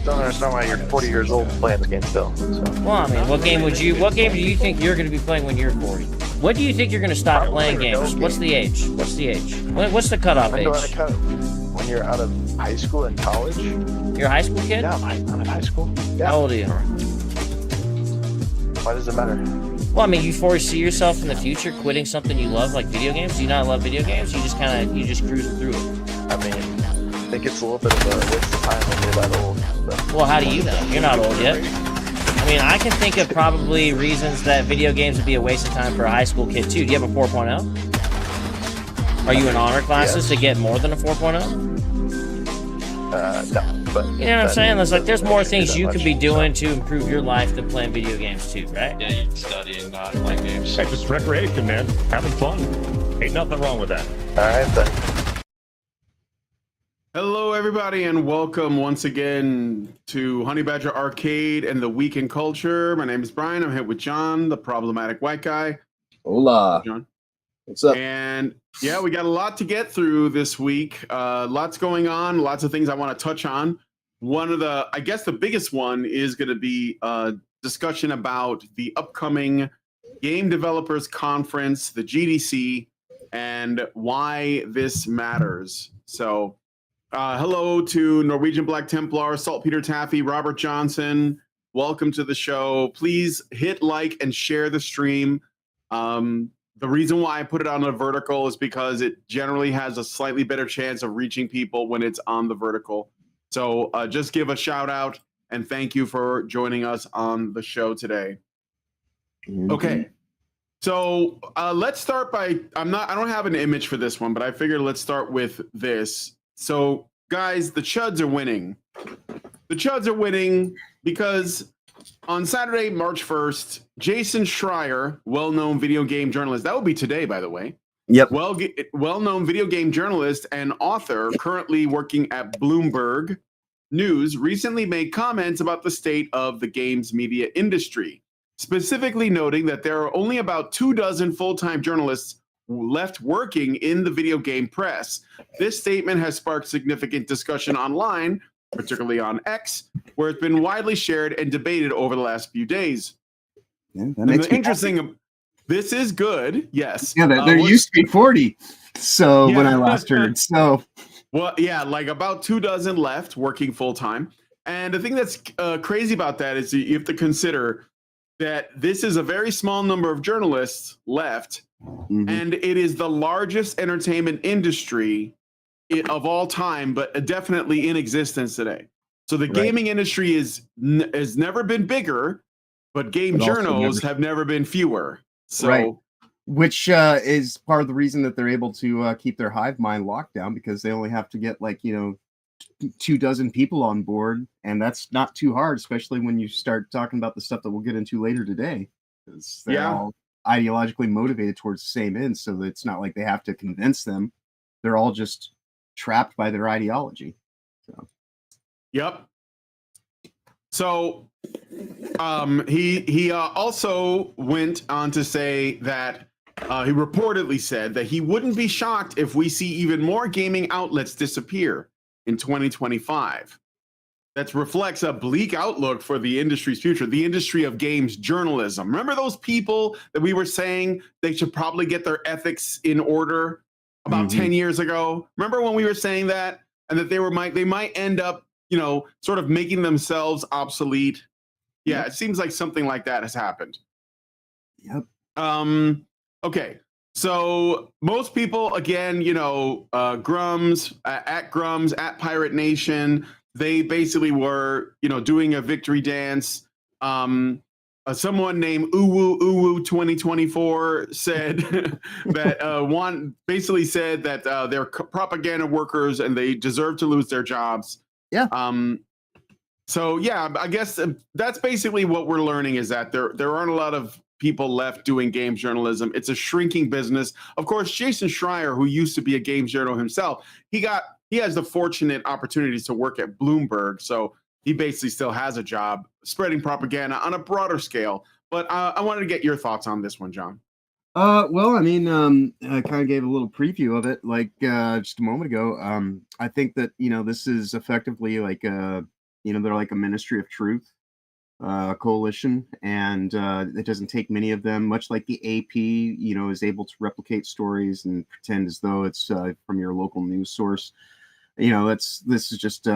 don't understand why you're 40 years old playing the game still. So. Well, I mean, what game do you think you're going to be playing when you're 40? When do you think you're going to stop playing games? What's the age? What's the cutoff age? When you're out of high school and college. You're a high school kid? Yeah, I'm in high school. Yeah. How old are you? Why does it matter? Well, I mean, you foresee yourself in the future quitting something you love, like video games? Do you not love video games? You just cruise through it. I mean, I think it's a little bit of a waste of time when you're that old. But. Well, how do you know? You're not old yet. I mean, I can think of probably reasons that video games would be a waste of time for a high school kid, too. Do you have a 4.0? Are you in honor classes to get more than a 4.0? No, but... You know what I'm saying? There's more things you could be doing to improve your life than playing video games, too, right? Yeah, you can study and not play games. Hey, just recreation, man. Having fun. Ain't nothing wrong with that. All right, then. Hello, everybody, and welcome once again to Honey Badger Arcade and the Week in Culture. My name is Brian. I'm here with John, the problematic white guy. Hola. John. What's up? And yeah, we got a lot to get through this week. Lots going on, lots of things I want to touch on. One of the, I guess the biggest one is going to be a discussion about the upcoming Game Developers Conference, the GDC, and why this matters. So, hello to Norwegian Black Templar, Saltpeter Taffy, Robert Johnson. Welcome to the show. Please hit like and share the stream. The reason why I put it on a vertical is because it generally has a slightly better chance of reaching people when it's on the vertical. So just give a shout out and thank you for joining us on the show today. Okay. So let's start by, I don't have an image for this one, but I figured let's start with this. So guys, the Chuds are winning. The Chuds are winning because on Saturday, March 1st, Jason Schreier, well-known video game journalist, that will be today, by the way. Yep. Well-known video game journalist and author currently working at Bloomberg News, recently made comments about the state of the games media industry, specifically noting that there are only about 24 full-time journalists left working in the video game press. This statement has sparked significant discussion online, particularly on X, where it's been widely shared and debated over the last few days. Yeah, that makes me interesting. This is good. Yes. Yeah, there used to be 40. So when I last heard, so well, yeah, like about 24 left working full time. And the thing that's crazy about that is you have to consider that this is a very small number of journalists left, and it is the largest entertainment industry of all time, but definitely in existence today. So the gaming industry has never been bigger, but game journals have never been fewer. So, which is part of the reason that they're able to keep their hive mind locked down, because they only have to get 24 people on board, and that's not too hard, especially when you start talking about the stuff that we'll get into later today, because they're all ideologically motivated towards the same end. So that it's not like they have to convince them; they're all just trapped by their ideology. So, yep. So, he also went on to say that he reportedly said that he wouldn't be shocked if we see even more gaming outlets disappear in 2025. That reflects a bleak outlook for the industry's future, the industry of games journalism. Remember those people that we were saying they should probably get their ethics in order about 10 years ago? Remember when we were saying that, and that they might end up, sort of making themselves obsolete? Yeah, it seems like something like that has happened. Yep. Okay. So most people, again, Grums, at Pirate Nation, they basically were, doing a victory dance. Someone named Uwu 2024 said that basically said that they're propaganda workers and they deserve to lose their jobs. Yeah. So yeah, I guess that's basically what we're learning, is that there aren't a lot of people left doing games journalism. It's a shrinking business. Of course, Jason Schreier, who used to be a games journal himself, he has the fortunate opportunities to work at Bloomberg. So he basically still has a job spreading propaganda on a broader scale. But I wanted to get your thoughts on this one, John. Well, I mean, I kind of gave a little preview of it, just a moment ago. I think that, this is effectively like they're like a ministry of truth coalition, and it doesn't take many of them, much like the AP, is able to replicate stories and pretend as though it's from your local news source. This is just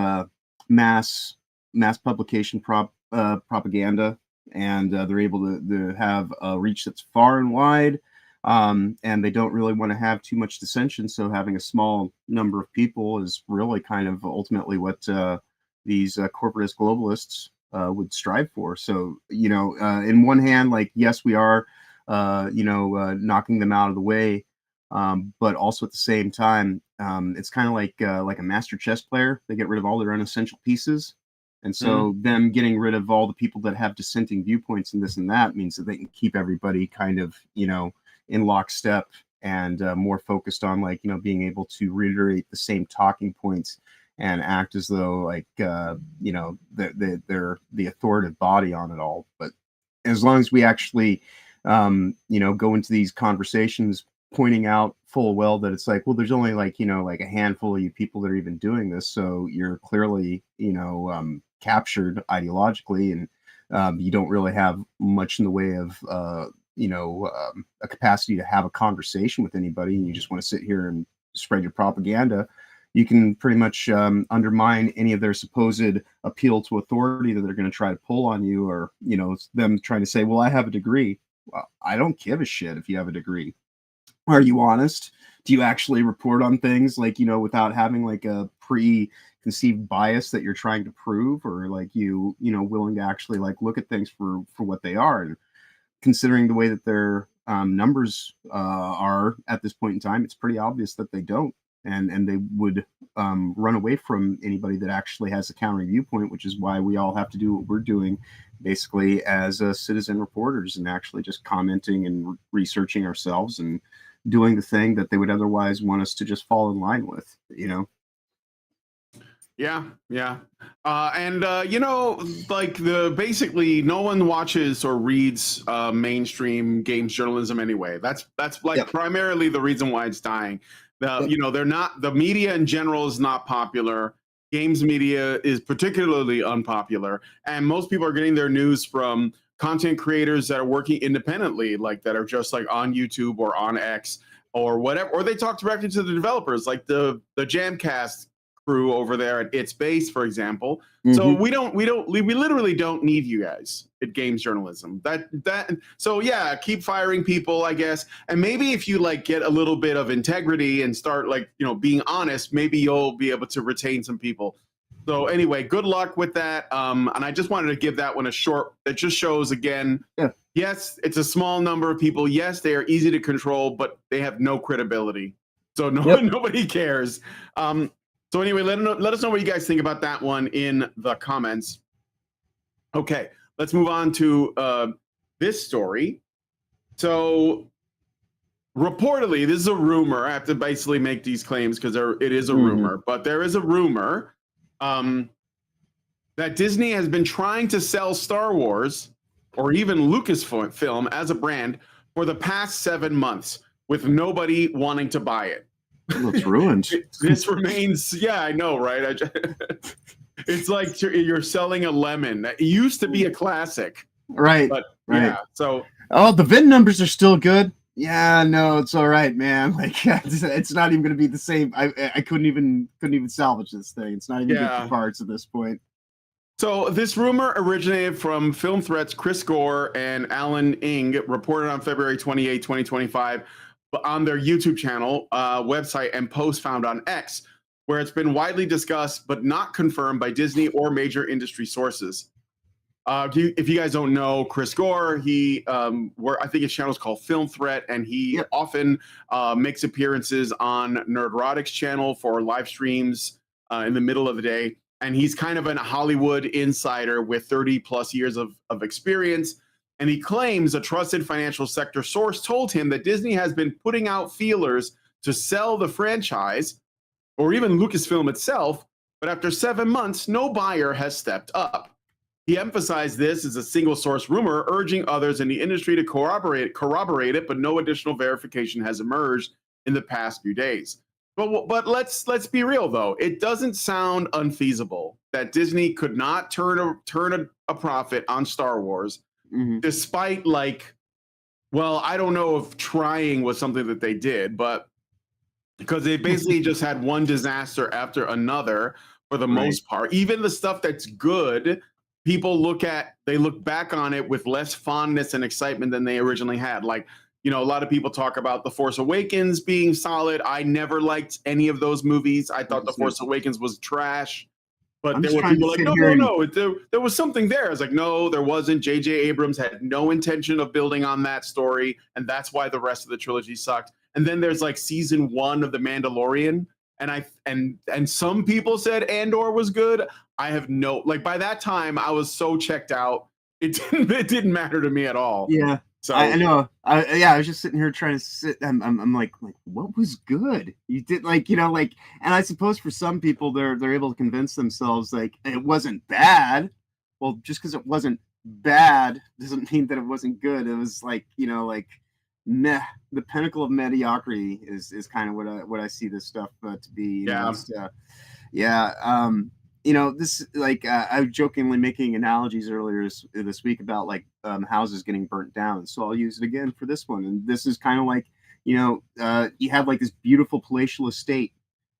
mass publication propaganda, and they're able to have a reach that's far and wide, and they don't really want to have too much dissension. So having a small number of people is really kind of ultimately what these corporatist globalists would strive for. So, in one hand, like, yes, we are, knocking them out of the way. But also at the same time, it's kind of like a master chess player. They get rid of all their unessential pieces. And so them getting rid of all the people that have dissenting viewpoints and this and that means that they can keep everybody kind of, in lockstep and more focused on, like, being able to reiterate the same talking points and act as though, like, they're the authoritative body on it all. But as long as we actually, go into these conversations pointing out full well that it's like, well, there's only like a handful of you people that are even doing this, so you're clearly captured ideologically, and you don't really have much in the way of a capacity to have a conversation with anybody, and you just want to sit here and spread your propaganda. You can pretty much undermine any of their supposed appeal to authority that they're going to try to pull on you, or them trying to say, well, I have a degree. Well, I don't give a shit if you have a degree. Are you honest? Do you actually report on things, like, without having like a preconceived bias that you're trying to prove, or like willing to actually like look at things for what they are? And considering the way that their numbers are at this point in time, it's pretty obvious that they don't, and they would run away from anybody that actually has a countering viewpoint, which is why we all have to do what we're doing, basically, as citizen reporters, and actually just commenting and researching ourselves and doing the thing that they would otherwise want us to just fall in line with, Yeah. And like basically no one watches or reads mainstream games journalism anyway. That's like primarily the reason why it's dying. They're not, the media in general is not popular. Games media is particularly unpopular, and most people are getting their news from content creators that are working independently, like that are just like on YouTube or on X or whatever, or they talk directly to the developers, like the Jamcast crew over there at It's Base, for example. So we literally don't need you guys at games journalism. So yeah, keep firing people, I guess. And maybe if you like get a little bit of integrity and start like, being honest, maybe you'll be able to retain some people. So anyway, good luck with that. And I just wanted to give that one a short, that just shows again, yes, it's a small number of people. Yes, they are easy to control, but they have no credibility. So nobody cares. So anyway, let us know what you guys think about that one in the comments. Okay, let's move on to this story. So reportedly, this is a rumor. I have to basically make these claims because it is a rumor, but there is a rumor that Disney has been trying to sell Star Wars or even Lucasfilm as a brand for the past 7 months with nobody wanting to buy it. Well, it's ruined. This remains, yeah, I know, right? It's like you're selling a lemon. It used to be a classic. Right. But right. Yeah, so. Oh, the VIN numbers are still good. Yeah, no, it's all right, man. Like, it's not even going to be the same. I couldn't even salvage this thing. It's not even good for parts at this point. So this rumor originated from Film Threat's Chris Gore and Alan Ing, reported on February 28, 2025, on their YouTube channel, website, and post found on X, where it's been widely discussed but not confirmed by Disney or major industry sources. If you guys don't know Chris Gore, I think his channel is called Film Threat, and he often makes appearances on Nerdrotic's channel for live streams in the middle of the day. And he's kind of a Hollywood insider with 30 plus years of experience. And he claims a trusted financial sector source told him that Disney has been putting out feelers to sell the franchise or even Lucasfilm itself. But after 7 months, no buyer has stepped up. He emphasized this as a single source rumor, urging others in the industry to corroborate it, but no additional verification has emerged in the past few days. But let's be real though. It doesn't sound unfeasible that Disney could not turn a profit on Star Wars, despite like, well, I don't know if trying was something that they did, but because they basically just had one disaster after another for the most part. Even the stuff that's good, people look back on it with less fondness and excitement than they originally had. Like, you know, a lot of people talk about The Force Awakens being solid. I never liked any of those movies. I thought The Force Awakens was trash. But there were people like, no, there was something there. I was like, no, there wasn't. J.J. Abrams had no intention of building on that story, and that's why the rest of the trilogy sucked. And then there's like season 1 of The Mandalorian, and some people said Andor was good. I have by that time I was so checked out. It didn't matter to me at all. Yeah. So I know. I was just sitting here trying to sit. I'm like, what was good? You did like, and I suppose for some people they're able to convince themselves like it wasn't bad. Well, just because it wasn't bad doesn't mean that it wasn't good. It was like, meh. The pinnacle of mediocrity is kind of what I see this stuff to be. This I was jokingly making analogies earlier this week about like houses getting burnt down. So I'll use it again for this one. And this is kind of like, you have like this beautiful palatial estate,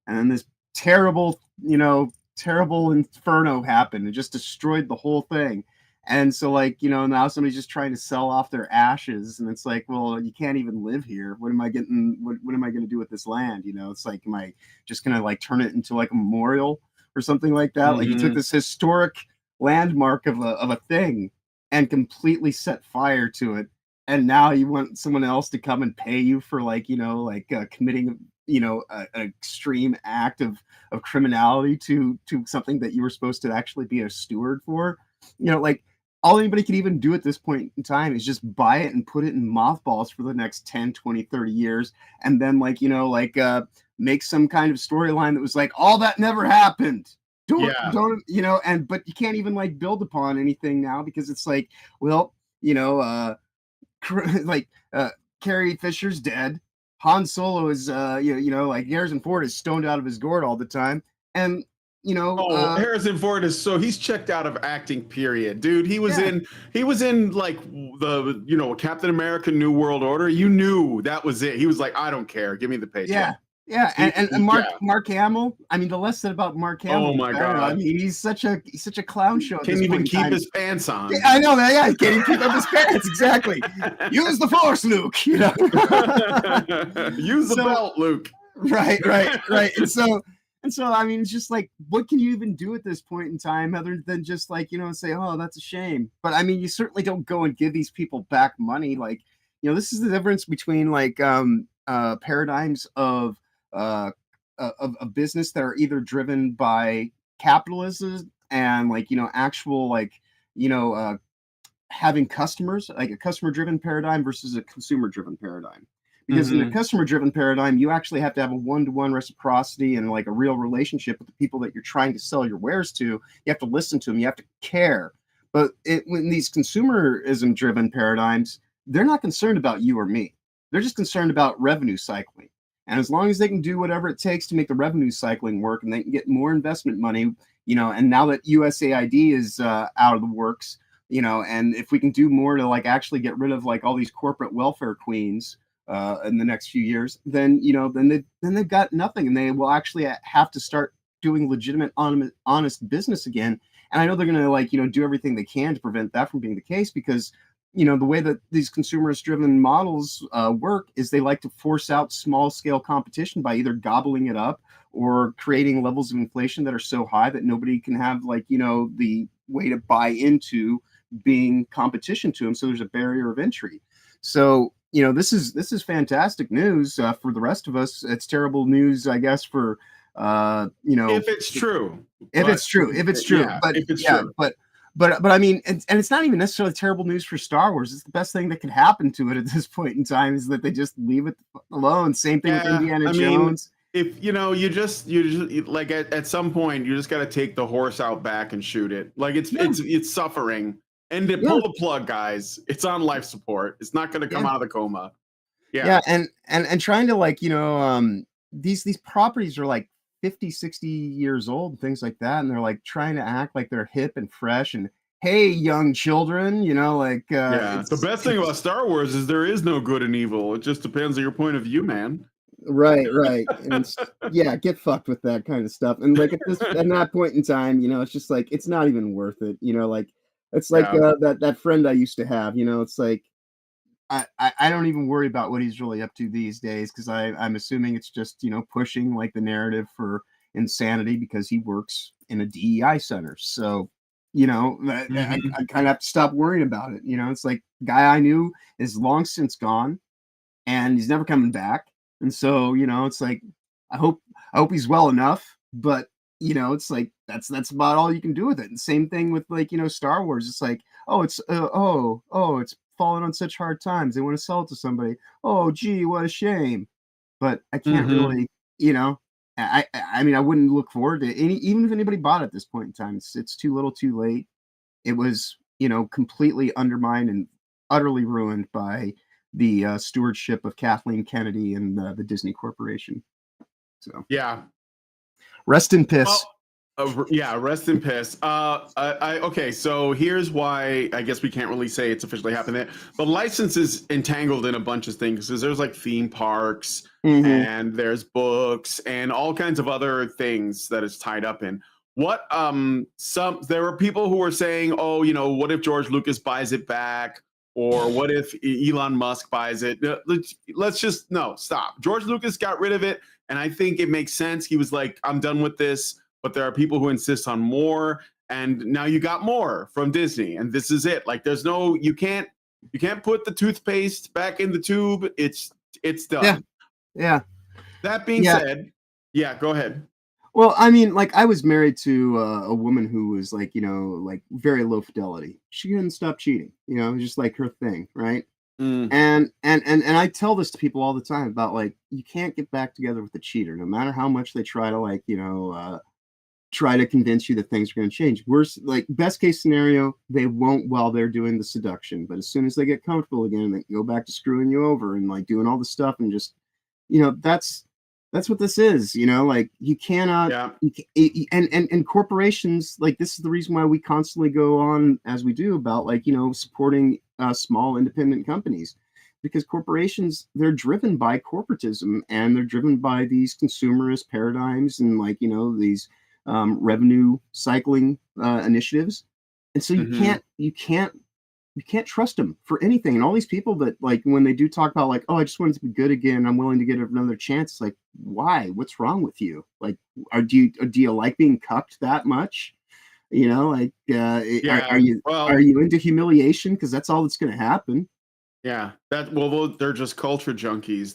and then this terrible inferno happened and just destroyed the whole thing. And so now somebody's just trying to sell off their ashes, and it's like, well, you can't even live here. What am I getting? What am I going to do with this land? It's like, am I just going to like turn it into like a memorial or something like that? Like you took this historic landmark of a thing and completely set fire to it, and now you want someone else to come and pay you for committing an extreme act of criminality to something that you were supposed to actually be a steward for. All anybody can even do at this point in time is just buy it and put it in mothballs for the next 10, 20, 30 years. And then make some kind of storyline that was like, all that never happened. But you can't even build upon anything now because it's like, well, Carrie Fisher's dead. Han Solo is, Harrison Ford is stoned out of his gourd all the time. And, Harrison Ford he's checked out of acting, period. Dude, he was in like the, Captain America New World Order. You knew that was it. He was like, I don't care. Give me the paycheck. Yeah. And Mark Hamill. I mean, the less said about Mark Hamill. Oh my God. I mean, he's such a clown show. Can't even keep his pants on. Yeah, I know that. Yeah, he can't even keep up his pants. Exactly. Use the Force, Luke. Use the belt, Luke. Right. And so, I mean, it's just like, what can you even do at this point in time other than just say, oh, that's a shame. But I mean, you certainly don't go and give these people back money. This is the difference between paradigms of business that are either driven by capitalism and actual having customers, like a customer driven paradigm versus a consumer driven paradigm. Because in a customer driven paradigm, you actually have to have a one-to-one reciprocity and a real relationship with the people that you're trying to sell your wares to. You have to listen to them. You have to care. But when these consumerism driven paradigms, they're not concerned about you or me. They're just concerned about revenue cycling. And as long as they can do whatever it takes to make the revenue cycling work, and they can get more investment money, and now that USAID is out of the works, and if we can do more to actually get rid of all these corporate welfare queens in the next few years, then they've got nothing, and they will actually have to start doing legitimate, honest business again. And I know they're going to do everything they can to prevent that from being the case, because the way that these consumerist driven models work is they like to force out small scale competition by either gobbling it up or creating levels of inflation that are so high that nobody can have the way to buy into being competition to them. So there's a barrier of entry. So this is fantastic news for the rest of us. It's terrible news, I guess, for if it's true. If it's true. Yeah, but if it's true. But I mean, and it's not even necessarily terrible news for Star Wars. It's the best thing that could happen to it at this point in time is that they just leave it alone. Same thing with Indiana Jones. If you just at some point you just got to take the horse out back and shoot it. It's suffering, and to pull the plug, guys. It's on life support. It's not going to come out of the coma. And trying to these properties are like 50, 60 years old and things like that, and they're like trying to act like they're hip and fresh and hey, young children, you know, like Yeah. The best thing about Star Wars is there is no good and evil. It just depends on your point of view, man. right, and it's yeah, get fucked with that kind of stuff. And like at that point in time, you know, it's just like it's not even worth it, you know, like it's like Yeah. that friend I used to have, you know, it's like I don't even worry about what he's really up to these days because I'm assuming it's just, you know, pushing like the narrative for insanity because he works in a DEI center. So, you know, I kind of have to stop worrying about it. You know, it's like guy I knew is long since gone and he's never coming back. And so, you know, it's like I hope he's well enough, but you know, it's like that's about all you can do with it. And same thing with like, you know, Star Wars. It's like, oh, it's it's fallen on such hard times. They want to sell it to somebody. Oh, gee, what a shame. But I can't really, you know, I mean, I wouldn't look forward to any, even if anybody bought it at this point in time. It's too little, too late. It was, you know, completely undermined and utterly ruined by the stewardship of Kathleen Kennedy and the Disney Corporation. So Yeah. rest in piss. Yeah, rest in piss. Okay, so here's why I guess we can't really say it's officially happened. The license is entangled in a bunch of things because there's like theme parks and there's books and all kinds of other things that it's tied up in. What there were people who were saying, oh, you know, what if George Lucas buys it back? Or what if Elon Musk buys it? Let's just stop. George Lucas got rid of it, and I think it makes sense. He was like, I'm done with this. But there are people who insist on more, and now you got more from Disney, and this is it. Like, there's no, you can't put the toothpaste back in the tube. It's done. Yeah. That being said, go ahead. Well, I mean, like I was married to a woman who was like, you know, like very low fidelity. She couldn't stop cheating. You know, it was just like her thing, right? And I tell this to people all the time about like you can't get back together with a cheater, no matter how much they try to like, you know, try to convince you that things are going to change. Worst, like best case scenario, they won't while they're doing the seduction, but as soon as they get comfortable again, they can go back to screwing you over and like doing all the stuff and just, you know, that's what this is, you know, like you cannot, and corporations, like this is the reason why we constantly go on as we do about like, you know, supporting small independent companies, because corporations, they're driven by corporatism and they're driven by these consumerist paradigms and like, you know, these revenue cycling initiatives. And so you can't trust them for anything. And all these people that like, when they do talk about like, oh, I just wanted to be good again, I'm willing to get another chance. It's like, why? What's wrong with you? Like, do you like being cucked that much? You know, like, are you into humiliation? Because that's all that's going to happen. Yeah, they're just culture junkies.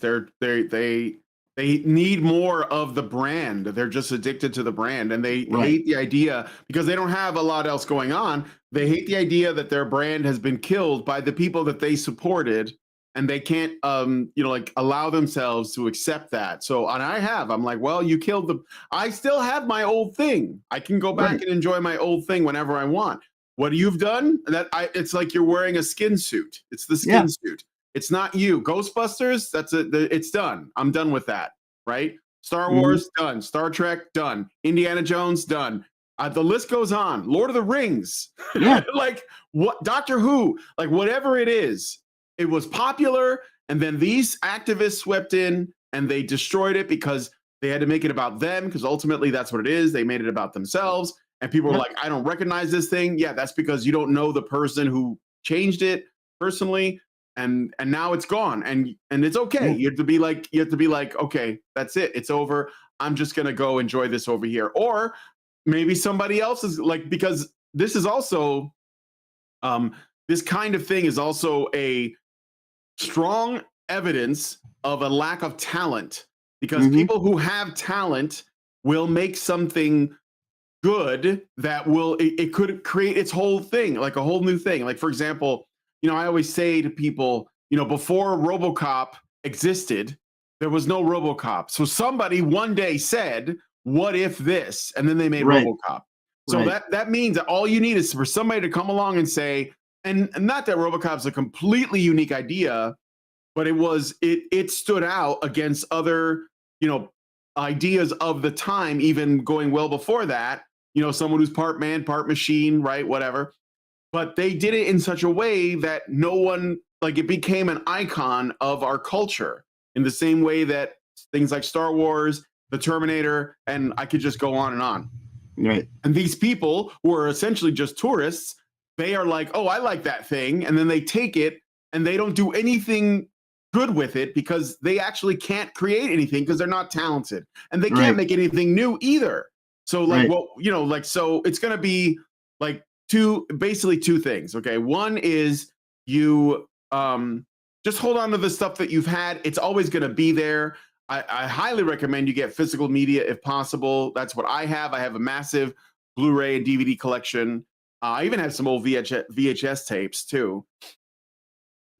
They need more of the brand. They're just addicted to the brand, and they hate the idea because they don't have a lot else going on. They hate the idea that their brand has been killed by the people that they supported, and they can't, you know, like allow themselves to accept that. So, and I'm like, well, you killed I still have my old thing. I can go back and enjoy my old thing whenever I want. What you've done, it's like you're wearing a skin suit. It's the skin suit. It's not you. Ghostbusters, it's done. I'm done with that, right? Star Wars, done. Star Trek, done. Indiana Jones, done. The list goes on. Lord of the Rings. Like, what? Doctor Who, like, whatever it is, it was popular, and then these activists swept in, and they destroyed it because they had to make it about them, because ultimately that's what it is. They made it about themselves, and people were like, I don't recognize this thing. Yeah, that's because you don't know the person who changed it personally. And now it's gone, and it's okay. You have to be like, okay, that's it. It's over. I'm just gonna go enjoy this over here. Or maybe somebody else is like, because this is also, this kind of thing is also a strong evidence of a lack of talent, because people who have talent will make something good that it could create its whole thing, like a whole new thing. Like, for example, you know, I always say to people, you know, before RoboCop existed, there was no RoboCop. So somebody one day said, what if this? And then they made RoboCop. So that means that all you need is for somebody to come along and say, and not that RoboCop's a completely unique idea, but it stood out against other, you know, ideas of the time, even going well before that. You know, someone who's part man, part machine, right? Whatever. But they did it in such a way that no one, like, it became an icon of our culture in the same way that things like Star Wars, The Terminator, and I could just go on and on. Right. And these people who are essentially just tourists, they are like, oh, I like that thing. And then they take it and they don't do anything good with it because they actually can't create anything because they're not talented. And they can't make anything new either. So like, well, you know, like, so it's going to be like basically two things. Okay. One is you just hold on to the stuff that you've had. It's always going to be there. I highly recommend you get physical media if possible. That's what I have. I have a massive Blu-ray and DVD collection. I even have some old VHS tapes too.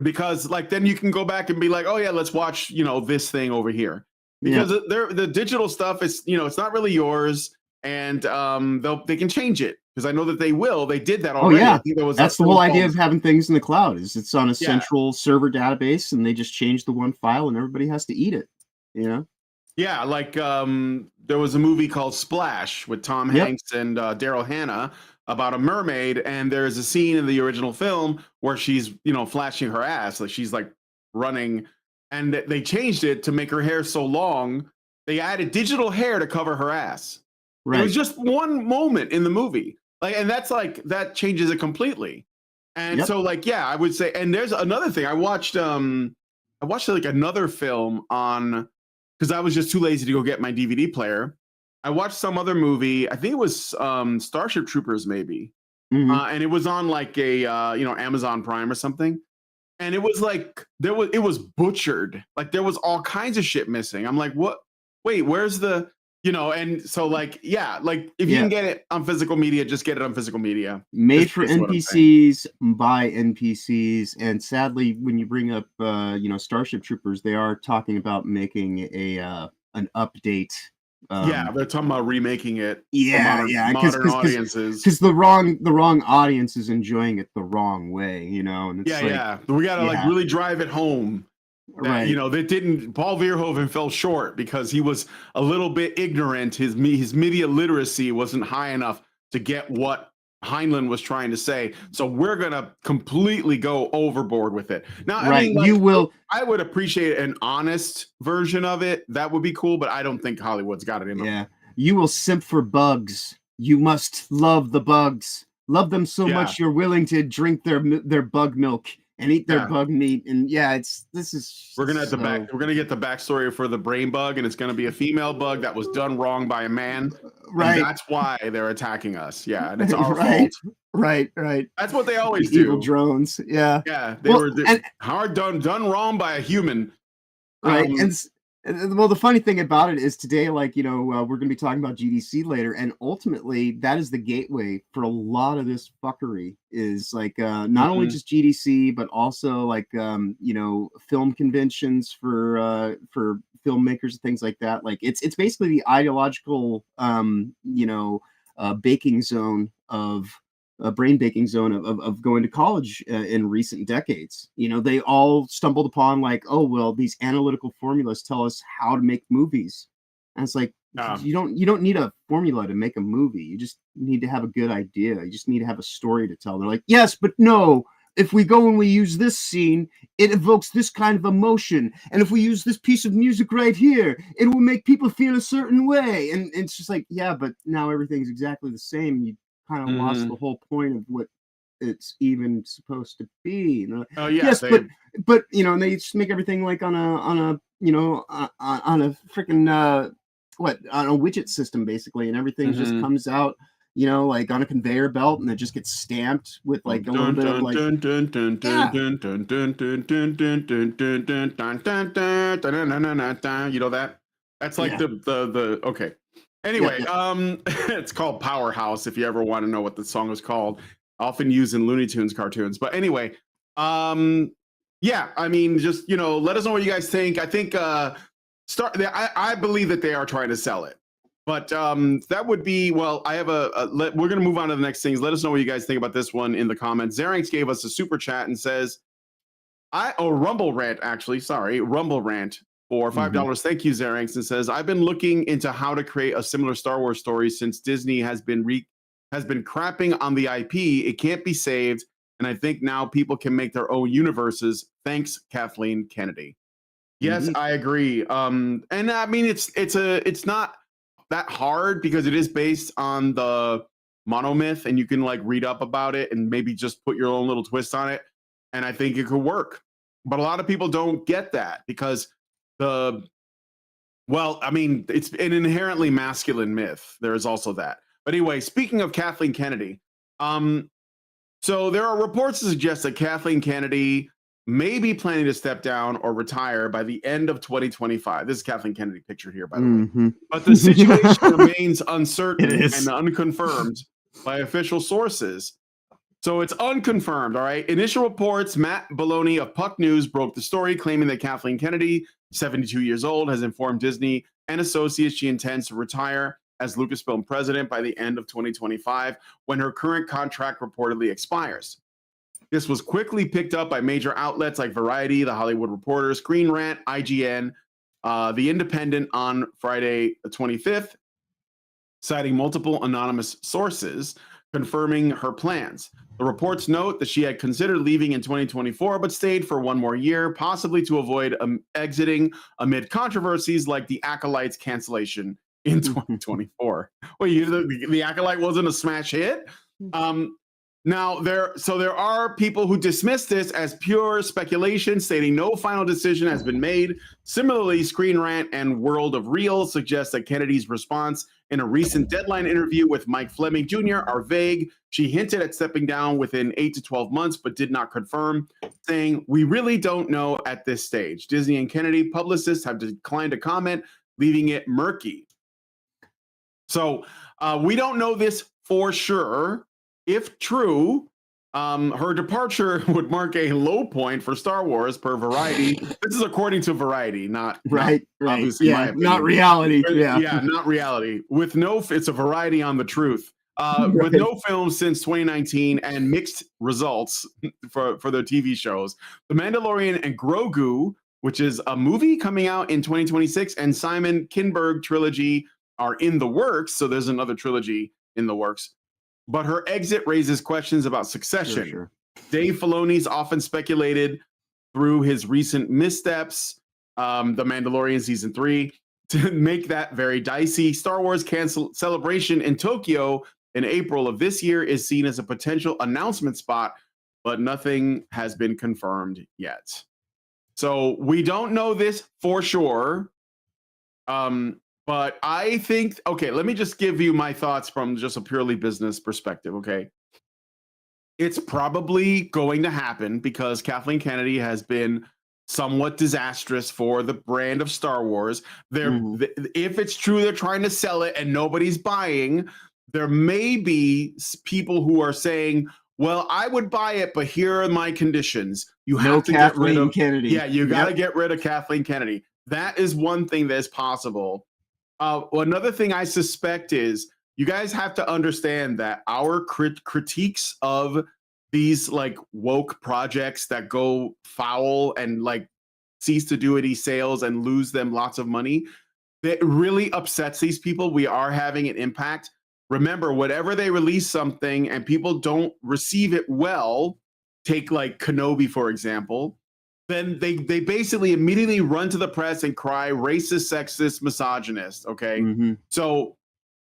Because like then you can go back and be like, oh yeah, let's watch, you know, this thing over here. Because the digital stuff is, you know, it's not really yours, and they can change it. Because I know that they will. They did that already. Oh yeah, I think that's the whole idea of having things in the cloud. Is it's on a central server database, and they just change the one file, and everybody has to eat it. You know? Yeah, like there was a movie called Splash with Tom Hanks and Daryl Hannah about a mermaid, and there's a scene in the original film where she's, you know, flashing her ass, like she's like running, and they changed it to make her hair so long. They added digital hair to cover her ass. Right. It was just one moment in the movie, like, and that's like that changes it completely. And so, like, yeah, I would say. And there's another thing I watched. I watched like another film on. Because I was just too lazy to go get my DVD player. I watched some other movie. I think it was Starship Troopers, maybe. And it was on like a you know, Amazon Prime or something. And it was like it was butchered. Like there was all kinds of shit missing. I'm like, what? Wait, where's the, you know? And so like, yeah, like if you can get it on physical media, just get it on physical media. Made for NPCs, by NPCs, and sadly, when you bring up you know, Starship Troopers, they are talking about making an update. Yeah, they're talking about remaking it. Yeah, modern audiences. Because the wrong audience is enjoying it the wrong way, you know. And it's we gotta like really drive it home. That, you know, they didn't. Paul Verhoeven fell short because he was a little bit ignorant. His media literacy wasn't high enough to get what Heinlein was trying to say. So we're gonna completely go overboard with it. Now, I mean, like, you will. I would appreciate an honest version of it. That would be cool, but I don't think Hollywood's got it in them. Yeah, you will simp for bugs. You must love the bugs. Love them so much you're willing to drink their bug milk and eat their bug meat. And we're gonna we're gonna get the backstory for the brain bug, and it's gonna be a female bug that was done wrong by a man. Right. And that's why they're attacking us. Yeah, and it's our fault. Right. That's what they always do. Evil drones. Yeah. Yeah. They were hard done wrong by a human. Right. And well, the funny thing about it is today, like, you know, we're going to be talking about GDC later, and ultimately that is the gateway for a lot of this fuckery. Is like not only just GDC, but also like you know, film conventions for filmmakers and things like that. Like it's basically the ideological you know, baking zone of brain baking zone of going to college in recent decades. You know, they all stumbled upon like, oh well, these analytical formulas tell us how to make movies, and it's like you don't need a formula to make a movie. You just need to have a good idea. You just need to have a story to tell. They're like, yes, but no. If we go and we use this scene, it evokes this kind of emotion. And if we use this piece of music right here, it will make people feel a certain way. And it's just like, yeah, but now everything's exactly the same. You kind of lost the whole point of what it's even supposed to be. You know? Oh yeah, yes, but you know, and they just make everything like on a you know, on a freaking on a widget system basically, and everything just comes out, you know, like on a conveyor belt, and it just gets stamped with like a little bit of like you know that? That's like the okay. Anyway, it's called Powerhouse if you ever want to know what the song is called. Often used in Looney Tunes cartoons. But anyway, yeah, I mean, just, you know, let us know what you guys think. I think I believe that they are trying to sell it. But that would be, well, I have we're going to move on to the next things. Let us know what you guys think about this one in the comments. Xeranx gave us a super chat and says, Rumble Rant, actually, sorry, Rumble Rant. for $5. Thank you, Xeranx, and says, I've been looking into how to create a similar Star Wars story since Disney has been crapping on the IP. It can't be saved, and I think now people can make their own universes. Thanks, Kathleen Kennedy. Yes, I agree. And I mean, it's not that hard because it is based on the monomyth, and you can like read up about it and maybe just put your own little twist on it. And I think it could work. But a lot of people don't get that because it's an inherently masculine myth. There is also that. But anyway, speaking of Kathleen Kennedy, so there are reports to suggest that Kathleen Kennedy may be planning to step down or retire by the end of 2025. This is Kathleen Kennedy pictured here, by the way. But the situation remains uncertain and unconfirmed by official sources. So it's unconfirmed, all right? Initial reports, Matt Belloni of Puck News broke the story, claiming that Kathleen Kennedy, 72 years old, has informed Disney and associates she intends to retire as Lucasfilm president by the end of 2025, when her current contract reportedly expires. This was quickly picked up by major outlets like Variety, The Hollywood Reporter, Screen Rant, IGN, The Independent on Friday the 25th, citing multiple anonymous sources confirming her plans. The reports note that she had considered leaving in 2024, but stayed for one more year, possibly to avoid exiting amid controversies like the Acolyte's cancellation in 2024. Wait, the Acolyte wasn't a smash hit? Now, there are people who dismiss this as pure speculation, stating no final decision has been made. Similarly, Screen Rant and World of Real suggest that Kennedy's response in a recent Deadline interview with Mike Fleming Jr. are vague. She hinted at stepping down within 8 to 12 months, but did not confirm, saying, "We really don't know at this stage." Disney and Kennedy publicists have declined to comment, leaving it murky. So we don't know this for sure. If true, her departure would mark a low point for Star Wars, per Variety. This is according to Variety, not obviously my opinion. Not reality. Not reality. It's a Variety on the truth. With no films since 2019 and mixed results for their TV shows. The Mandalorian and Grogu, which is a movie coming out in 2026, and Simon Kinberg trilogy are in the works. So there's another trilogy in the works. But her exit raises questions about succession. Sure. Dave Filoni's often speculated through his recent missteps, The Mandalorian Season 3, to make that very dicey. Star Wars celebration in Tokyo in April of this year is seen as a potential announcement spot, but nothing has been confirmed yet. So we don't know this for sure. But I think, okay, let me just give you my thoughts from just a purely business perspective, okay? It's probably going to happen because Kathleen Kennedy has been somewhat disastrous for the brand of Star Wars. If it's true they're trying to sell it and nobody's buying, there may be people who are saying, well, I would buy it, but here are my conditions. You have to get rid of Kennedy. Yeah, you got to get rid of Kathleen Kennedy. That is one thing that is possible. Another thing I suspect is you guys have to understand that our critiques of these like woke projects that go foul and like cease to do any sales and lose them lots of money, that really upsets these people. We are having an impact. Remember, whenever they release something and people don't receive it well, take like Kenobi, for example, then they basically immediately run to the press and cry racist, sexist, misogynist, okay? So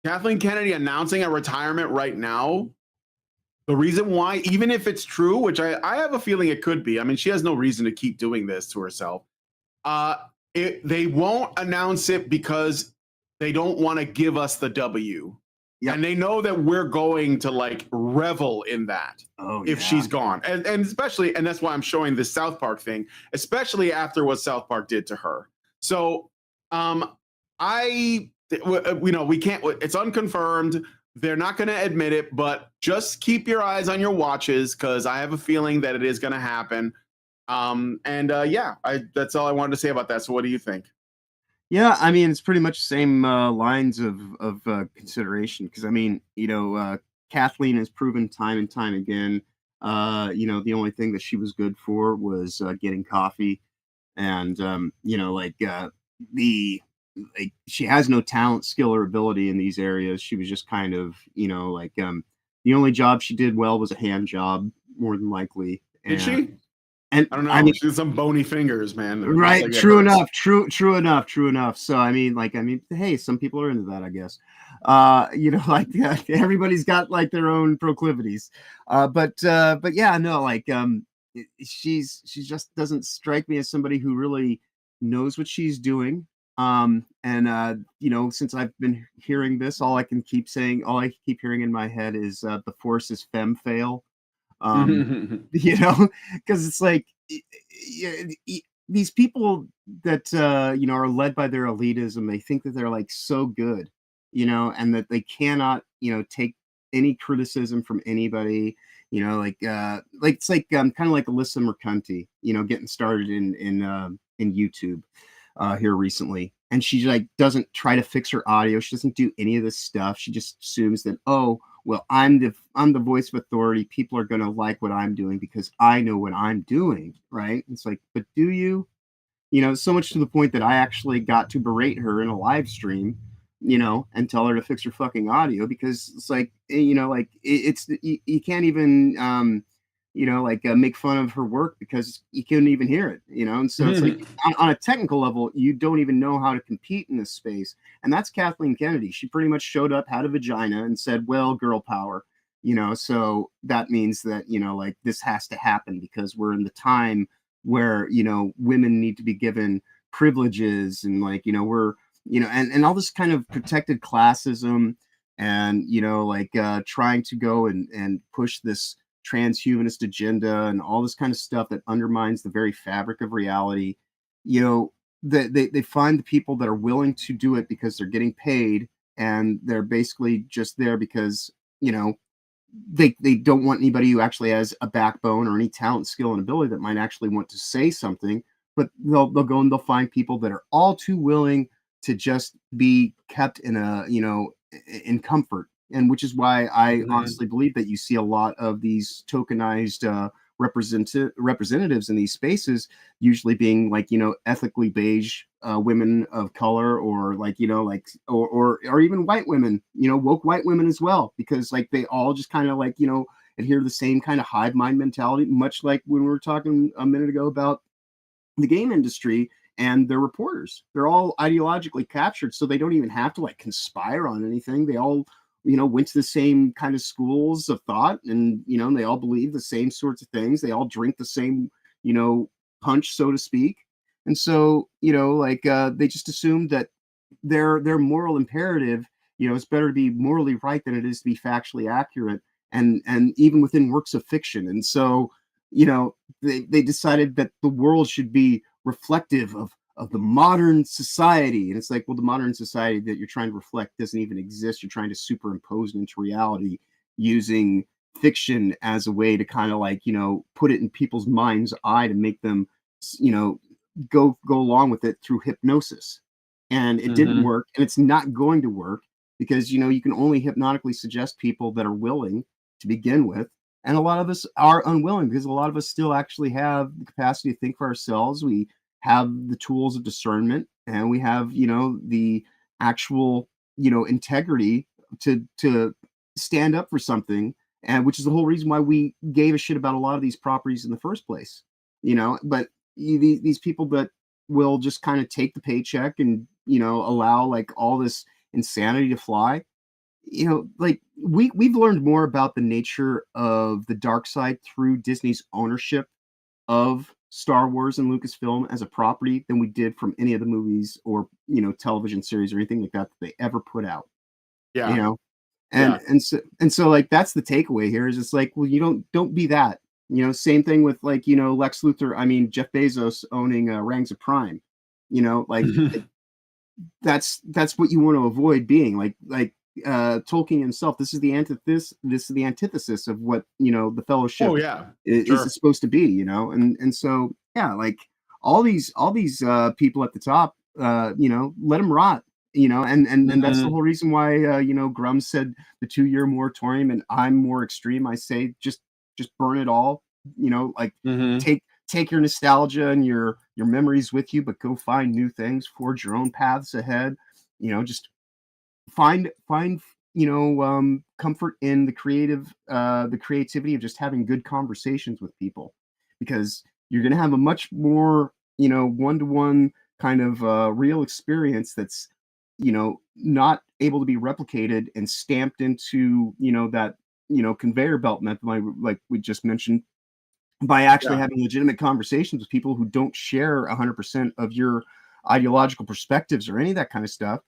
Kathleen Kennedy announcing a retirement right now, the reason why, even if it's true, which I have a feeling it could be, I mean, she has no reason to keep doing this to herself. They won't announce it because they don't want to give us the W. Yep. And they know that we're going to like revel in that if she's gone. And especially, and that's why I'm showing this South Park thing, especially after what South Park did to her. So we can't, it's unconfirmed. They're not going to admit it, but just keep your eyes on your watches because I have a feeling that it is going to happen. That's all I wanted to say about that. So what do you think? Yeah, I mean, it's pretty much the same lines of consideration because, I mean, Kathleen has proven time and time again, the only thing that she was good for was getting coffee and she has no talent, skill, or ability in these areas. She was just kind of, the only job she did well was a hand job, more than likely. Did she? And I don't know. I mean, She did some bony fingers, man. It looks right? like it True hurts. enough. True enough. So hey, some people are into that, I guess. Everybody's got like their own proclivities. But yeah, no, she just doesn't strike me as somebody who really knows what she's doing. Since I've been hearing this, all I keep hearing in my head is the force is femme fail. Because it's like these people that are led by their elitism. They think that they're like so good, and that they cannot take any criticism from anybody. It's like kind of like Alyssa Mercanti, getting started in YouTube here recently, and she like doesn't try to fix her audio. She doesn't do any of this stuff. She just assumes that, oh, well, I'm the voice of authority. People are going to like what I'm doing because I know what I'm doing, right? It's like, but do you? So much to the point that I actually got to berate her in a live stream, and tell her to fix her fucking audio, because it's like, you can't even, make fun of her work because you couldn't even hear it, And so it's like on a technical level, you don't even know how to compete in this space. And that's Kathleen Kennedy. She pretty much showed up, had a vagina, and said, well, girl power, so that means that, this has to happen because we're in the time where, women need to be given privileges, and we're, and all this kind of protected classism, and, trying to go and push this transhumanist agenda and all this kind of stuff that undermines the very fabric of reality. They find the people that are willing to do it because they're getting paid, and they're basically just there because, they don't want anybody who actually has a backbone or any talent, skill, and ability that might actually want to say something. But they'll go and they'll find people that are all too willing to just be kept in in comfort. And which is why I honestly believe that you see a lot of these tokenized representatives in these spaces, usually being ethically beige women of color, or or even white women, woke white women as well, because they all just kind of adhere to the same kind of hive mind mentality, much like when we were talking a minute ago about the game industry and their reporters. They're all ideologically captured, so they don't even have to conspire on anything. They all went to the same kind of schools of thought, and they all believe the same sorts of things. They all drink the same punch, so to speak. And so they just assume that their moral imperative, it's better to be morally right than it is to be factually accurate, and even within works of fiction. And so they decided that the world should be reflective of the modern society. And it's like, well, the modern society that you're trying to reflect doesn't even exist. You're trying to superimpose it into reality using fiction as a way to kind of put it in people's mind's eye to make them, go along with it through hypnosis. And it didn't work, and it's not going to work, because, you can only hypnotically suggest people that are willing to begin with. And a lot of us are unwilling, because a lot of us still actually have the capacity to think for ourselves. We have the tools of discernment, and we have, the actual, integrity to stand up for something, and which is the whole reason why we gave a shit about a lot of these properties in the first place, but these people that will just kind of take the paycheck and, allow all this insanity to fly. We've learned more about the nature of the dark side through Disney's ownership of Star Wars and Lucasfilm as a property than we did from any of the movies or television series or anything like that they ever put out. Yeah. And so that's the takeaway here, is it's like, well, you don't be that. Same thing with Lex Luthor. Jeff Bezos owning Rangs of Prime. That's what you want to avoid being. Tolkien himself. This is the antithesis of what the Fellowship is supposed to be. And so all these people at the top, let them rot. And that's the whole reason why Grum said the 2-year moratorium, and I'm more extreme. I say just burn it all. take your nostalgia and your memories with you, but go find new things, forge your own paths ahead. Just find comfort in the creativity of just having good conversations with people, because you're going to have a much more one-to-one kind of real experience that's not able to be replicated and stamped into that conveyor belt method, like we just mentioned, by actually having legitimate conversations with people who don't share 100% of your ideological perspectives or any of that kind of stuff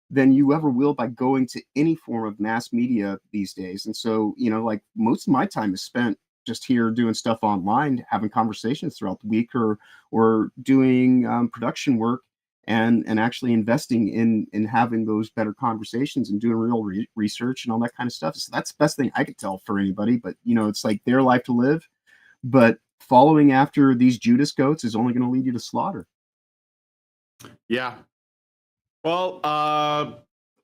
than you ever will by going to any form of mass media these days. And so, like most of my time is spent just here doing stuff online, having conversations throughout the week, or doing production work and actually investing in having those better conversations and doing real research and all that kind of stuff. So that's the best thing I could tell for anybody. But it's like their life to live. But following after these Judas goats is only going to lead you to slaughter. Yeah. Well,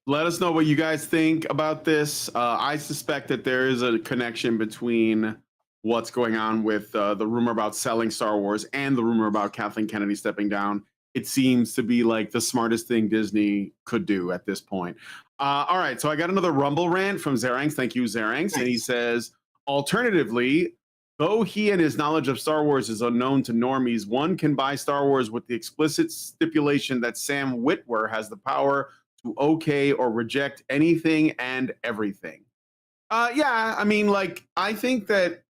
let us know what you guys think about this. I suspect that there is a connection between what's going on with the rumor about selling Star Wars and the rumor about Kathleen Kennedy stepping down. It seems to be like the smartest thing Disney could do at this point. All right, so I got another Rumble rant from Zeranx. Thank you, Zeranx. And he says, alternatively, though he and his knowledge of Star Wars is unknown to normies, one can buy Star Wars with the explicit stipulation that Sam Witwer has the power to okay or reject anything and everything. Yeah, I mean, like, I think that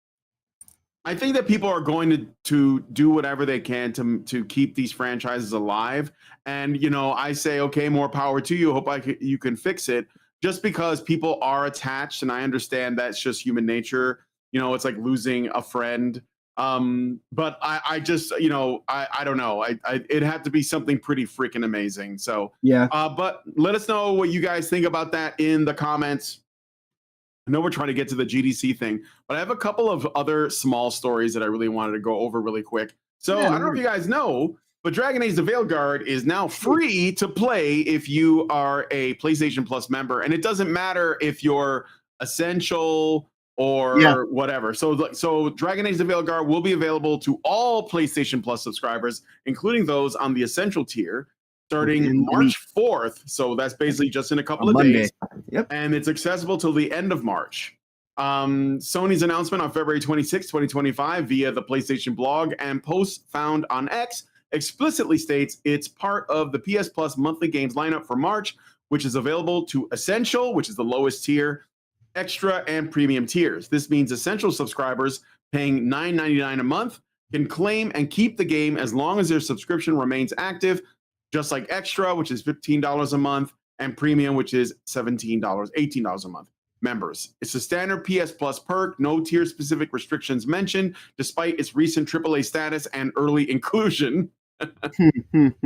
people are going to do whatever they can to keep these franchises alive. And, I say, okay, more power to you. Hope you can fix it. Just because people are attached, and I understand that's just human nature. It's like losing a friend. But I just, I don't know. It'd have to be something pretty freaking amazing. So, yeah. But let us know what you guys think about that in the comments. I know we're trying to get to the GDC thing, but I have a couple of other small stories that I really wanted to go over really quick. So I don't know if you guys know, but Dragon Age: The Veilguard is now free to play if you are a PlayStation Plus member, and it doesn't matter if you're Essential or whatever. So Dragon Age: The Veilguard will be available to all PlayStation Plus subscribers, including those on the Essential tier, starting March 4th. So that's basically just in a couple of days. Yep. And it's accessible till the end of March. Sony's announcement on February 26, 2025, via the PlayStation blog and post found on X, explicitly states it's part of the PS Plus monthly games lineup for March, which is available to Essential, which is the lowest tier, Extra, and Premium tiers. This means Essential subscribers paying $9.99 a month can claim and keep the game as long as their subscription remains active, just like Extra, which is $15 a month, and Premium, which is $18 a month. Members. It's a standard PS Plus perk, no tier-specific restrictions mentioned, despite its recent AAA status and early inclusion.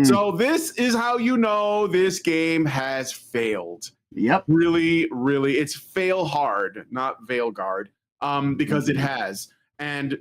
So this is how you know this game has failed. Yep. Really, really, it's fail hard, not Veilguard, because it has. And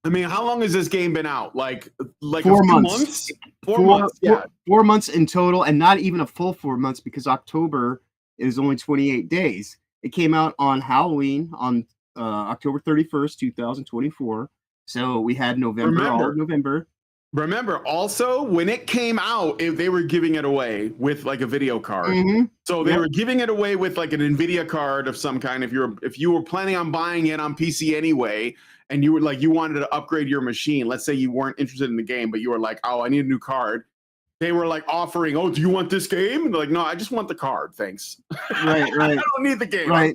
I mean, how long has this game been out? Like 4 months. 4 months. Yeah. 4 months in total, and not even a full 4 months, because October is only 28 days. It came out on Halloween on October 31st, 2024. So we had November, all of November. Remember, also, when it came out, they were giving it away with like a video card. So they were giving it away with like an NVIDIA card of some kind. If you were planning on buying it on PC anyway, and you wanted to upgrade your machine, let's say you weren't interested in the game, but you were like, oh, I need a new card. They were like offering, oh, do you want this game? And they're like, no, I just want the card. Thanks. Right. I don't need the game. Right.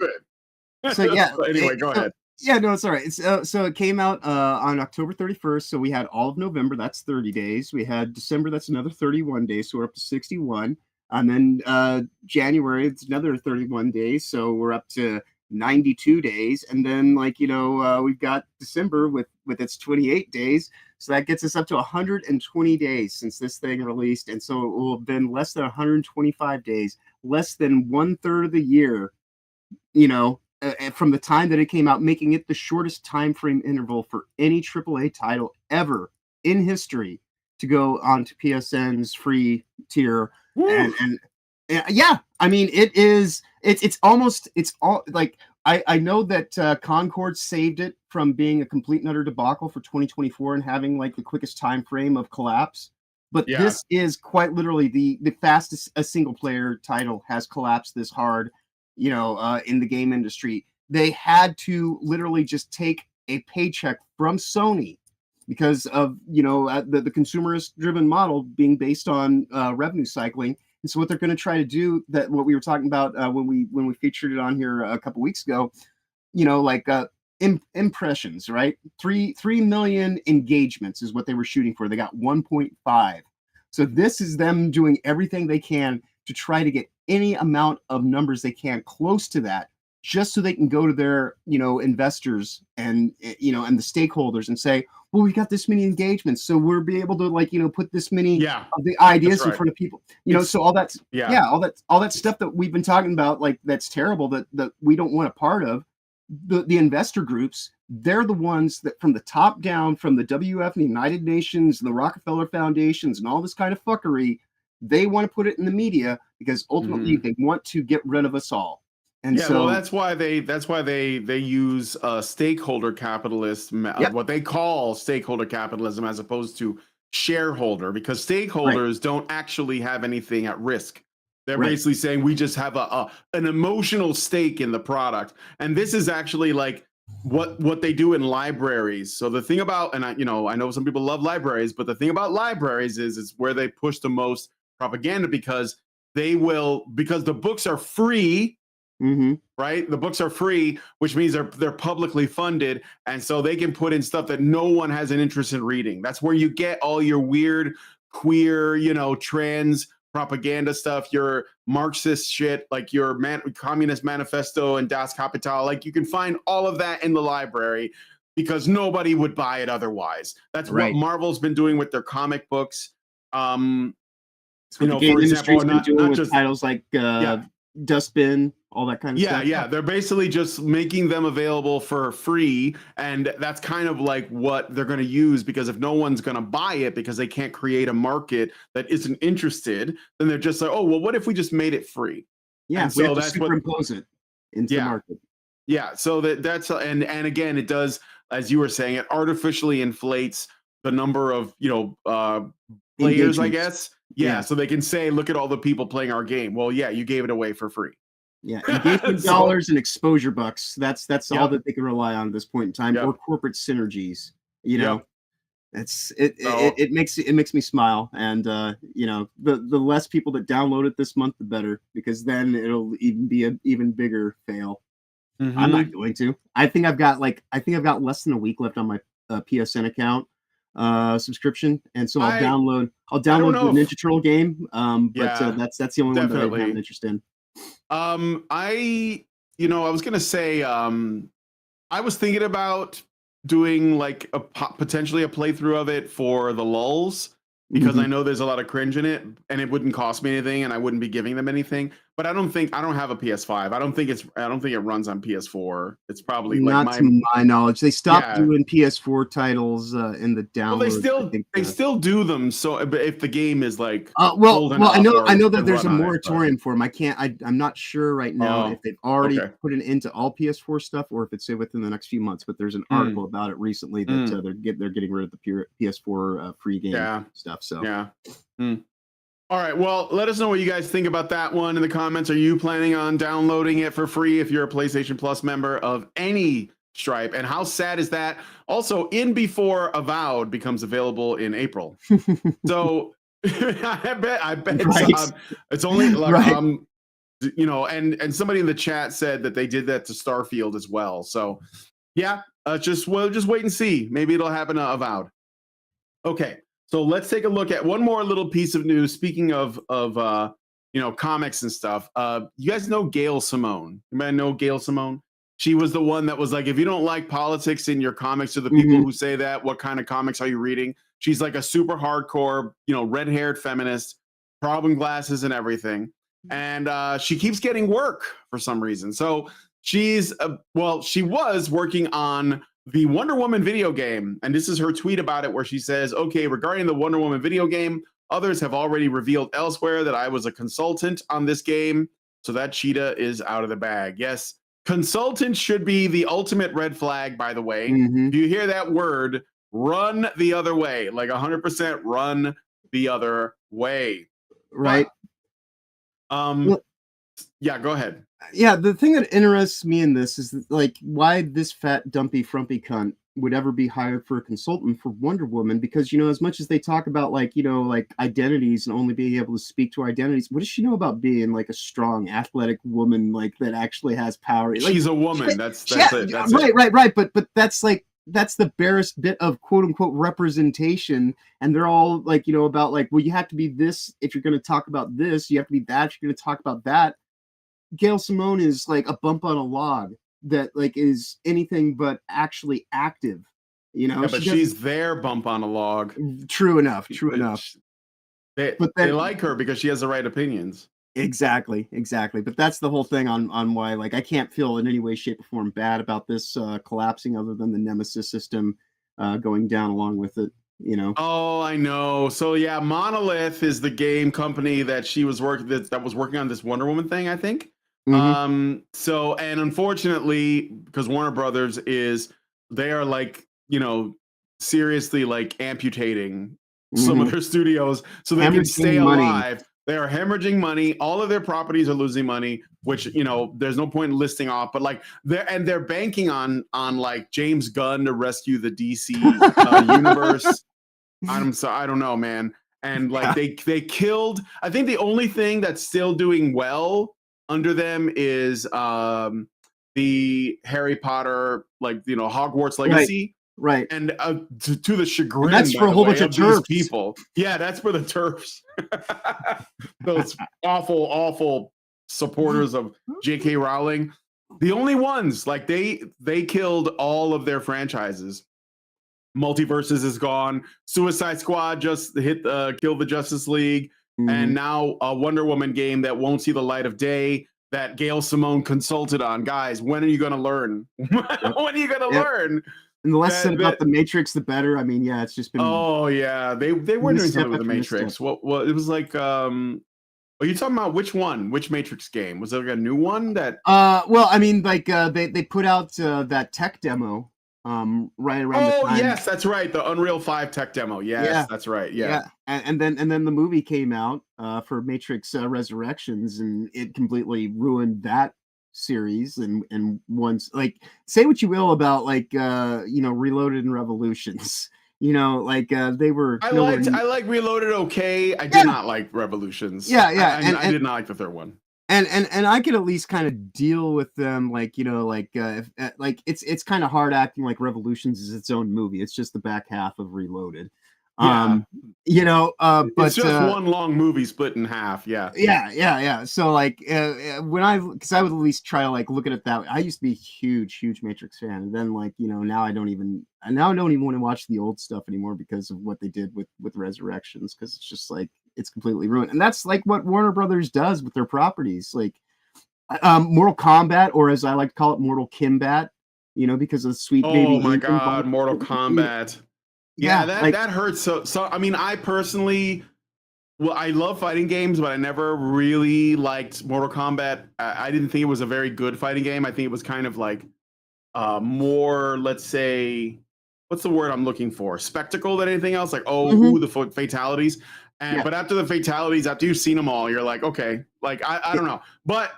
I'm good. So yeah. Anyway, go ahead. Yeah, no, it's all right. So it came out on October 31st. So we had all of November. That's 30 days. We had December. That's another 31 days. So we're up to 61. And then January, it's another 31 days. So we're up to 92 days. And then we've got December with its 28 days. So that gets us up to 120 days since this thing released. And so it will have been less than 125 days, less than 1/3 of the year, from the time that it came out, making it the shortest time frame interval for any AAA title ever in history to go onto PSN's free tier. And yeah, I mean, it's all like, I know that Concord saved it from being a complete and utter debacle for 2024 and having like the quickest time frame of collapse. But Yeah. this is quite literally the fastest a single player title has collapsed this hard, in the game industry. They had to literally just take a paycheck from Sony because of the consumerist driven model being based on revenue cycling. And so what they're going to try to do, that what we were talking about when we featured it on here a couple weeks ago, impressions, right? 3 million engagements is what they were shooting for. They got 1.5. So this is them doing everything they can to try to get any amount of numbers they can close to that, just so they can go to their investors and and the stakeholders and say, well, we got this many engagements, so we'll be able to put this many of the ideas in front of people. So all that's all that stuff that we've been talking about, like that's terrible, that we don't want a part of. The investor groups, they're the ones that from the top down, from the WF and the United Nations and the Rockefeller Foundations and all this kind of fuckery, they want to put it in the media because ultimately they want to get rid of us all. And so that's why they use stakeholder capitalism, what they call stakeholder capitalism, as opposed to shareholder, because stakeholders don't actually have anything at risk. They're basically saying we just have an emotional stake in the product, and this is actually like what they do in libraries. So the thing about, and I know some people love libraries, but the thing about libraries is where they push the most propaganda, because the books are free. Right, the books are free, which means they're publicly funded, and so they can put in stuff that no one has an interest in reading. That's where you get all your weird queer, trans propaganda stuff, your Marxist shit, like your Communist Manifesto and Das Kapital. Like you can find all of that in the library because nobody would buy it otherwise. That's what Marvel's been doing with their comic books. For example, not just titles like Dustbin, all that kind of stuff. Yeah, they're basically just making them available for free, and that's kind of like what they're going to use, because if no one's going to buy it because they can't create a market that isn't interested, then they're just like, oh, well, what if we just made it free? Yeah, and so that's superimpose it into the market. Yeah, so that's and again, it does, as you were saying, it artificially inflates the number of players, I guess. Yeah, so they can say, look at all the people playing our game. Well, yeah, you gave it away for free. Yeah, engagement dollars and exposure bucks. That's all that they can rely on at this point in time, or corporate synergies. It makes me smile, and the less people that download it this month, the better, because then it'll even be an even bigger fail. I'm not going to. I think I've got less than a week left on my PSN account subscription, and so I'll download the Ninja Turtle game. But that's the only one that I have an interest in. I was gonna say, I was thinking about doing like potentially a playthrough of it for the lulz, because I know there's a lot of cringe in it, and it wouldn't cost me anything, and I wouldn't be giving them anything. But I don't have a PS5. I don't think it runs on PS4. It's probably not to my knowledge. They stopped doing PS4 titles in the download. Well, they still do them. So if the game is like, I know that there's a moratorium for them. I'm not sure right now if they've already put it into all PS4 stuff, or if it's within the next few months. But there's an article about it recently that they're getting rid of the PS4 free game stuff. So All right, well, let us know what you guys think about that one in the comments. Are you planning on downloading it for free if you're a PlayStation Plus member of any stripe? And how sad is that? Also, in before Avowed becomes available in April. So I bet it's only like, and somebody in the chat said that they did that to Starfield as well. So yeah, just wait and see. Maybe it'll happen to Avowed. Okay. So let's take a look at one more little piece of news. Speaking of comics and stuff, you guys know Gail Simone. You might know Gail Simone. She was the one that was like, if you don't like politics in your comics, or the people who say that, what kind of comics are you reading? She's like a super hardcore, red-haired feminist, problem glasses and everything. And she keeps getting work for some reason. So she was working on the Wonder Woman video game, and this is her tweet about it, where she says, okay, regarding the Wonder Woman video game, others have already revealed elsewhere that I was a consultant on this game, so that cheetah is out of the bag. Yes, Consultants should be the ultimate red flag, by the way. Mhm. If you hear that word, run the other way. Like 100% run the other way. Right. But, yeah, go ahead. Yeah, the thing that interests me in this is like why this fat dumpy frumpy cunt would ever be hired for a consultant for Wonder Woman, because as much as they talk about like like identities and only being able to speak to identities, what does she know about being like a strong athletic woman like that actually has power? Like, She's a woman. That's it. That's right, it. right. But that's like that's the barest bit of quote unquote representation, and they're all like about like, well, you have to be this if you're going to talk about this, you have to be that if you're going to talk about that. Gail Simone is like a bump on a log that like is anything but actually active, Yeah, but she's their bump on a log. True enough. They like her because she has the right opinions. Exactly. But that's the whole thing on why like I can't feel in any way, shape, or form bad about this collapsing, other than the Nemesis system going down along with it. Oh, I know. So yeah, Monolith is the game company that she was that was working on this Wonder Woman thing, I think. So, and unfortunately, because Warner Brothers they are like seriously like amputating some of their studios so they can stay alive. They are hemorrhaging money. All of their properties are losing money, which there's no point in listing off. But like they're banking on like James Gunn to rescue the DC universe. I'm sorry, I don't know, man. And like they killed. I think the only thing that's still doing well under them is the Harry Potter, like Hogwarts Legacy. Right. And to the chagrin, and that's for a whole bunch of these people. Yeah, that's for the turfs. Those awful supporters of J.K. Rowling. The only ones, like they killed all of their franchises. Multiverses is gone. Suicide Squad just killed the Justice League. And now a Wonder Woman game that won't see the light of day that Gail Simone consulted on. Guys, when are you going to learn? When are you going to learn? And the less said about the Matrix, the better. I mean, yeah, it's just been. Oh yeah, they were doing something with the Matrix. What it was like? Are you talking about which one? Which Matrix game? Was there like a new one that? Well, I mean, like they put out that tech demo right around the time. Yes, that's right, the Unreal 5 tech demo. Yes, that's right. Yeah. And then the movie came out for Matrix Resurrections, and it completely ruined that series. And once, like, say what you will about like Reloaded and Revolutions. Like they were. I like Reloaded. Okay, I did not like Revolutions. Yeah. I did not like the third one. And I could at least kind of deal with them, like if, like it's kind of hard acting like Revolutions is its own movie. It's just the back half of Reloaded. But it's just one long movie split in half. Yeah. So like because I would at least try to like look at it that way. I used to be a huge Matrix fan, and then like now I don't even want to watch the old stuff anymore because of what they did with Resurrections, because it's just like it's completely ruined. And that's like what Warner Brothers does with their properties, like Mortal Kombat, or as I like to call it, Mortal Kimbat, because of the sweet baby. Oh my god, Mortal Kombat. Yeah, that hurts. So I mean, I personally, I love fighting games, but I never really liked Mortal Kombat. I didn't think it was a very good fighting game. I think it was kind of like more, let's say, what's the word I'm looking for? Spectacle than anything else. Like, the fatalities. But after the fatalities, after you've seen them all, you're like, okay, like I don't know. But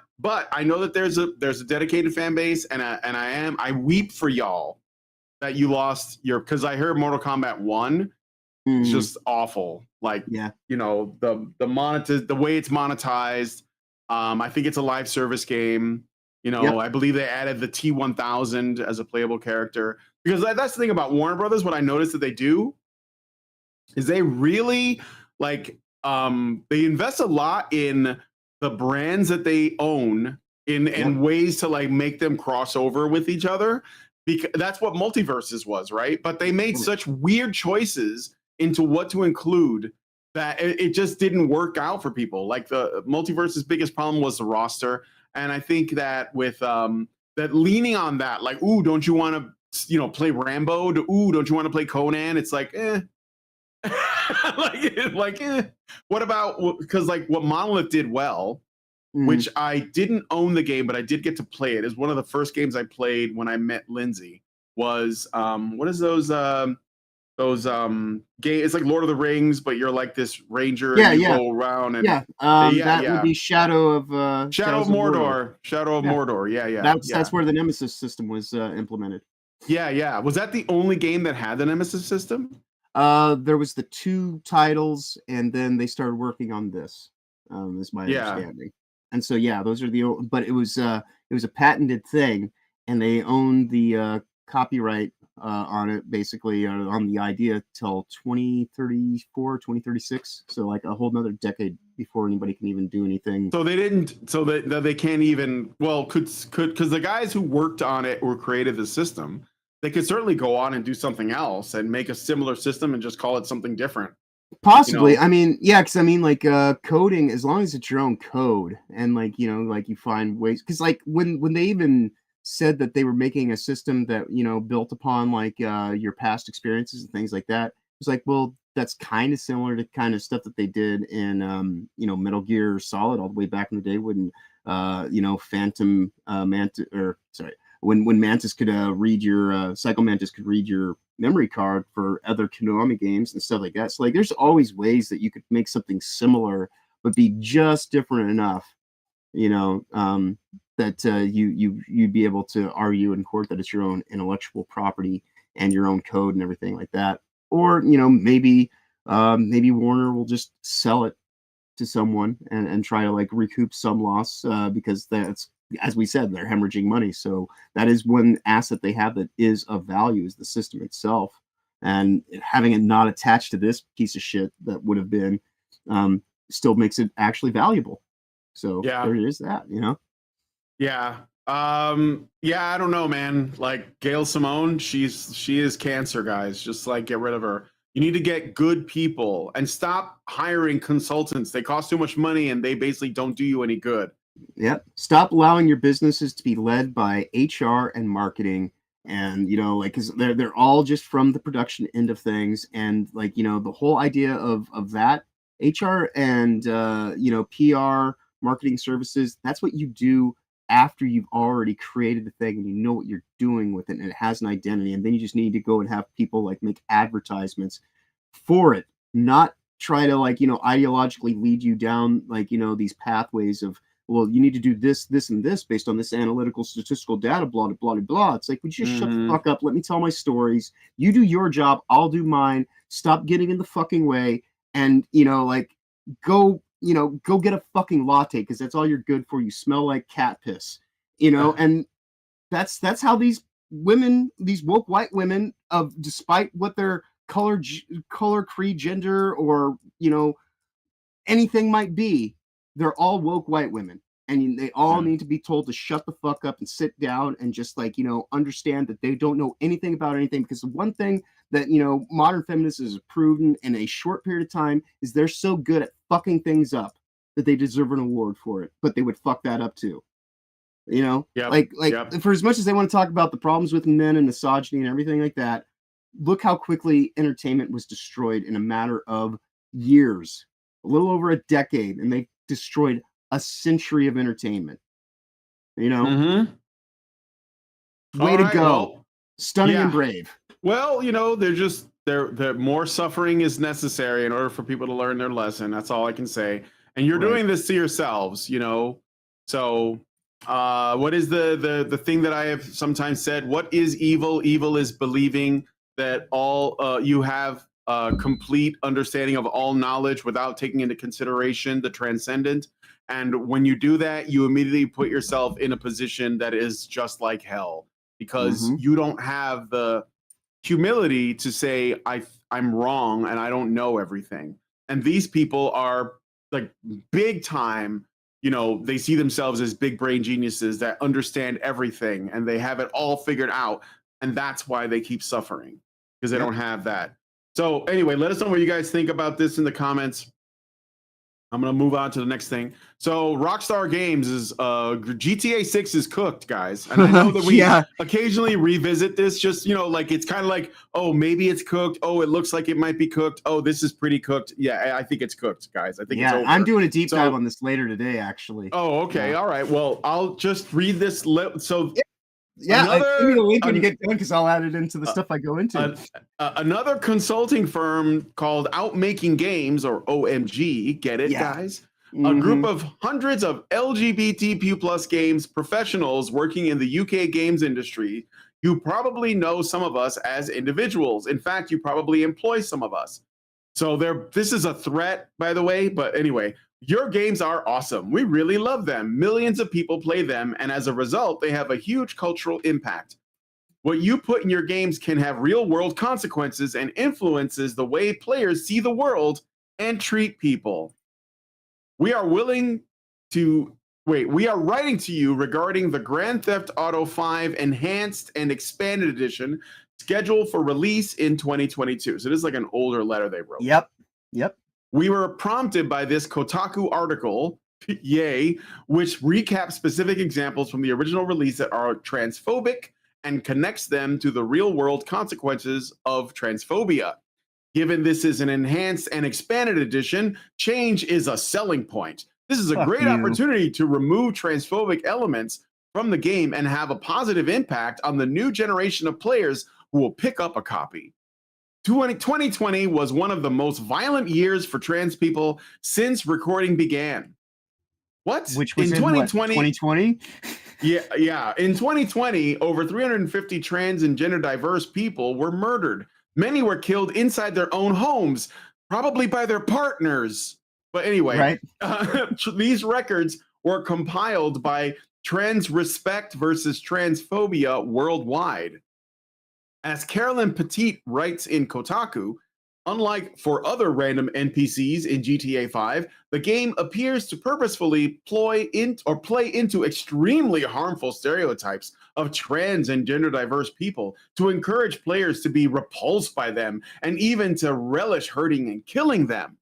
I know that there's a dedicated fan base, and I weep for y'all that you lost because I heard Mortal Kombat 1. It's just awful. Like, the way it's monetized. I think it's a live service game. I believe they added the T-1000 as a playable character, because that's the thing about Warner Brothers. What I noticed that they do is they really like they invest a lot in the brands that they own in ways to like make them cross over with each other, because that's what Multiverses was, right? But they made such weird choices into what to include that it just didn't work out for people. Like the Multiverse's biggest problem was the roster, and I think that with that leaning on that, like, ooh, don't you want to play Rambo? Ooh, don't you want to play Conan? It's like, what about, because like what Monolith did well which I didn't own the game, but I did get to play it. It's one of the first games I played when I met Lindsay. Was what is those game? It's like Lord of the Rings, but you're like this ranger and you go around and that would be Shadow of Mordor. Shadow of Mordor. That's where the Nemesis system was implemented. Yeah. Was that the only game that had the Nemesis system? There was the 2 titles, and then they started working on this. Is my understanding. And so those are but it was a patented thing, and they owned the copyright on it, basically on the idea till 2034, 2036. So like a whole nother decade before anybody can even do anything. So they didn't. So that they can't even. Well, could because the guys who worked on it or created the system, they could certainly go on and do something else and make a similar system and just call it something different. Possibly. I mean, because like coding, as long as it's your own code, and like like you find ways, because like when they even said that they were making a system that built upon like your past experiences and things like that, it's like, well, that's kind of similar to kind of stuff that they did in Metal Gear Solid all the way back in the day when Phantom Mantis, or sorry, when Mantis could read your Psycho Mantis could read your memory card for other Konami games and stuff like that. So like there's always ways that you could make something similar but be just different enough that you'd be able to argue in court that it's your own intellectual property and your own code and everything like that. Or maybe Warner will just sell it to someone and try to like recoup some loss because that's, as we said, they're hemorrhaging money. So that is one asset they have that is of value, is the system itself, and having it not attached to this piece of shit that would have been still makes it actually valuable. So there is that, Yeah. I don't know, man. Like Gail Simone, she is cancer, guys. Just like get rid of her. You need to get good people and stop hiring consultants. They cost too much money and they basically don't do you any good. Yep. Stop allowing your businesses to be led by HR and marketing, and like, because they're all just from the production end of things, and like the whole idea of that HR and PR, marketing services, that's what you do after you've already created the thing and you know what you're doing with it and it has an identity, and then you just need to go and have people like make advertisements for it, not try to like ideologically lead you down like these pathways of, well, you need to do this, this, and this based on this analytical statistical data, blah, blah, blah, blah. It's like, would you just shut the fuck up? Let me tell my stories. You do your job. I'll do mine. Stop getting in the fucking way. And, like, go get a fucking latte because that's all you're good for. You smell like cat piss, and that's how these women, these woke white women, despite what their color, creed, gender, or, anything might be, they're all woke white women, and they all need to be told to shut the fuck up and sit down and just like understand that they don't know anything about anything, because the one thing that modern feminists has proven in a short period of time is they're so good at fucking things up that they deserve an award for it, but they would fuck that up too. For as much as they want to talk about the problems with men and misogyny and everything like that, look how quickly entertainment was destroyed in a matter of years, a little over a decade, and they destroyed a century of entertainment. Way to go. Well, stunning and brave. Well, they're more suffering is necessary in order for people to learn their lesson. That's all I can say. And you're doing this to yourselves, So what is the thing that I have sometimes said? What is evil? Evil is believing that all you have complete understanding of all knowledge without taking into consideration the transcendent. And when you do that, you immediately put yourself in a position that is just like hell, because you don't have the humility to say, I'm wrong and I don't know everything. And these people are like big time, they see themselves as big brain geniuses that understand everything and they have it all figured out. And that's why they keep suffering, because they don't have that. So anyway, let us know what you guys think about this in the comments. I'm gonna move on to the next thing. So Rockstar Games is GTA 6 is cooked, guys. And I know that we Yeah. occasionally revisit this, just like it's kind of like, oh, maybe it's cooked. Oh, it looks like it might be cooked. Oh, this is pretty cooked. Yeah, I think it's cooked, guys. I think it's over. I'm doing a deep dive on this later today, actually. Oh, okay. All right. Well, I'll just read this. So yeah, give me the link when you get done, because I'll add it into the stuff I go into. Another consulting firm called Outmaking Games, or OMG, get it, guys? A group of hundreds of LGBTQ plus games professionals working in the UK games industry. You probably know some of us as individuals. In fact, you probably employ some of us. So this is a threat, by the way. But anyway, your games are awesome. We really love them. Millions of people play them, and as a result, they have a huge cultural impact. What you put in your games can have real-world consequences and influences the way players see the world and treat people. We are writing to you regarding the Grand Theft Auto 5 Enhanced and Expanded Edition scheduled for release in 2022. So this is like an older letter they wrote. Yep. We were prompted by this Kotaku article, yay, which recaps specific examples from the original release that are transphobic and connects them to the real-world consequences of transphobia. Given this is an enhanced and expanded edition, change is a selling point. This is a great opportunity to remove transphobic elements from the game and have a positive impact on the new generation of players who will pick up a copy. 2020 was one of the most violent years for trans people since recording began. What? Which was in 2020? Yeah. In 2020, over 350 trans and gender diverse people were murdered. Many were killed inside their own homes, probably by their partners. But anyway, these records were compiled by Trans Respect versus Transphobia Worldwide. As Carolyn Petit writes in Kotaku, unlike for other random NPCs in GTA 5, the game appears to purposefully play into extremely harmful stereotypes of trans and gender diverse people to encourage players to be repulsed by them and even to relish hurting and killing them.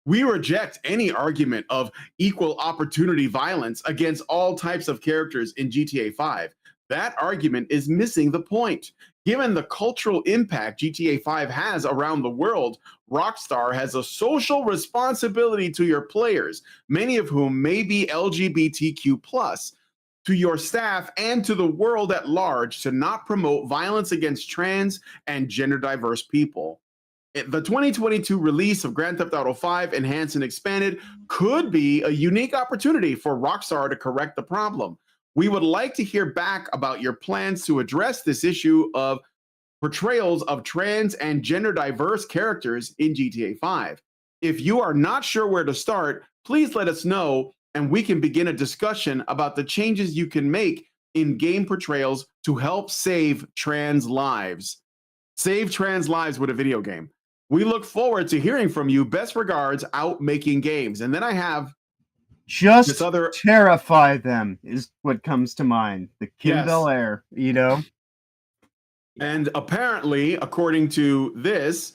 We reject any argument of equal opportunity violence against all types of characters in GTA 5. That argument is missing the point. Given the cultural impact GTA 5 has around the world, Rockstar has a social responsibility to your players, many of whom may be LGBTQ+, to your staff and to the world at large to not promote violence against trans and gender diverse people. The 2022 release of Grand Theft Auto 5 Enhanced and Expanded could be a unique opportunity for Rockstar to correct the problem. We would like to hear back about your plans to address this issue of portrayals of trans and gender diverse characters in GTA 5. If you are not sure where to start, please let us know and we can begin a discussion about the changes you can make in game portrayals to help save trans lives. Save trans lives with a video game. We look forward to hearing from you. Best regards, Outmaking Games. And then I have just terrify them is what comes to mind. The Kim Bel-Air, And apparently, according to this,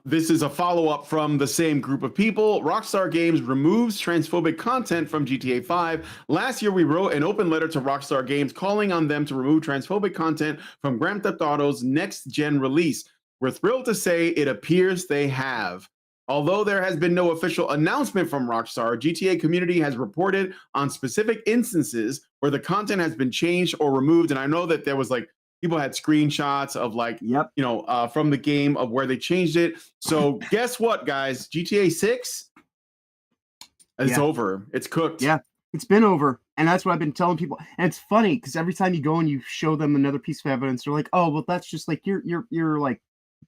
this is a follow-up from the same group of people. Rockstar Games removes transphobic content from GTA 5. Last year, we wrote an open letter to Rockstar Games calling on them to remove transphobic content from Grand Theft Auto's next-gen release. We're thrilled to say it appears they have. Although there has been no official announcement from Rockstar, GTA community has reported on specific instances where the content has been changed or removed. And I know that there was people had screenshots of from the game of where they changed it. So guess what, guys? GTA 6 is over. It's cooked. Yeah, it's been over. And that's what I've been telling people. And it's funny because every time you go and you show them another piece of evidence, they're like, oh, well, that's just you're like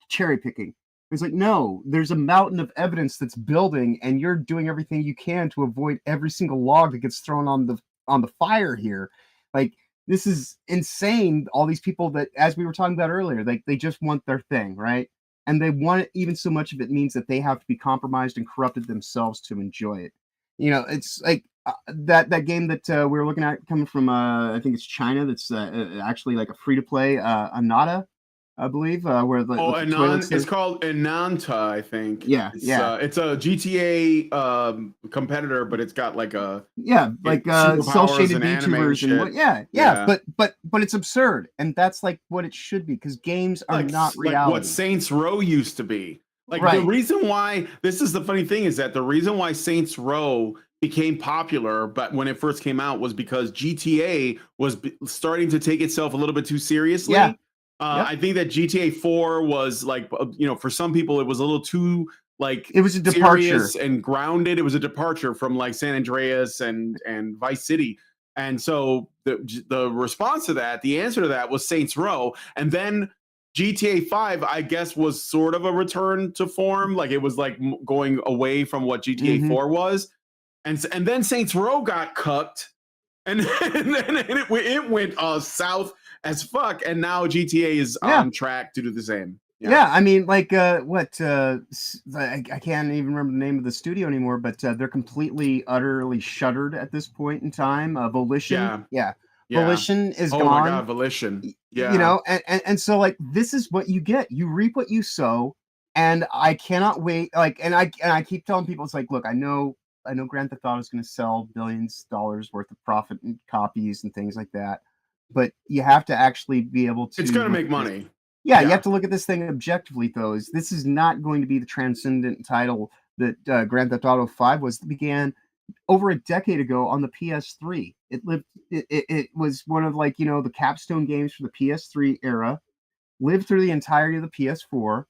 cherry picking. It's like, no, there's a mountain of evidence that's building, and you're doing everything you can to avoid every single log that gets thrown on the fire here. Like, this is insane. All these people that, as we were talking about earlier, they just want their thing, right? And they want it, even so much of it means that they have to be compromised and corrupted themselves to enjoy it. It's like that game that we were looking at coming from, I think it's China, that's actually like a free-to-play, Anata. I believe, where the, Oh, with the toilets. It's called Ananta, I think. Yeah, It's, yeah. it's a GTA competitor, but it's got like Like cell superpowers shaded and anime and VTubers and what? shit. Yeah, Yeah. but it's absurd, and that's like what it should be because games are not Like what reality. Saints Row used to be. Like the Right. reason why this is the funny thing is that the reason why Saints Row became popular, but when it first came out was because GTA was starting to take itself a little bit too seriously. Yeah. Yep. I think that GTA 4 was like, for some people it was a little too like It was a departure. serious and grounded. It was a departure from like San Andreas and Vice City. And so the response to that, the answer to that was Saints Row. And then GTA 5, I guess, was sort of a return to form. Like it was like going away from what GTA 4 was. And then Saints Row got cucked. And then it went south as fuck. And now GTA is on track to do the same. Yeah, I mean, like, what? I can't even remember the name of the studio anymore, but they're completely, utterly shuttered at this point in time. Volition, yeah. Volition is gone. Oh my god, Volition. Yeah, you know, and so like this is what you get. You reap what you sow, and I cannot wait. Like, and I keep telling people, it's like, look, I know Grand Theft Auto is going to sell billions of dollars worth of profit and copies and things like that, but you have to actually be able to. It's going to make money. Yeah, you have to look at this thing objectively, though. This is not going to be the transcendent title that Grand Theft Auto 5 was. That began over a decade ago on the PS3. It was one of like, the capstone games for the PS3 era. Lived through the entirety of the PS4,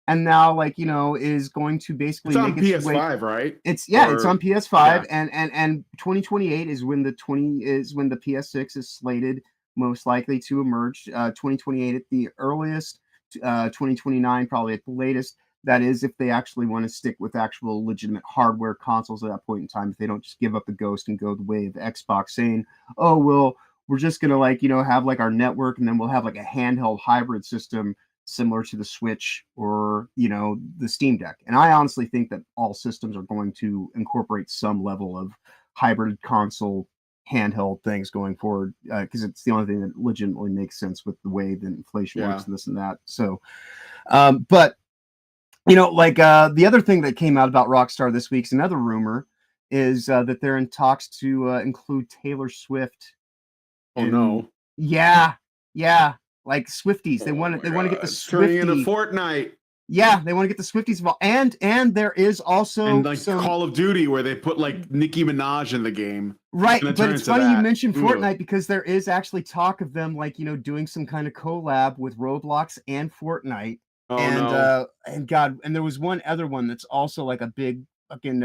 and now like is going to basically it's on make its PS5, way. right? It's on PS5, and 2028 is when the PS6 is slated most likely to emerge. 2028 at the earliest, 2029 probably at the latest. That is, if they actually want to stick with actual legitimate hardware consoles at that point in time. If they don't just give up the ghost and go the way of Xbox, saying, "Oh well, we're just gonna have like our network, and then we'll have like a handheld hybrid system similar to the Switch or the Steam Deck." And I honestly think that all systems are going to incorporate some level of hybrid console handheld things going forward, because it's the only thing that legitimately makes sense with the way that inflation works and this and that. So, but the other thing that came out about Rockstar this week's another rumor is that they're in talks to include Taylor Swift. Oh no! Yeah, like Swifties. They want to get the Swiftie turning into Fortnite. Yeah, they want to get the Swifties involved, and there is also like Call of Duty where they put like Nicki Minaj in the game. Right, but it's funny you mentioned Fortnite because there is actually talk of them doing some kind of collab with Roblox and Fortnite. Oh, and God, and there was one other one that's also like a big fucking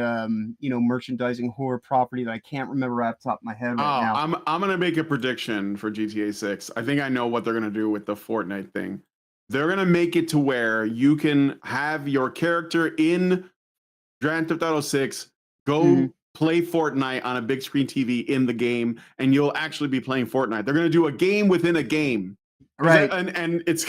merchandising horror property that I can't remember off the top of my head right now. I'm gonna make a prediction for GTA 6. I think I know what they're gonna do with the Fortnite thing. They're gonna make it to where you can have your character in Grand Theft Auto 6 go play Fortnite on a big screen TV in the game, and you'll actually be playing Fortnite. They're gonna do a game within a game. Right, and it's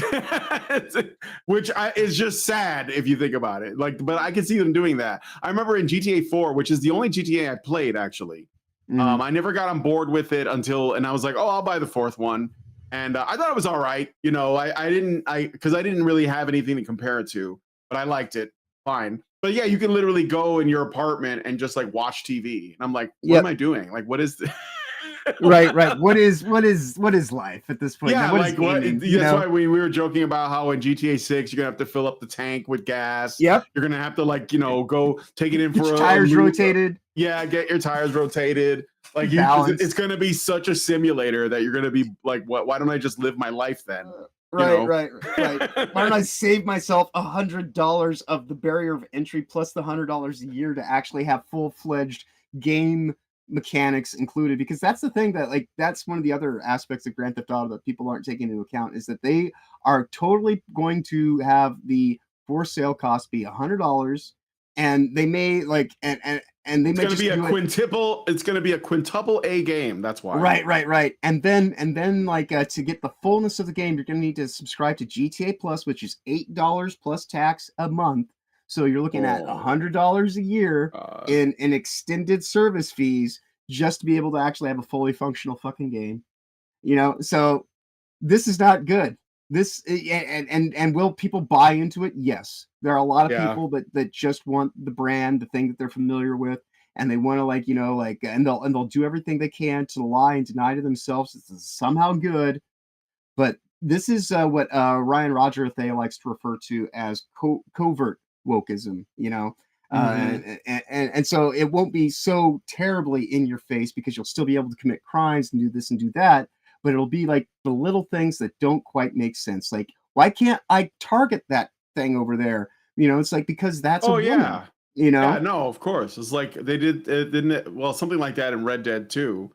which is just sad if you think about it. Like, but I can see them doing that. I remember in GTA 4, which is the only GTA I played actually. I never got on board with it and I was like, oh, I'll buy the fourth one, and I thought it was all right. I didn't really have anything to compare it to, but I liked it fine. But yeah, you can literally go in your apartment and just like watch TV, and I'm like, what am I doing? Like, what is this? right. What is life at this point? Yeah, now, that's why we were joking about how in GTA 6 you're gonna have to fill up the tank with gas. Yep. You're gonna have to go take it in for tires rotated. Yeah, get your tires rotated. Like it's gonna be such a simulator that you're gonna be like, what? Why don't I just live my life then? Right. Why don't I save myself $100 of the barrier of entry plus the $100 a year to actually have full-fledged game mechanics included? Because that's the thing that that's one of the other aspects of Grand Theft Auto that people aren't taking into account, is that they are totally going to have the for sale cost be $100, and they may and they it's may going to be a quintuple. It's going to be a quintuple A game. That's why. Right. And then to get the fullness of the game, you're going to need to subscribe to GTA Plus, which is $8 plus tax a month. So you're looking at $100 a year in extended service fees just to be able to actually have a fully functional fucking game. So this is not good. this and will people buy into it? Yes, there are a lot of Yeah. people that just want the brand, the thing that they're familiar with, and they want to and they'll do everything they can to lie and deny to themselves it's somehow good. But this is what Ryan Roger Thea likes to refer to as covert wokeism, and so it won't be so terribly in your face because you'll still be able to commit crimes and do this and do that, but it'll be like the little things that don't quite make sense. Like, why can't I target that thing over there? It's like, because that's a woman, yeah. Yeah, no, of course. It's like they didn't it? Well, something like that in Red Dead 2,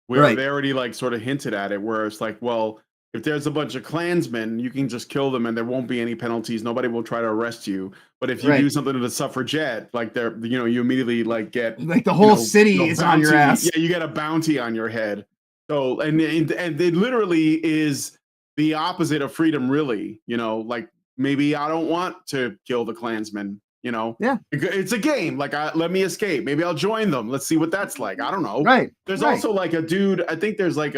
where Right. they already like sort of hinted at it, where it's like, well, if there's a bunch of Klansmen, you can just kill them and there won't be any penalties. Nobody will try to arrest you. But if you Right. do something to the suffragette, like you immediately like get like the whole city is on your ass. Yeah, you get a bounty on your head. So and it literally is the opposite of freedom, really. Like maybe I don't want to kill the Klansmen. Yeah, it's a game. Like, let me escape. Maybe I'll join them. Let's see what that's like. I don't know. Right. There's right. also like a dude. I think there's like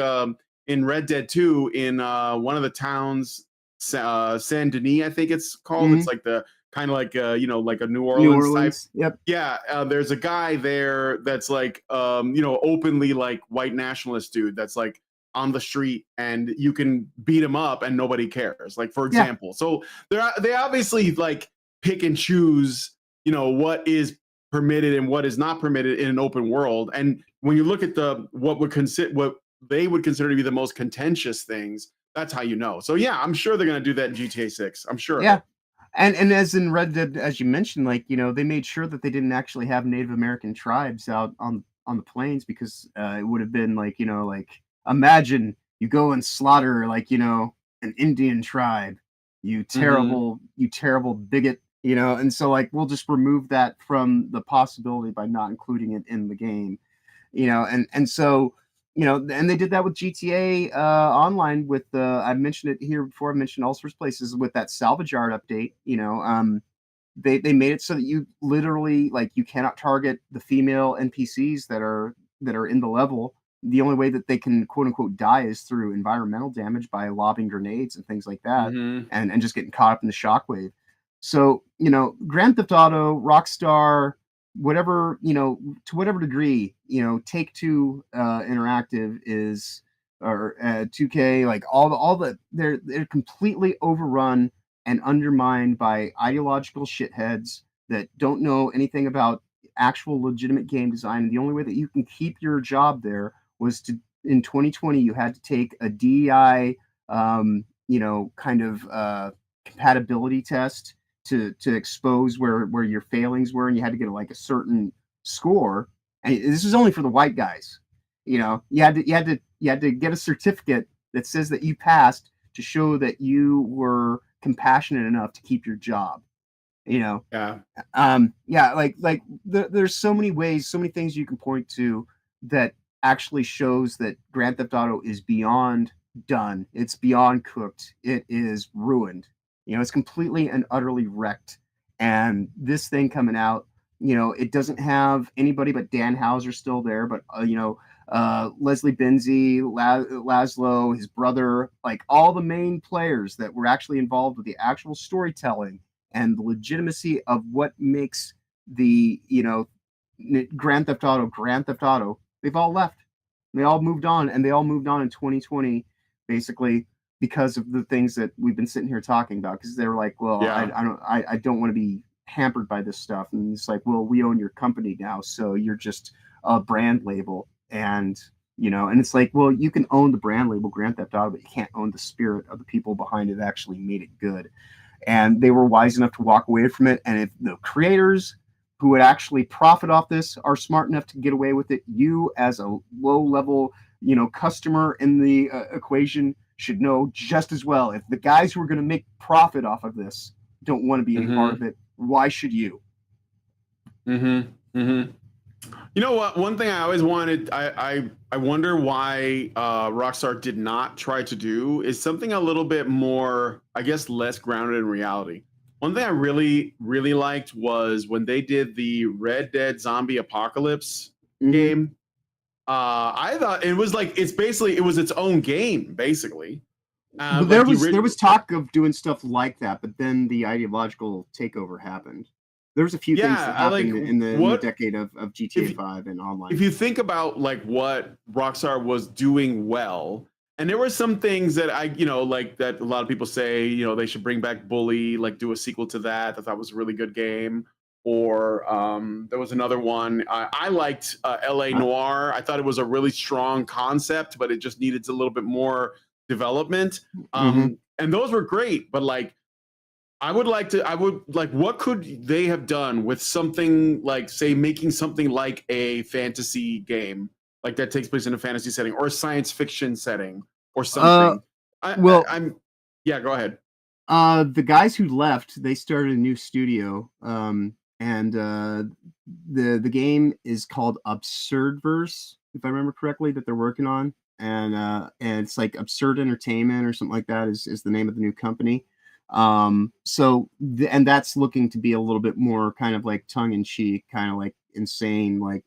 in Red Dead 2 in one of the towns, Saint Denis, I think it's called. Mhm. It's like the kind of like like a New Orleans type. Yep. Yeah. There's a guy there that's like openly like white nationalist dude that's like on the street, and you can beat him up and nobody cares. Like, for example. So they obviously like pick and choose, what is permitted and what is not permitted in an open world. And when you look at what they would consider to be the most contentious things, that's how you know. So yeah, I'm sure they're going to do that in GTA 6. I'm sure. Yeah. And as in Red Dead, as you mentioned, like, they made sure that they didn't actually have Native American tribes out on the plains, because it would have been like, like, imagine you go and slaughter like, an Indian tribe, you terrible bigot, and so like we'll just remove that from the possibility by not including it in the game, and so and they did that with GTA Online with I mentioned it here before. I mentioned all sorts of places with that salvage yard update. They made it so that you literally like you cannot target the female NPCs that are in the level. The only way that they can quote unquote die is through environmental damage by lobbing grenades and things like that, and just getting caught up in the shockwave. So Grand Theft Auto, Rockstar, whatever, to whatever degree, Take-Two Interactive is, or 2K, like all the they're completely overrun and undermined by ideological shitheads that don't know anything about actual legitimate game design. And the only way that you can keep your job there was in 2020 you had to take a DEI kind of compatibility test to expose where your failings were, and you had to get like a certain score. And this was only for the white guys. You had to get a certificate that says that you passed to show that you were compassionate enough to keep your job. Like there's so many ways, so many things you can point to that actually shows that Grand Theft Auto is beyond done. It's beyond cooked. It is ruined. It's completely and utterly wrecked. And this thing coming out, it doesn't have anybody but Dan Houser still there, but Leslie Benzie, Laszlo, his brother, like all the main players that were actually involved with the actual storytelling and the legitimacy of what makes the Grand Theft Auto, they've all left. They all moved on, and they all moved on in 2020, basically because of the things that we've been sitting here talking about. Because they were like, well, yeah. I don't want to be hampered by this stuff. And it's like, well, we own your company now, so you're just a brand label. And and it's like, well, you can own the brand label Grand Theft Auto, but you can't own the spirit of the people behind it that actually made it good. And they were wise enough to walk away from it. And if the creators who would actually profit off this are smart enough to get away with it, you as a low-level, customer in the equation should know just as well. If the guys who are going to make profit off of this don't want to be a part of it, why should you? You know what? One thing I always wanted, I wonder why Rockstar did not try to do is something a little bit more, I guess, less grounded in reality. One thing I really, really liked was when they did the Red Dead Zombie Apocalypse game. I thought it was like, it was its own game, basically. But there was talk of doing stuff like that, but then the ideological takeover happened. There was a few things that happened in the decade of GTA 5 and online. If you think about like what Rockstar was doing well, and there were some things that like that a lot of people say, they should bring back Bully, like do a sequel to that. I thought was a really good game. Or there was another one. I liked LA Noire. I thought it was a really strong concept, but it just needed a little bit more development. And those were great, but like, what could they have done with something like, say, making something like a fantasy game, like that takes place in a fantasy setting or a science fiction setting or something? Go ahead. The guys who left, they started a new studio, and the game is called Absurdverse, if I remember correctly, that they're working on, and it's like Absurd Entertainment or something like that is the name of the new company. And that's looking to be a little bit more kind of like tongue-in-cheek, kind of like insane, like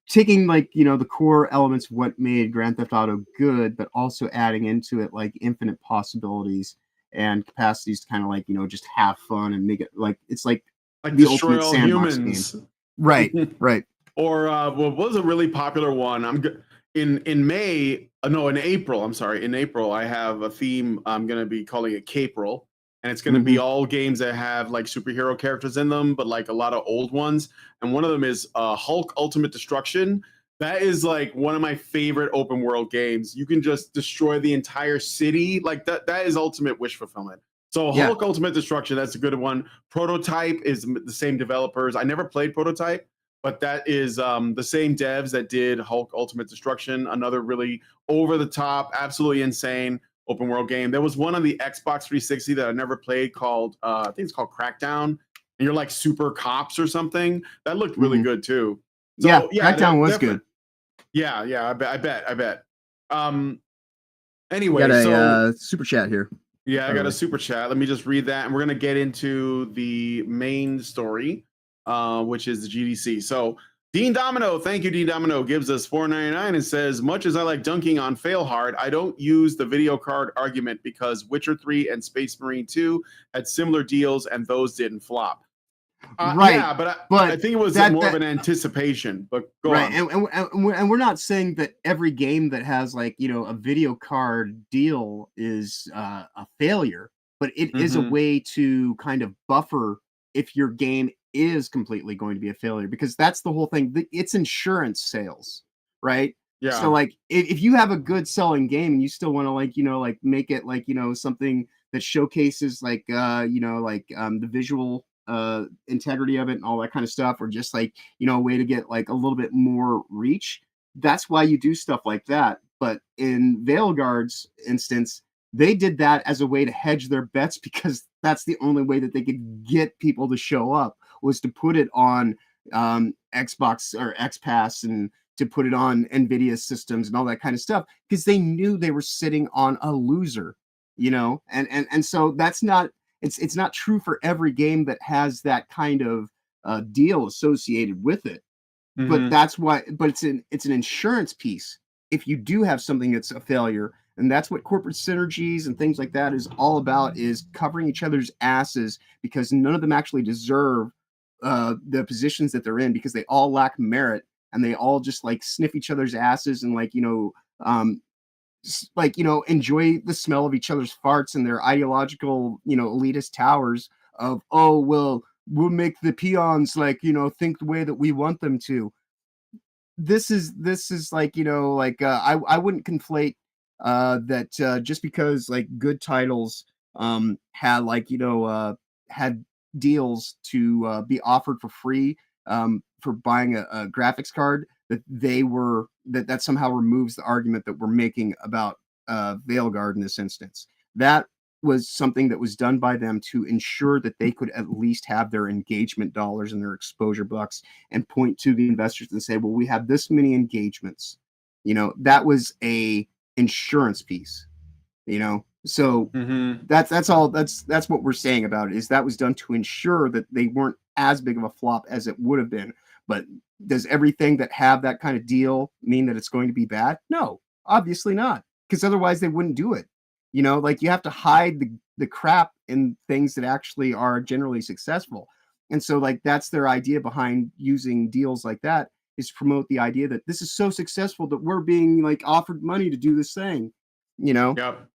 taking like the core elements of what made Grand Theft Auto good, but also adding into it like infinite possibilities and capacities to kind of like just have fun and make it like it's like the destroy ultimate all sandbox humans game. Right. Or what was a really popular one? In April. I'm sorry. In April, I have a theme. I'm going to be calling it Capril, and it's going to be all games that have like superhero characters in them, but like a lot of old ones. And one of them is Hulk Ultimate Destruction. That is like one of my favorite open world games. You can just destroy the entire city. Like that is ultimate wish fulfillment. So Hulk Ultimate Destruction, that's a good one. Prototype is the same developers. I never played Prototype, but that is the same devs that did Hulk Ultimate Destruction, another really over-the-top, absolutely insane open world game. There was one on the Xbox 360 that I never played called, I think it's called Crackdown, and you're like super cops or something. That looked really good too. So, Crackdown was good. Yeah, I bet. Anyway, got a super chat here. Yeah, I got a super chat. Let me just read that, and we're gonna get into the main story, which is the GDC. So Dean Domino, thank you, Dean Domino, gives us $4.99 and says, much as I like dunking on fail hard, I don't use the video card argument because Witcher 3 and Space Marine 2 had similar deals and those didn't flop. Right. Yeah, but I think it was more of an anticipation. But go on. And we're not saying that every game that has like a video card deal is a failure, but it is a way to kind of buffer if your game is completely going to be a failure, because that's the whole thing. It's insurance sales, right? Yeah. So like if you have a good selling game and you still want to like make it like something that showcases like the visual integrity of it and all that kind of stuff, or just like a way to get like a little bit more reach, that's why you do stuff like that. But in Veilguard's instance, they did that as a way to hedge their bets, because that's the only way that they could get people to show up, was to put it on Xbox or XPass and to put it on Nvidia systems and all that kind of stuff, because they knew they were sitting on a loser, and so that's not. It's not true for every game that has that kind of deal associated with it. But that's why. But it's an insurance piece if you do have something that's a failure, and that's what corporate synergies and things like that is all about: is covering each other's asses, because none of them actually deserve the positions that they're in, because they all lack merit and they all just like sniff each other's asses and enjoy the smell of each other's farts and their ideological, elitist towers of, oh, well, we'll make the peons like, think the way that we want them to. This is like, I wouldn't conflate that just because like good titles had like, had deals to be offered for free for buying a graphics card, that somehow removes the argument that we're making about Veilguard in this instance. That was something that was done by them to ensure that they could at least have their engagement dollars and their exposure bucks and point to the investors and say, well, we have this many engagements. That was a insurance piece, So that's all. That's what we're saying about it, is that was done to ensure that they weren't as big of a flop as it would have been. But does everything that have that kind of deal mean that it's going to be bad? No, obviously not. because otherwise they wouldn't do it. You know, like you have to hide the crap in things that actually are generally successful. And so like that's their idea behind using deals like that, is to promote the idea that this is so successful that we're being like offered money to do this thing, you know? Yep.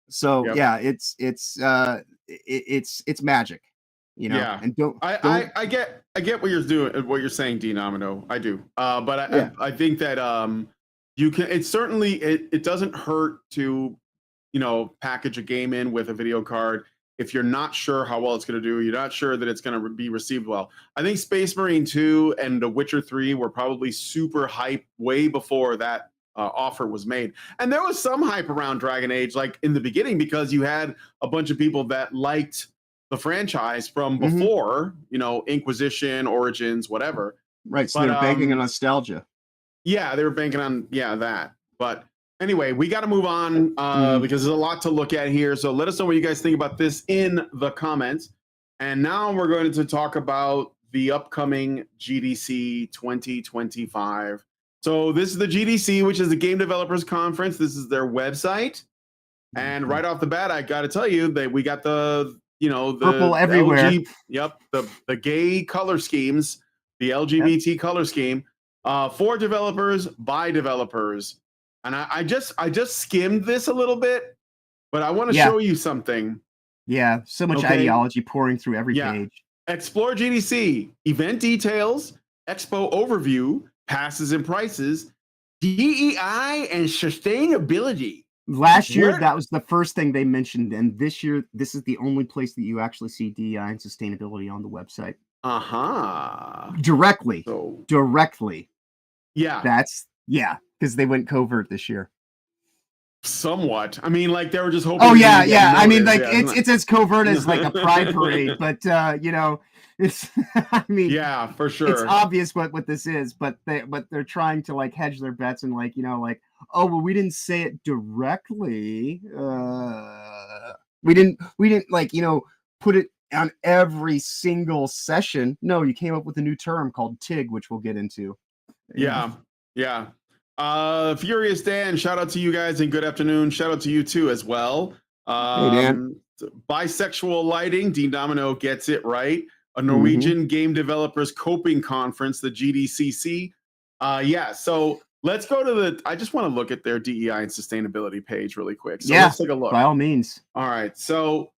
So Yep. yeah, it's magic, you know. Yeah. And don't I get what you're doing, what you're saying, D Nomino. I do. But Yeah. I think that you can. It certainly it doesn't hurt to, you know, package a game in with a video card if you're not sure how well it's going to do. You're not sure that it's going to be received well. I think Space Marine 2 and The Witcher 3 were probably super hype way before that offer was made. And there was some hype around Dragon Age, like in the beginning, because you had a bunch of people that liked the franchise from before, you know, Inquisition, Origins, whatever. Right. So But, they're banking on nostalgia. Yeah, they were banking on that. But anyway, we got to move on because there's a lot to look at here. So let us know what you guys think about this in the comments. And now we're going to talk about the upcoming GDC 2025. So this is the GDC, which is the Game Developers Conference. This is their website. And right off the bat, I got to tell you that we got the, you know, the purple everywhere. The gay color schemes, the LGBT color scheme for developers by developers. And I just skimmed this a little bit, but I want to show you something. Yeah, so much ideology pouring through every page. Explore GDC, event details, expo overview, passes and prices, DEI and sustainability. Last year, that was the first thing they mentioned, and this year, this is the only place that you actually see DEI and sustainability on the website. Directly. Directly. Yeah. Because they went covert this year. Somewhat. I mean, like they were just hoping. Oh yeah. I mean, like it's as covert as like a pride parade, but you know, it's. I mean, yeah, for sure. It's obvious what this is, but they're trying to like hedge their bets and like, you know, like, oh well, we didn't say it directly. We didn't like, you know, put it on every single session. No, you came up with a new term called TIG, which we'll get into. Yeah. Furious Dan, shout out to you guys and good afternoon. Shout out to you too as well. Hey Dan. Bisexual lighting, D Domino gets it right. A Norwegian game developers coping conference, the GDCC. So let's go to I just want to look at their DEI and sustainability page really quick. So let's take a look. By all means. All right. So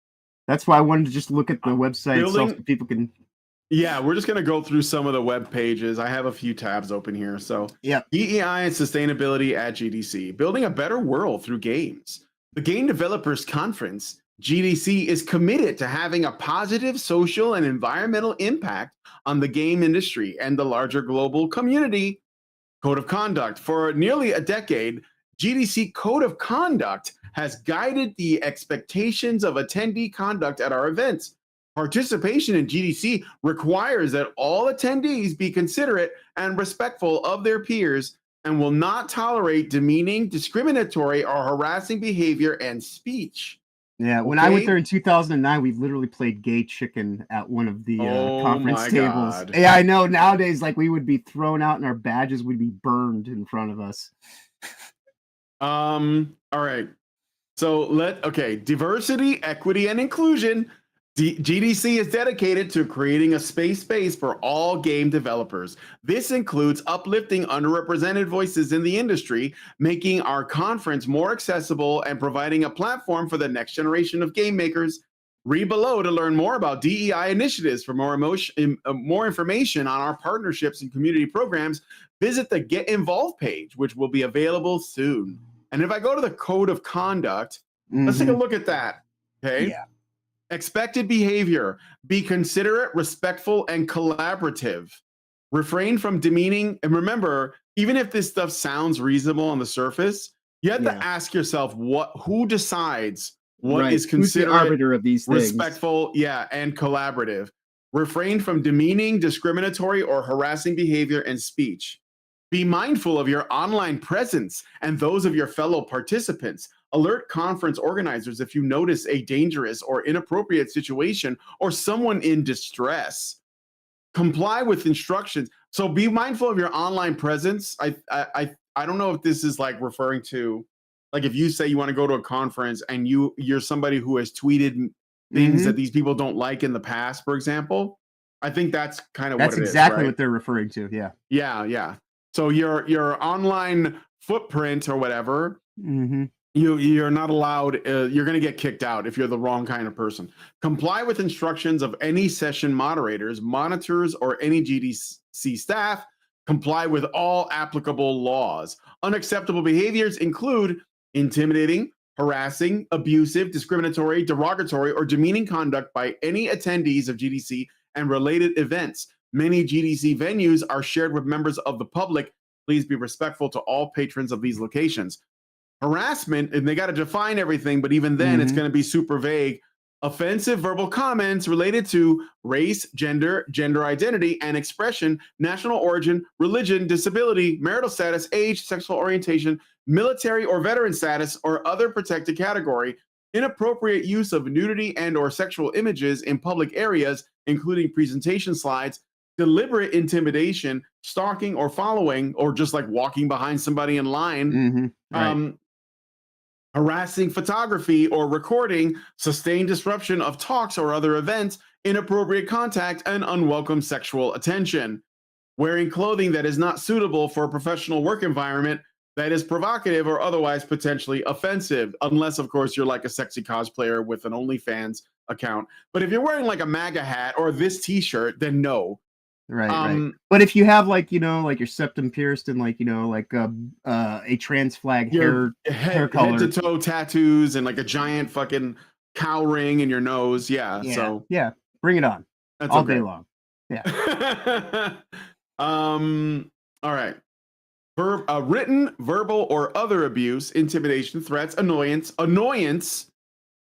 that's why I wanted to just look at the website so people can. Yeah, we're just going to go through some of the web pages. I have a few tabs open here. So, DEI and sustainability at GDC, building a better world through games. The Game Developers Conference, GDC, is committed to having a positive social and environmental impact on the game industry and the larger global community. Code of Conduct. For nearly a decade, GDC Code of Conduct has guided the expectations of attendee conduct at our events. Participation in GDC requires that all attendees be considerate and respectful of their peers and will not tolerate demeaning, discriminatory, or harassing behavior and speech. Yeah, when I went there in 2009, we literally played gay chicken at one of the conference tables. God. Yeah, I know. Nowadays, like we would be thrown out and our badges would be burned in front of us. All right. So diversity, equity, and inclusion. GDC is dedicated to creating a space for all game developers. This includes uplifting underrepresented voices in the industry, making our conference more accessible, and providing a platform for the next generation of game makers. Read below to learn more about DEI initiatives. For more information on our partnerships and community programs, visit the Get Involved page, which will be available soon. And if I go to the Code of Conduct, let's take a look at that. Okay. Yeah. Expected behavior: be considerate, respectful, and collaborative. Refrain from demeaning. And remember, even if this stuff sounds reasonable on the surface, you have to ask yourself who decides what is considered arbiter of these things? Respectful, and collaborative. Refrain from demeaning, discriminatory, or harassing behavior and speech. Be mindful of your online presence and those of your fellow participants. Alert conference organizers if you notice a dangerous or inappropriate situation or someone in distress. Comply with instructions. So be mindful of your online presence. I don't know if this is like referring to like if you say you want to go to a conference and you're somebody who has tweeted things that these people don't like in the past, for example, I think that's kind of what it is. That's exactly right? what they're referring to. Yeah. Yeah. So your online footprint or whatever, you're not allowed. You're going to get kicked out if you're the wrong kind of person. Comply with instructions of any session moderators, monitors, or any GDC staff. Comply with all applicable laws. Unacceptable behaviors include intimidating, harassing, abusive, discriminatory, derogatory, or demeaning conduct by any attendees of GDC and related events. Many GDC venues are shared with members of the public. Please be respectful to all patrons of these locations. Harassment, and they got to define everything, but even then it's going to be super vague. Offensive verbal comments related to race, gender identity and expression, national origin, religion, disability, marital status, age, sexual orientation, military or veteran status, or other protected category. Inappropriate use of nudity and or sexual images in public areas, including presentation slides. Deliberate intimidation, stalking or following, or just like walking behind somebody in line. Harassing photography or recording, sustained disruption of talks or other events, inappropriate contact, and unwelcome sexual attention. Wearing clothing that is not suitable for a professional work environment that is provocative or otherwise potentially offensive, unless, of course, you're like a sexy cosplayer with an OnlyFans account. But if you're wearing like a MAGA hat or this T-shirt, then no. Right. But if you have like like your septum pierced and like like a trans flag hair color, head to toe tattoos and like a giant fucking cow ring in your nose, so bring it on. That's all day long. All right. Written, verbal, or other abuse, intimidation, threats, annoyance,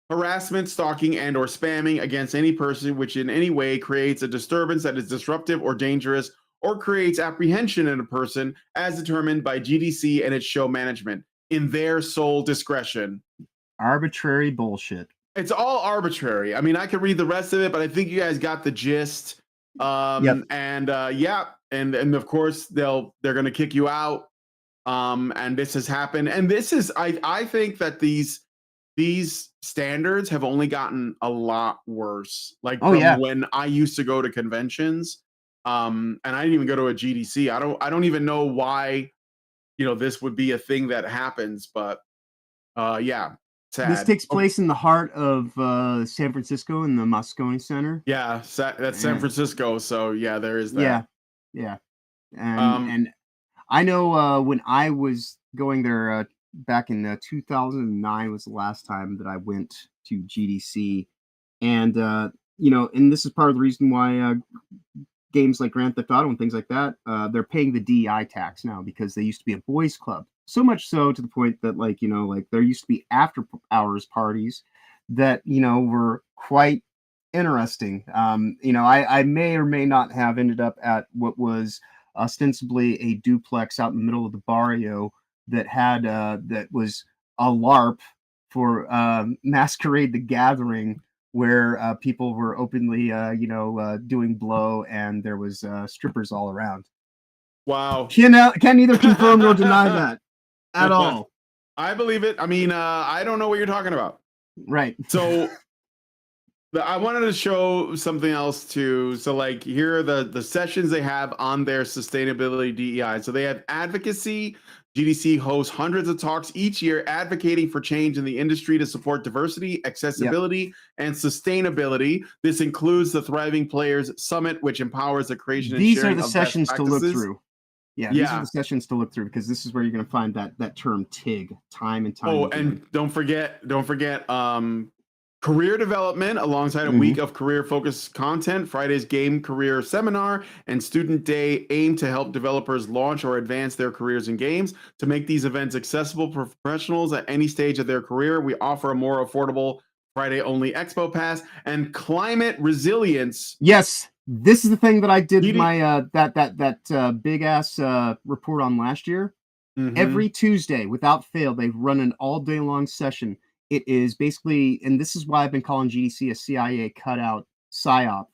harassment, stalking, and or spamming against any person which in any way creates a disturbance that is disruptive or dangerous or creates apprehension in a person as determined by GDC and its show management in their sole discretion. Arbitrary bullshit. It's all arbitrary. I mean, I could read the rest of it, but I think you guys got the gist. And of course they're going to kick you out. And this has happened. And this is, I think that these standards have only gotten a lot worse. Like when I used to go to conventions, and I didn't even go to a GDC. I don't even know why, this would be a thing that happens. But sad. This takes place in the heart of San Francisco in the Moscone Center. Yeah, that's San Francisco. So there is that. Yeah. And I know when I was going there. Back in 2009 was the last time that I went to GDC, and and this is part of the reason why games like Grand Theft Auto and things like that, they're paying the DEI tax now because they used to be a boys' club. So much so to the point that like there used to be after hours parties that were quite interesting. I may or may not have ended up at what was ostensibly a duplex out in the middle of the barrio that had that was a LARP for Masquerade the Gathering, where people were openly doing blow, and there was strippers all around. Wow. Can neither confirm nor deny that at all. I believe it. I mean, I don't know what you're talking about. Right. So I wanted to show something else too. So like here are the sessions they have on their sustainability DEI. So they have advocacy. GDC hosts hundreds of talks each year advocating for change in the industry to support diversity, accessibility, and sustainability. This includes the Thriving Players Summit, which empowers the creation and sharing of best practices. These are the sessions to look through. These are the sessions to look through because this is where you're going to find that term TIG time and time. Oh, and don't forget career development alongside a week of career-focused content, Friday's Game Career Seminar, and Student Day aim to help developers launch or advance their careers in games. To make these events accessible for professionals at any stage of their career, we offer a more affordable Friday-only Expo Pass and climate resilience. Yes, this is the thing that I did my that big-ass report on last year. Every Tuesday, without fail, they run an all-day-long session. It is basically, and this is why I've been calling GDC a CIA cutout PSYOP,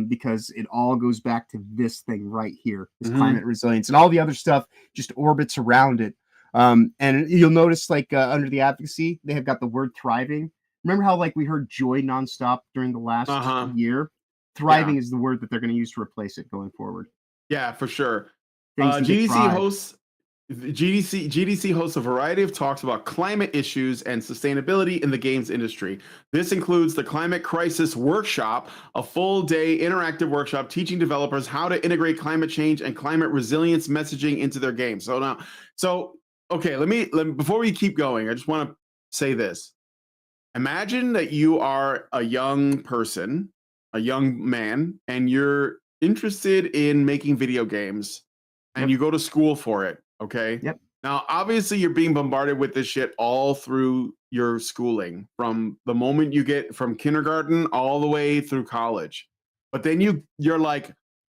because it all goes back to this thing right here, this climate resilience, and all the other stuff just orbits around it. And you'll notice, like, under the advocacy, they have got the word thriving. Remember how, like, we heard joy nonstop during the last year? Thriving is the word that they're going to use to replace it going forward. Yeah, for sure. Things need to GDC thrive. hosts GDC hosts a variety of talks about climate issues and sustainability in the games industry. This includes the Climate Crisis Workshop, a full-day interactive workshop teaching developers how to integrate climate change and climate resilience messaging into their games. Okay, let me before we keep going, I just want to say this. Imagine that you are a young person, a young man, and you're interested in making video games, and you go to school for it. Okay. Yep. Now, obviously, you're being bombarded with this shit all through your schooling, from the moment you get from kindergarten all the way through college. But then you're like,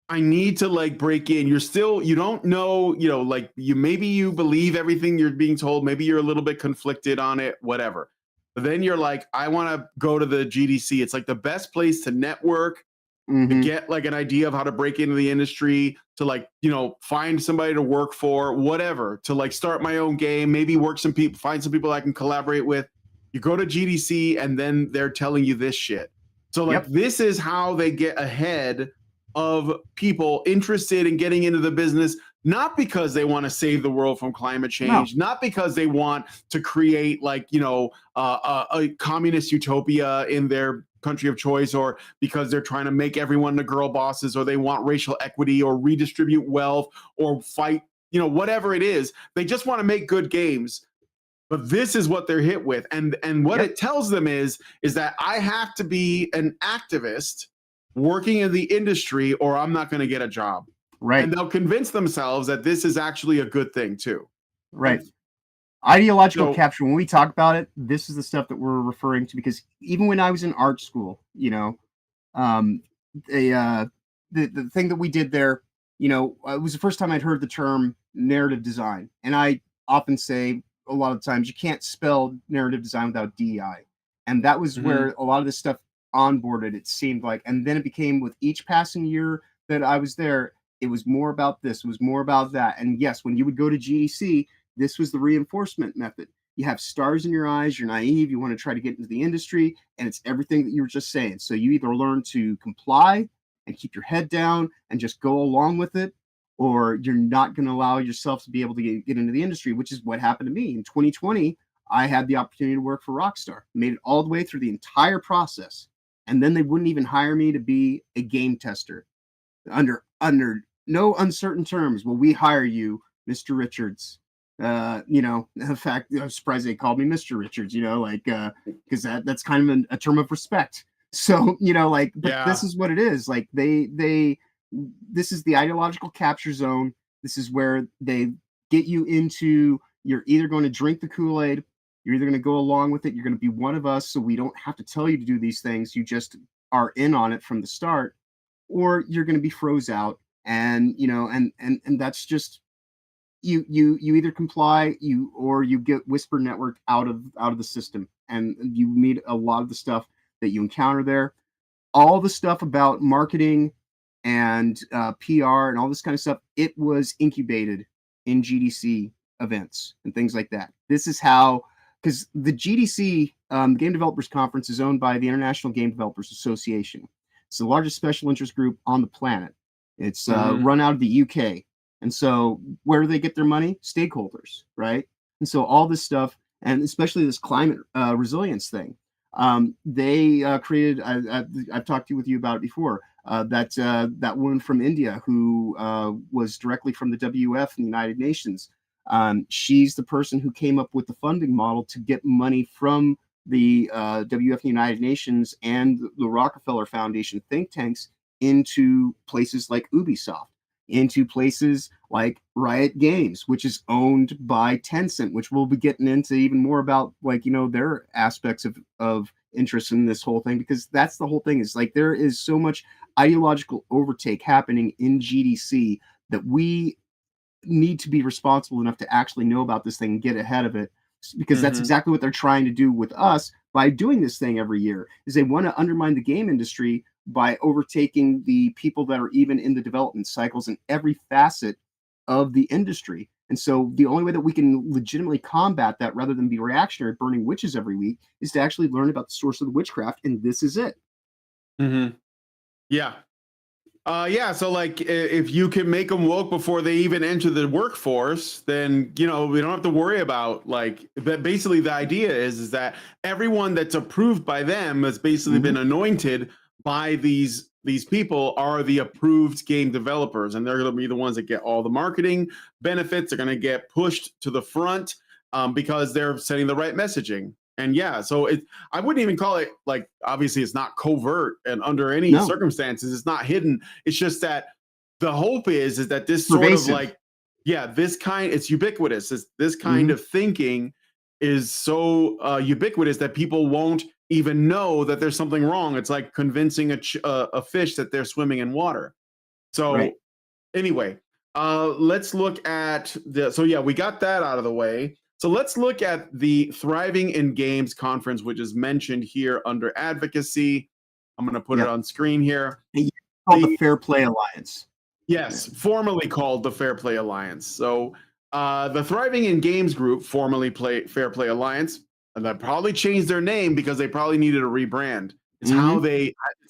I need to like break in. You don't know, like maybe you believe everything you're being told. Maybe you're a little bit conflicted on it, whatever. But then you're like, I want to go to the GDC. It's like the best place to network, to get like an idea of how to break into the industry, to like, find somebody to work for, whatever, to like start my own game, maybe find some people I can collaborate with. You go to GDC and then they're telling you this shit. So like, this is how they get ahead of people interested in getting into the business, not because they want to save the world from climate change, not because they want to create like, a communist utopia in their country of choice, or because they're trying to make everyone the girl bosses, or they want racial equity or redistribute wealth or fight, whatever it is. They just want to make good games. But this is what they're hit with. And what it tells them is that I have to be an activist working in the industry or I'm not going to get a job. Right. And they'll convince themselves that this is actually a good thing too. Right. Ideological capture, when we talk about it, this is the stuff that we're referring to, because even when I was in art school, the thing that we did there, it was the first time I'd heard the term narrative design. And I often say a lot of times you can't spell narrative design without DEI. And that was where a lot of this stuff onboarded, it seemed like. And then it became, with each passing year that I was there, it was more about this, it was more about that. And yes, when you would go to GDC, this was the reinforcement method. You have stars in your eyes, you're naive, you want to try to get into the industry, and it's everything that you were just saying. So you either learn to comply and keep your head down and just go along with it, or you're not going to allow yourself to be able to get into the industry, which is what happened to me. In 2020, I had the opportunity to work for Rockstar, made it all the way through the entire process. And then they wouldn't even hire me to be a game tester. Under no uncertain terms will we hire you, Mr. Richards. In fact, I'm surprised they called me Mr. Richards, because that's kind of a term of respect. So, this is what it is. Like this is the ideological capture zone. This is where they get you into, you're either going to drink the Kool-Aid, you're either going to go along with it, you're going to be one of us, so we don't have to tell you to do these things. You just are in on it from the start, or you're going to be froze out. And, and that's just, you either comply, or you get whisper networked out of the system, and you meet a lot of the stuff that you encounter there. All the stuff about marketing and PR and all this kind of stuff, it was incubated in GDC events and things like that. This is how, because the GDC, Game Developers Conference, is owned by the International Game Developers Association. It's the largest special interest group on the planet. It's run out of the UK. And so where do they get their money? Stakeholders, right? And so all this stuff, and especially this climate resilience thing, they created, I've talked with you about it before, that woman from India who was directly from the WF and the United Nations. She's the person who came up with the funding model to get money from the WF and the United Nations and the Rockefeller Foundation think tanks into places like Ubisoft, into places like Riot Games, which is owned by Tencent, which we'll be getting into even more about, their aspects of interest in this whole thing, because that's the whole thing, is like there is so much ideological overtake happening in GDC that we need to be responsible enough to actually know about this thing and get ahead of it, because that's exactly what they're trying to do with us by doing this thing every year. Is they want to undermine the game industry by overtaking the people that are even in the development cycles in every facet of the industry. And so the only way that we can legitimately combat that rather than be reactionary, burning witches every week, is to actually learn about the source of the witchcraft. And this is it. Mm-hmm. Yeah. Yeah, so like if you can make them woke before they even enter the workforce, then we don't have to worry about like that. Basically, the idea is that everyone that's approved by them has basically been anointed by these people are the approved game developers, and they're going to be the ones that get all the marketing benefits. They're going to get pushed to the front because they're sending the right messaging. And yeah, so I wouldn't even call it like, obviously it's not covert and under any circumstances, it's not hidden. It's just that the hope is that this sort of like, this kind, it's ubiquitous. This kind of thinking is so ubiquitous that people won't even know that there's something wrong. It's like convincing a fish that they're swimming in water. So anyway, let's look at we got that out of the way. So let's look at the Thriving in Games conference, which is mentioned here under advocacy. I'm going to put it on screen here. It's called the Fair Play Alliance. Yes, formerly called the Fair Play Alliance. So the Thriving in Games group, formerly Fair Play Alliance, and that probably changed their name because they probably needed a rebrand. It's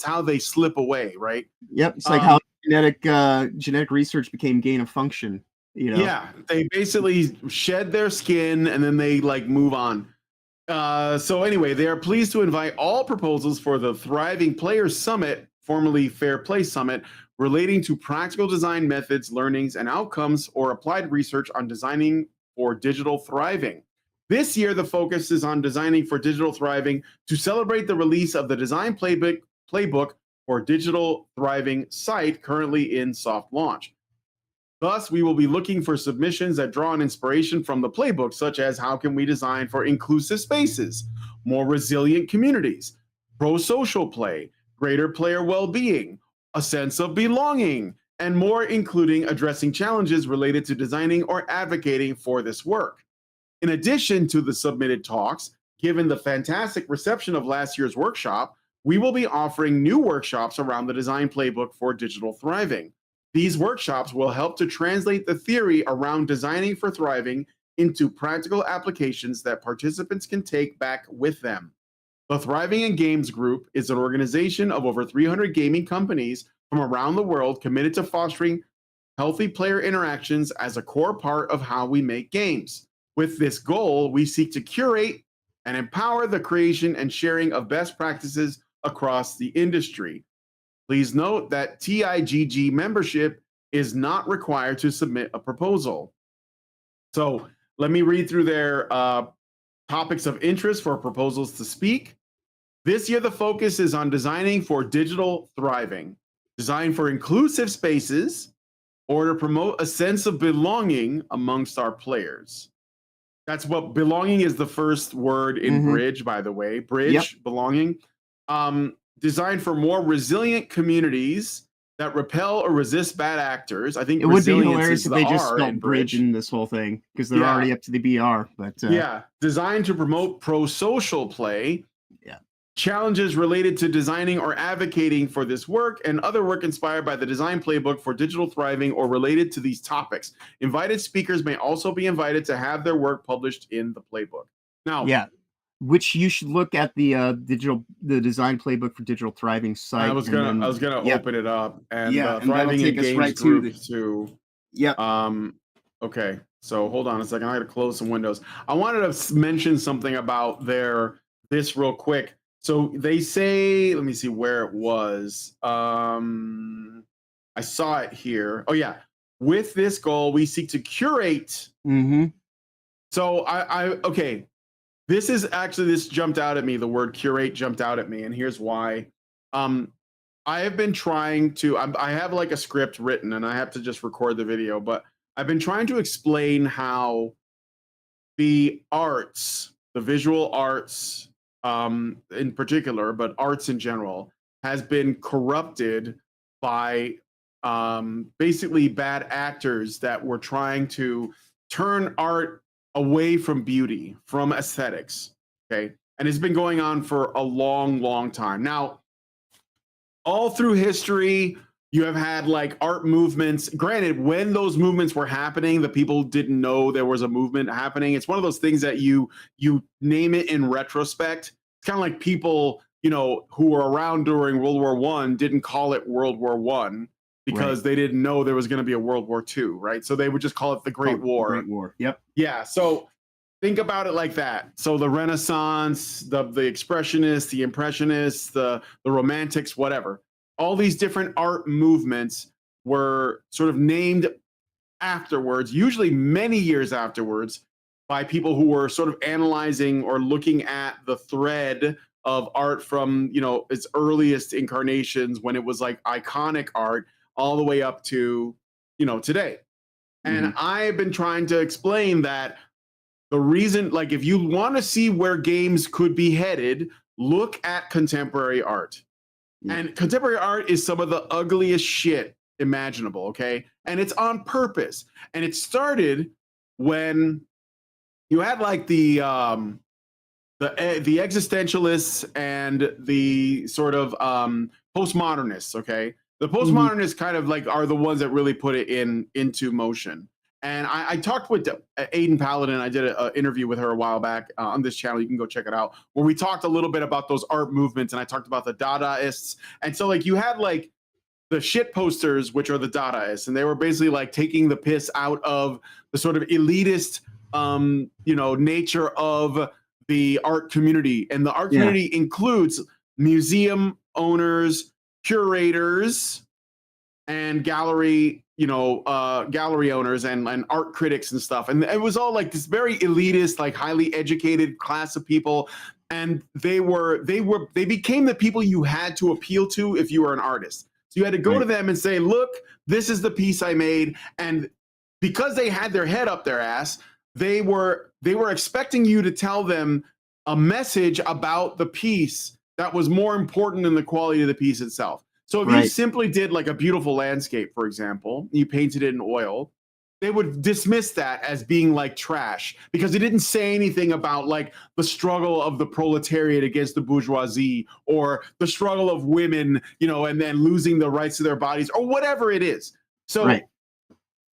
how they slip away, right? Yep, it's like how genetic research became gain of function. Yeah, they basically shed their skin and then they like move on. So anyway, they are pleased to invite all proposals for the Thriving Players Summit, formerly Fair Play Summit, relating to practical design methods, learnings, and outcomes, or applied research on designing for digital thriving. This year, the focus is on designing for digital thriving to celebrate the release of the design playbook for digital thriving site, currently in soft launch. Thus, we will be looking for submissions that draw on inspiration from the playbook, such as how can we design for inclusive spaces, more resilient communities, pro-social play, greater player well-being, a sense of belonging, and more, including addressing challenges related to designing or advocating for this work. In addition to the submitted talks, given the fantastic reception of last year's workshop, we will be offering new workshops around the design playbook for digital thriving. These workshops will help to translate the theory around designing for thriving into practical applications that participants can take back with them. The Thriving in Games Group is an organization of over 300 gaming companies from around the world committed to fostering healthy player interactions as a core part of how we make games. With this goal, we seek to curate and empower the creation and sharing of best practices across the industry. Please note that TIGG membership is not required to submit a proposal. So let me read through their topics of interest for proposals to speak. This year, the focus is on designing for digital thriving, design for inclusive spaces, or to promote a sense of belonging amongst our players. That's what belonging is, the first word in bridge, by the way. Bridge, belonging. Designed for more resilient communities that repel or resist bad actors. I think it would be hilarious if they just spelled bridge in this whole thing because they're already up to the BR. But designed to promote pro-social play. Yeah. Challenges related to designing or advocating for this work and other work inspired by the design playbook for digital thriving or related to these topics. Invited speakers may also be invited to have their work published in the playbook. Now, which you should look at the design playbook for digital thriving site. I was gonna open it up and and Thriving in Games group to. Yep. Okay, so hold on a second. I got to close some windows. I wanted to mention something about this real quick. So they say, let me see where it was. I saw it here. Oh yeah. With this goal, we seek to curate. So okay. This jumped out at me. The word curate jumped out at me, and here's why. I have been trying to, I have like a script written and I have to just record the video, but I've been trying to explain how the arts, the visual arts in particular, but arts in general, has been corrupted by basically bad actors that were trying to turn art away from beauty, from aesthetics, okay? And it's been going on for a long, long time. Now, all through history, You have had like art movements. Granted, when those movements were happening, the people didn't know there was a movement happening. It's one of those things that you name it in retrospect. It's kind of like people, you know, who were around during World War I didn't call it World War I because they didn't know there was going to be a World War II, right? So they would just call it the Great War. The Great War. Yep. Yeah. So think about it like that. So the Renaissance, the Expressionists, the Impressionists, the Romantics, whatever. All these different art movements were sort of named afterwards, usually many years afterwards, by people who were sort of analyzing or looking at the thread of art from, you know, its earliest incarnations when it was like iconic art all the way up to, you know, today. And I've been trying to explain that the reason, like, if you want to see where games could be headed, look at contemporary art. And contemporary art is some of the ugliest shit imaginable, okay? And it's on purpose. And it started when you had like the existentialists and the sort of postmodernists, okay? The postmodernists kind of like are the ones that really put it into motion. And I talked with Aiden Paladin. I did an interview with her a while back on this channel. You can go check it out, where we talked a little bit about those art movements, and I talked about the Dadaists. And so, like, you had like the shit posters, which are the Dadaists, and they were basically like taking the piss out of the sort of elitist, you know, nature of the art community. And the art community includes museum owners, curators, and gallery, you know, gallery owners and art critics and stuff. And it was all like this very elitist, like highly educated class of people. And they became the people you had to appeal to if you were an artist. So you had to go to them and say, look, this is the piece I made. And because they had their head up their ass, they were expecting you to tell them a message about the piece that was more important than the quality of the piece itself. So if you simply did like a beautiful landscape, for example, you painted it in oil, they would dismiss that as being like trash because it didn't say anything about like the struggle of the proletariat against the bourgeoisie or the struggle of women, you know, and then losing the rights to their bodies or whatever it is. So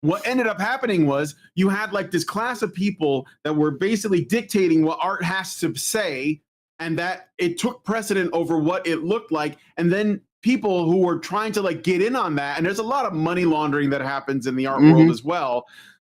what ended up happening was you had like this class of people that were basically dictating what art has to say, and that it took precedent over what it looked like. And then people who were trying to like get in on that, and there's a lot of money laundering that happens in the art world as well.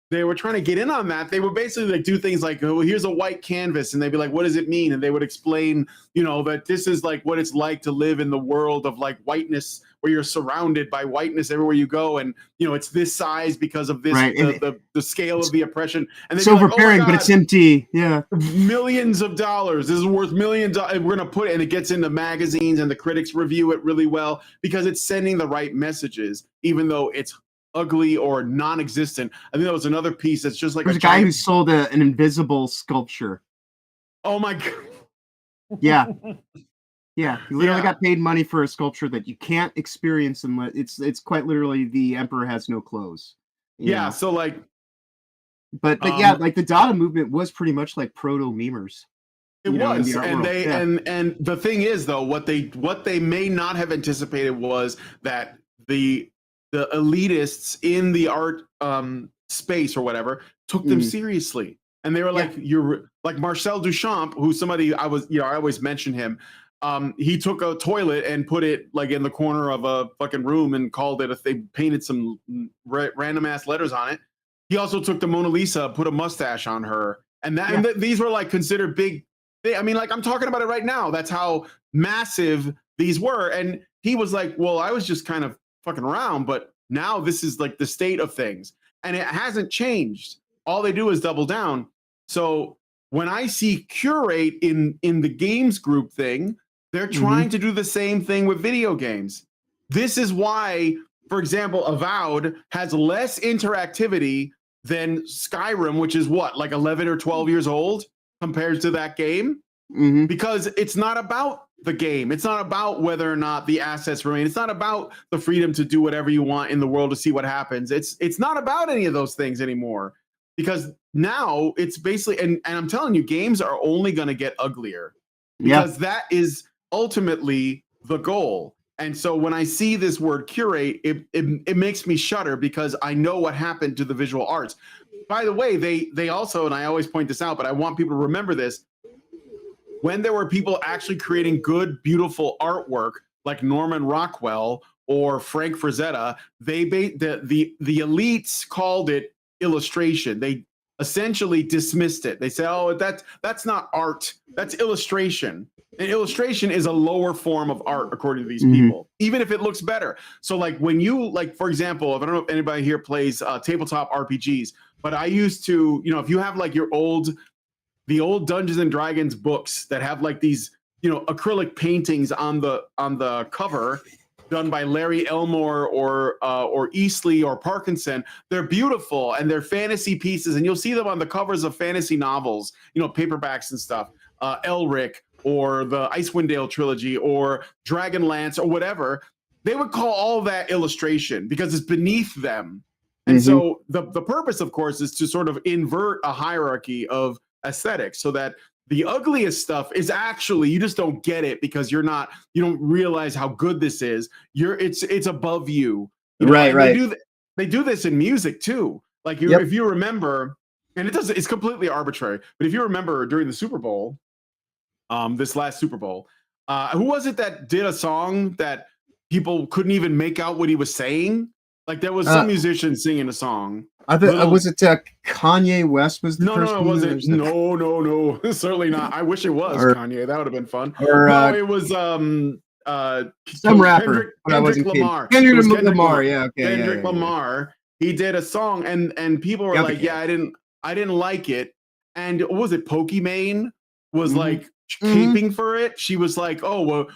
They were trying to get in on that. They would basically like do things like, oh, here's a white canvas. And they'd be like, what does it mean? And they would explain, you know, that this is like what it's like to live in the world of like whiteness, where you're surrounded by whiteness everywhere you go. And, you know, it's this size because of this, the scale of the oppression. And it's overbearing, but it's empty. Yeah. Millions of dollars. This is worth millions. We're going to put it, and it gets into magazines and the critics review it really well because it's sending the right messages, even though it's ugly or non-existent. I think that was another piece that's just like there's a guy who sold an invisible sculpture. Oh my god. Yeah. Yeah, he literally got paid money for a sculpture that you can't experience unless it's quite literally the emperor has no clothes. Yeah, so like but yeah, like the Dada movement was pretty much like proto-memers. It was, and they and the thing is though, what they may not have anticipated was that the elitists in the art space or whatever took them seriously, and they were like, you're like Marcel Duchamp, who's somebody I always mention him. He took a toilet and put it like in the corner of a fucking room and called it, if they painted some random ass letters on it. He also took the Mona Lisa, put a mustache on her, and these were like considered big. I mean, like I'm talking about it right now. That's how massive these were. And he was like, well, I was just kind of fucking around, but now this is like the state of things, and it hasn't changed. All they do is double down. So when I see curate in the games group thing, they're trying to do the same thing with video games. This is why, for example, Avowed has less interactivity than Skyrim, which is what, like 11 or 12 years old compared to that game, because it's not about the game. It's not about whether or not the assets remain. It's not about the freedom to do whatever you want in the world to see what happens. It's not about any of those things anymore, because now it's basically, and I'm telling you, games are only going to get uglier, because that is ultimately the goal. And so when I see this word curate, it makes me shudder because I know what happened to the visual arts. By the way, they also, and I always point this out, but I want people to remember this, when there were people actually creating good, beautiful artwork like Norman Rockwell or Frank Frazetta, the elites called it illustration. They essentially dismissed it. They said, "Oh, that's not art. That's illustration." And illustration is a lower form of art, according to these people, even if it looks better. So, like when you, like for example, if I don't know if anybody here plays tabletop RPGs, but I used to, if you have like the old Dungeons and Dragons books that have like these, acrylic paintings on the cover, done by Larry Elmore or Eastley or Parkinson, they're beautiful and they're fantasy pieces, and you'll see them on the covers of fantasy novels, paperbacks and stuff. Elric or the Icewind Dale trilogy or Dragonlance or whatever. They would call all that illustration because it's beneath them. And so the purpose, of course, is to sort of invert a hierarchy of aesthetics so that the ugliest stuff is actually, you just don't get it because you don't realize how good this is. It's above you. Right. They do this in music too. Like if you remember, and it's completely arbitrary, but if you remember during the Super Bowl, this last Super Bowl, who was it that did a song that people couldn't even make out what he was saying? Like there was some musician singing a song. Was it Kanye West was the first one? No, was it? No, certainly not. I wish it was Kanye. That would have been fun. Or, no, it was some rapper. Kendrick Lamar. Kendrick Lamar. Yeah, okay. Kendrick Lamar. He did a song, and people were like, "Yeah, I didn't like it." And what was it? Pokimane was like caping for it. She was like, "Oh, well,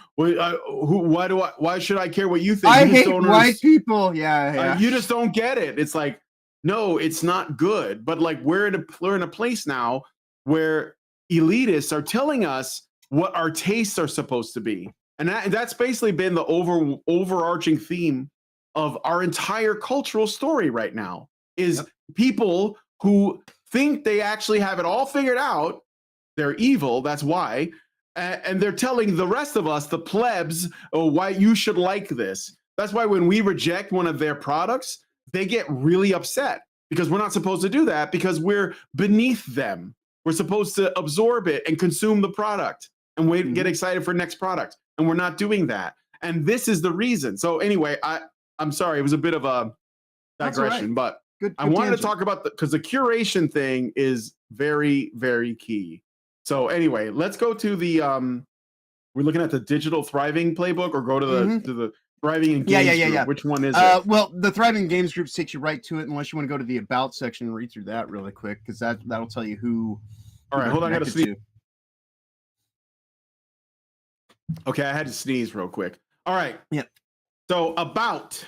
why should I care what you think? I hate white people." Yeah. You just don't get it. It's like, no, it's not good. But like we're in a place now where elitists are telling us what our tastes are supposed to be, and that's basically been the overarching theme of our entire cultural story right now. Is people who think they actually have it all figured out. They're evil. That's why. And they're telling the rest of us, the plebs, why you should like this. That's why when we reject one of their products, they get really upset because we're not supposed to do that because we're beneath them. We're supposed to absorb it and consume the product and get excited for next product. And we're not doing that. And this is the reason. So anyway, I'm sorry. It was a bit of a digression, but good I wanted to talk about because the curation thing is very, very key. So anyway, let's go to the we're looking at the digital thriving playbook or go to the thriving in games group. Yeah. Which one is it? Well, the thriving games group takes you right to it unless you want to go to the about section and read through that really quick because that'll tell you who. All right, hold on, I gotta sneeze. Okay, I had to sneeze real quick. All right. Yeah. So about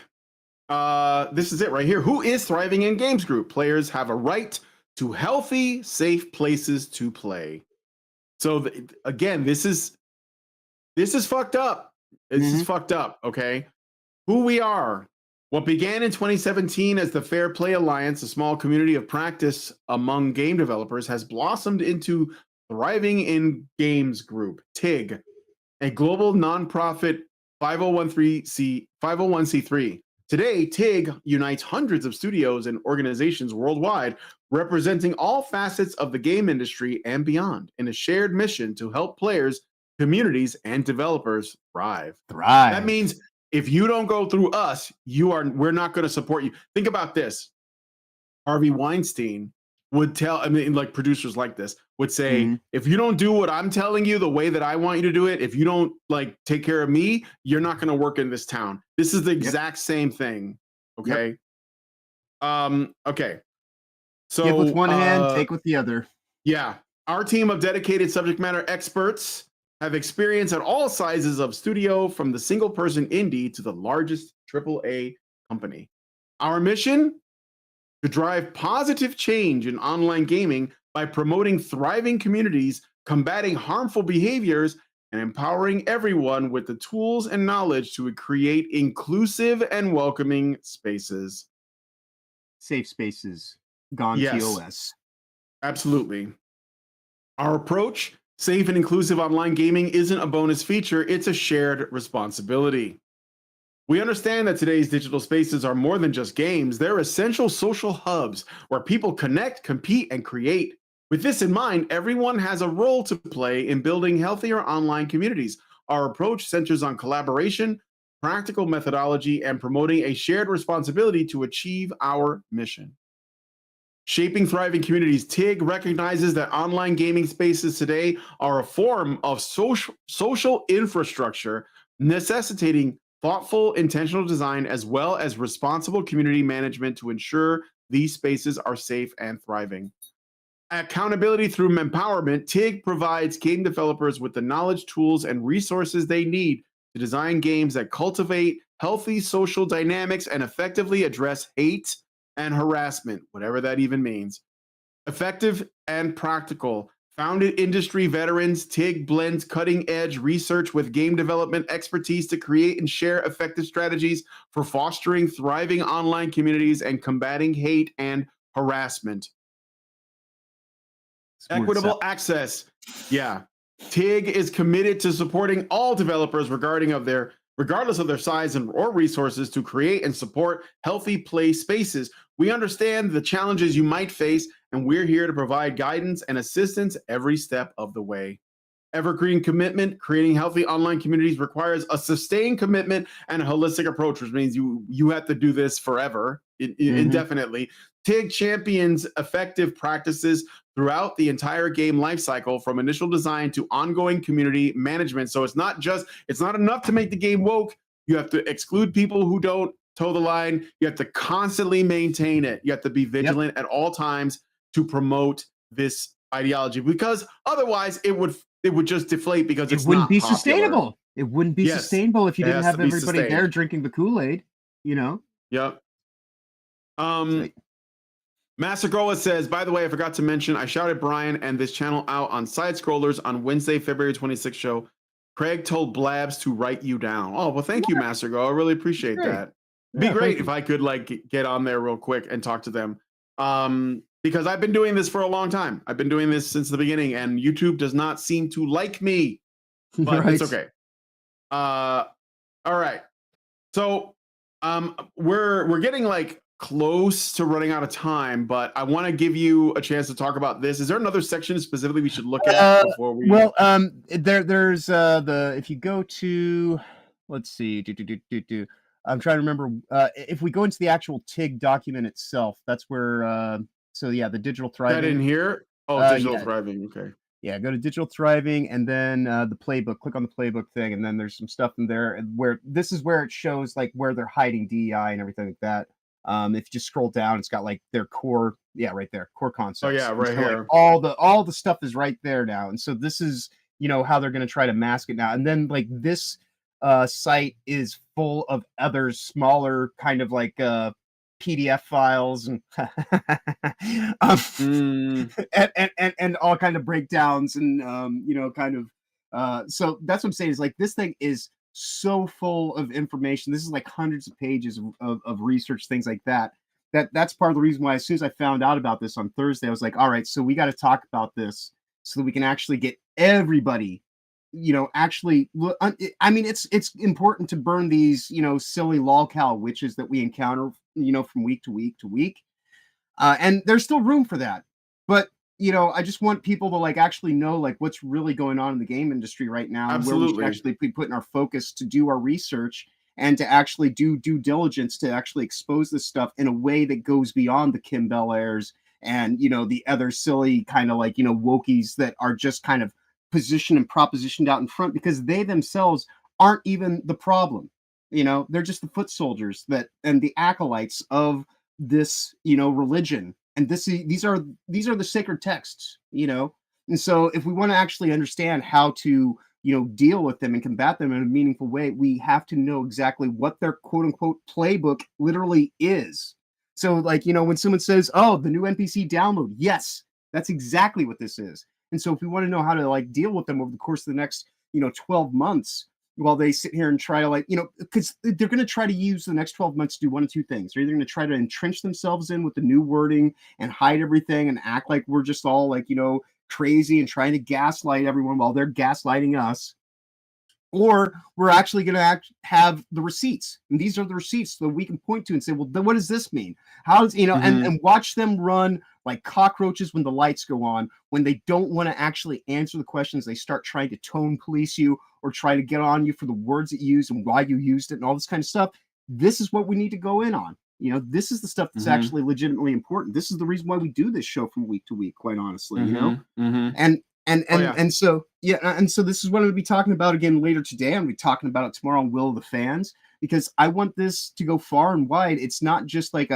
this is it right here. Who is thriving in games group? Players have a right to healthy, safe places to play. So again, this is fucked up. This is fucked up, okay? Who we are. What began in 2017 as the Fair Play Alliance, a small community of practice among game developers, has blossomed into Thriving in Games Group, TIG, a global nonprofit 501c3. Today, TIG unites hundreds of studios and organizations worldwide, representing all facets of the game industry and beyond, in a shared mission to help players, communities, and developers thrive. That means if you don't go through us, we're not going to support you. Think about this. Harvey Weinstein would tell, like producers like this would say, if you don't do what I'm telling you the way that I want you to do it, if you don't like take care of me, you're not going to work in this town. This is the exact same thing. Okay. Okay. So give with one hand, take with the other. Yeah. Our team of dedicated subject matter experts have experience at all sizes of studio, from the single person indie to the largest AAA company. Our mission: to drive positive change in online gaming by promoting thriving communities, combating harmful behaviors, and empowering everyone with the tools and knowledge to create inclusive and welcoming spaces. Safe spaces. Gone TOS. Absolutely. Our approach: safe and inclusive online gaming isn't a bonus feature, it's a shared responsibility. We understand that today's digital spaces are more than just games. They're essential social hubs where people connect, compete, and create. With this in mind, everyone has a role to play in building healthier online communities. Our approach centers on collaboration, practical methodology, and promoting a shared responsibility to achieve our mission. Shaping thriving communities, TIG recognizes that online gaming spaces today are a form of social infrastructure necessitating thoughtful, intentional design as well as responsible community management to ensure these spaces are safe and thriving. Accountability through empowerment, TIG provides game developers with the knowledge, tools, and resources they need to design games that cultivate healthy social dynamics and effectively address hate and harassment, whatever that even means. Effective and practical. Founded industry veterans, TIG blends cutting edge research with game development expertise to create and share effective strategies for fostering thriving online communities and combating hate and harassment. Equitable access. Yeah. TIG is committed to supporting all developers regardless of their size or resources to create and support healthy play spaces. We understand the challenges you might face, and we're here to provide guidance and assistance every step of the way. Evergreen commitment, creating healthy online communities requires a sustained commitment and a holistic approach, which means you have to do this forever, indefinitely. TIG champions effective practices throughout the entire game lifecycle, from initial design to ongoing community management. So it's not enough to make the game woke. You have to exclude people who don't toe the line. You have to constantly maintain it. You have to be vigilant at all times to promote this ideology, because otherwise it would just deflate, because it wouldn't be sustainable. It wouldn't be sustainable if you didn't have everybody there drinking the Kool-Aid, you know? Yep. Master Grola says, by the way, I forgot to mention, I shouted Brian and this channel out on Side Scrollers on Wednesday, February 26th show. Craig told Blabs to write you down. Oh, well, thank you, Master Grola. I really appreciate that. It'd be great if I could get on there real quick and talk to them. Because I've been doing this for a long time. I've been doing this since the beginning, and YouTube does not seem to like me, but it's okay. All right. So we're getting close to running out of time, but I want to give you a chance to talk about this. Is there another section specifically we should look at before we? Well, there's if you go to, let's see, I'm trying to remember. If we go into the actual TIG document itself, that's where. So yeah, the digital thriving. That in here? Oh, digital thriving. Okay. Yeah, go to digital thriving, and then the playbook. Click on the playbook thing, and then there's some stuff in there where this is where it shows where they're hiding DEI and everything like that. If you just scroll down, it's got their core. Yeah, right there, core concepts. Oh yeah, right here. All the stuff is right there now, and so this is how they're going to try to mask it now. And then this site is full of other smaller kind of PDF files and and all kind of breakdowns and so that's what I'm saying is this thing is so full of information. This is hundreds of pages of research, things like that. That's part of the reason why as soon as I found out about this on Thursday, I was like, all right, so we got to talk about this so that we can actually get everybody actually look. I mean, it's important to burn these silly lolcow witches that we encounter from week to week to week, and there's still room for that. But I just want people to actually know what's really going on in the game industry right now. Absolutely. And where we should actually be putting our focus to do our research and to actually do due diligence to actually expose this stuff in a way that goes beyond the Kim Bel-Airs and the other silly kind of wokies that are just kind of positioned and propositioned out in front, because they themselves aren't even the problem. They're just the foot soldiers and the acolytes of this religion, and these are the sacred texts. And so if we want to actually understand how to deal with them and combat them in a meaningful way, we have to know exactly what their quote unquote playbook literally is. So when someone says, oh, the new NPC download, yes, that's exactly what this is. And so if we want to know how to deal with them over the course of the next 12 months, while they sit here and try to because they're going to try to use the next 12 months to do one of two things. They're either going to try to entrench themselves in with the new wording and hide everything and act like we're just all crazy and trying to gaslight everyone while they're gaslighting us, or we're actually going to have the receipts, and these are the receipts that we can point to and say, well, then what does this mean? How does, you know, and watch them run like cockroaches when the lights go on. When they don't want to actually answer the questions, they start trying to tone police you or try to get on you for the words that you used and why you used it and all this kind of stuff. This is what we need to go in on. You know, this is the stuff that's actually legitimately important. This is the reason why we do this show from week to week, quite honestly, you know? And so, yeah, and so this is what I'm going to be talking about again later today. I'm going to be talking about it tomorrow on Will of the Fans, because I want this to go far and wide. It's not just like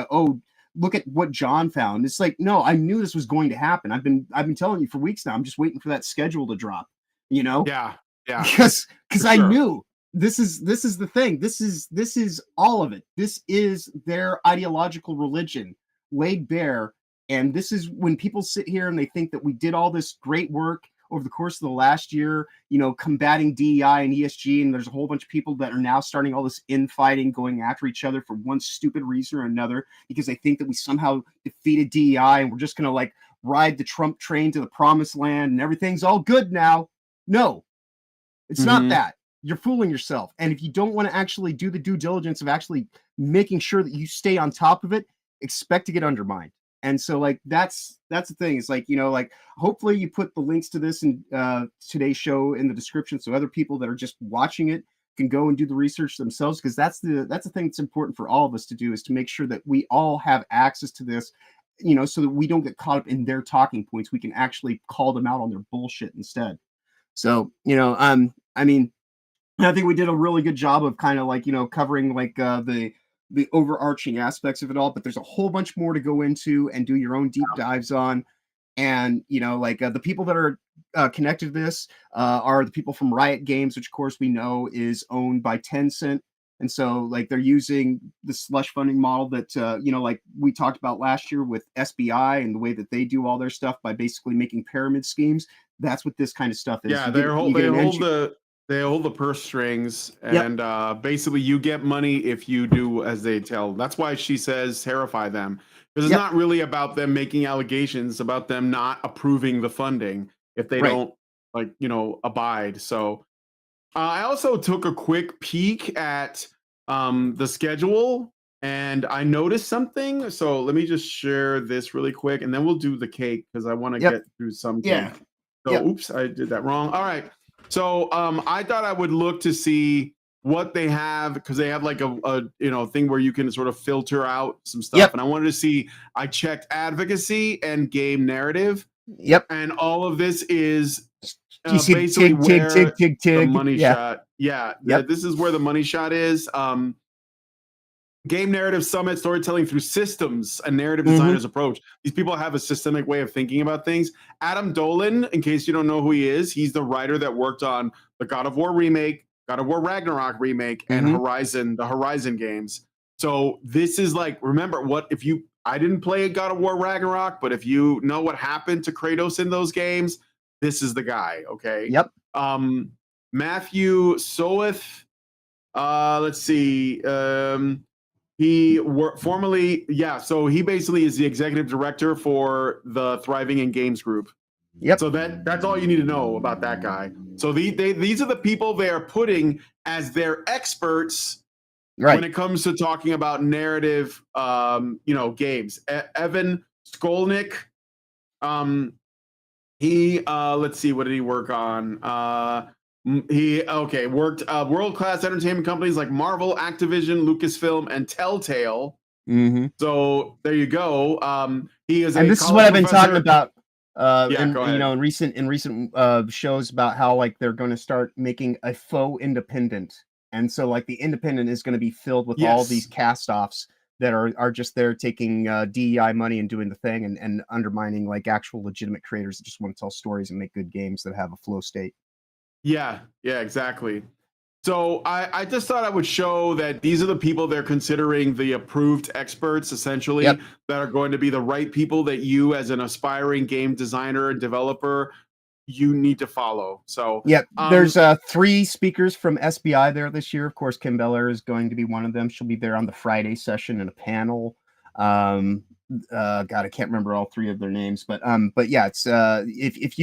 look at what John found. It's like, no, I knew this was going to happen. I've been telling you for weeks now. I'm just waiting for that schedule to drop, you know? Yeah. Because I knew this is the thing. This is all of it. This is their ideological religion laid bare. And this is when people sit here and they think that we did all this great work over the course of the last year, you know, combating DEI and ESG. And there's a whole bunch of people that are now starting all this infighting, going after each other for one stupid reason or another, because they think that we somehow defeated DEI and we're just going to like ride the Trump train to the promised land and everything's all good now. No, it's not that. You're fooling yourself. And if you don't want to actually do the due diligence of actually making sure that you stay on top of it, expect to get undermined. And so like that's the thing. It's like, you know, like hopefully you put the links to this in today's show in the description so other people that are just watching it can go and do the research themselves, because that's the thing that's important for all of us to do, is to make sure that we all have access to this, you know, so that we don't get caught up in their talking points. We can actually call them out on their bullshit instead. So, you know, I mean, I think we did a really good job of kind of like, you know, covering like the overarching aspects of it all, but there's a whole bunch more to go into and do your own deep dives on. And, you know, like the people that are connected to this are the people from Riot Games, which of course we know is owned by Tencent. And so like they're using the slush funding model that, you know, like we talked about last year with SBI and the way that they do all their stuff by basically making pyramid schemes. That's what this kind of stuff is. Yeah, they hold the purse strings, and basically you get money if you do as they tell. That's why she says terrify them, because it's not really about them making allegations, it's about them not approving the funding if they don't, like, you know, abide. So I also took a quick peek at the schedule, and I noticed something. So let me just share this really quick, and then we'll do the cake because I want to get through some cake. So oops, I did that wrong. All right. So I thought I would look to see what they have, because they have like a you know thing where you can sort of filter out some stuff. And I wanted to see, I checked advocacy and game narrative. And all of this is basically where the money shot. This is where the money shot is. Game narrative summit, storytelling through systems, a narrative designer's approach. These people have a systemic way of thinking about things. Adam Dolan, in case you don't know who he is, he's the writer that worked on the God of War remake, God of War Ragnarok remake, and Horizon, the Horizon games. So this is like, remember I didn't play a God of War Ragnarok, but if you know what happened to Kratos in those games, this is the guy, okay? Matthew Soeth, let's see, he formerly, so he basically is the executive director for the Thriving in Games group. So that's all you need to know about that guy. So these are the people they are putting as their experts when it comes to talking about narrative, you know, games. Evan Skolnick, he let's see, what did he work on? He worked world-class entertainment companies like Marvel, Activision, Lucasfilm, and Telltale. So there you go. He is, and this is what I've been talking about. Go ahead. You know, in recent shows about how like they're going to start making a faux independent, and so like the independent is going to be filled with all these cast-offs that are just there taking DEI money and doing the thing and undermining like actual legitimate creators that just want to tell stories and make good games that have a flow state. Yeah, exactly. So I just thought I would show that these are the people they're considering the approved experts, essentially, that are going to be the right people that you, as an aspiring game designer and developer, you need to follow. So there's 3 speakers from SBI there this year. Of course, Kim Beller is going to be one of them. She'll be there on the Friday session in a panel. God, I can't remember all 3 of their names, but yeah, it's if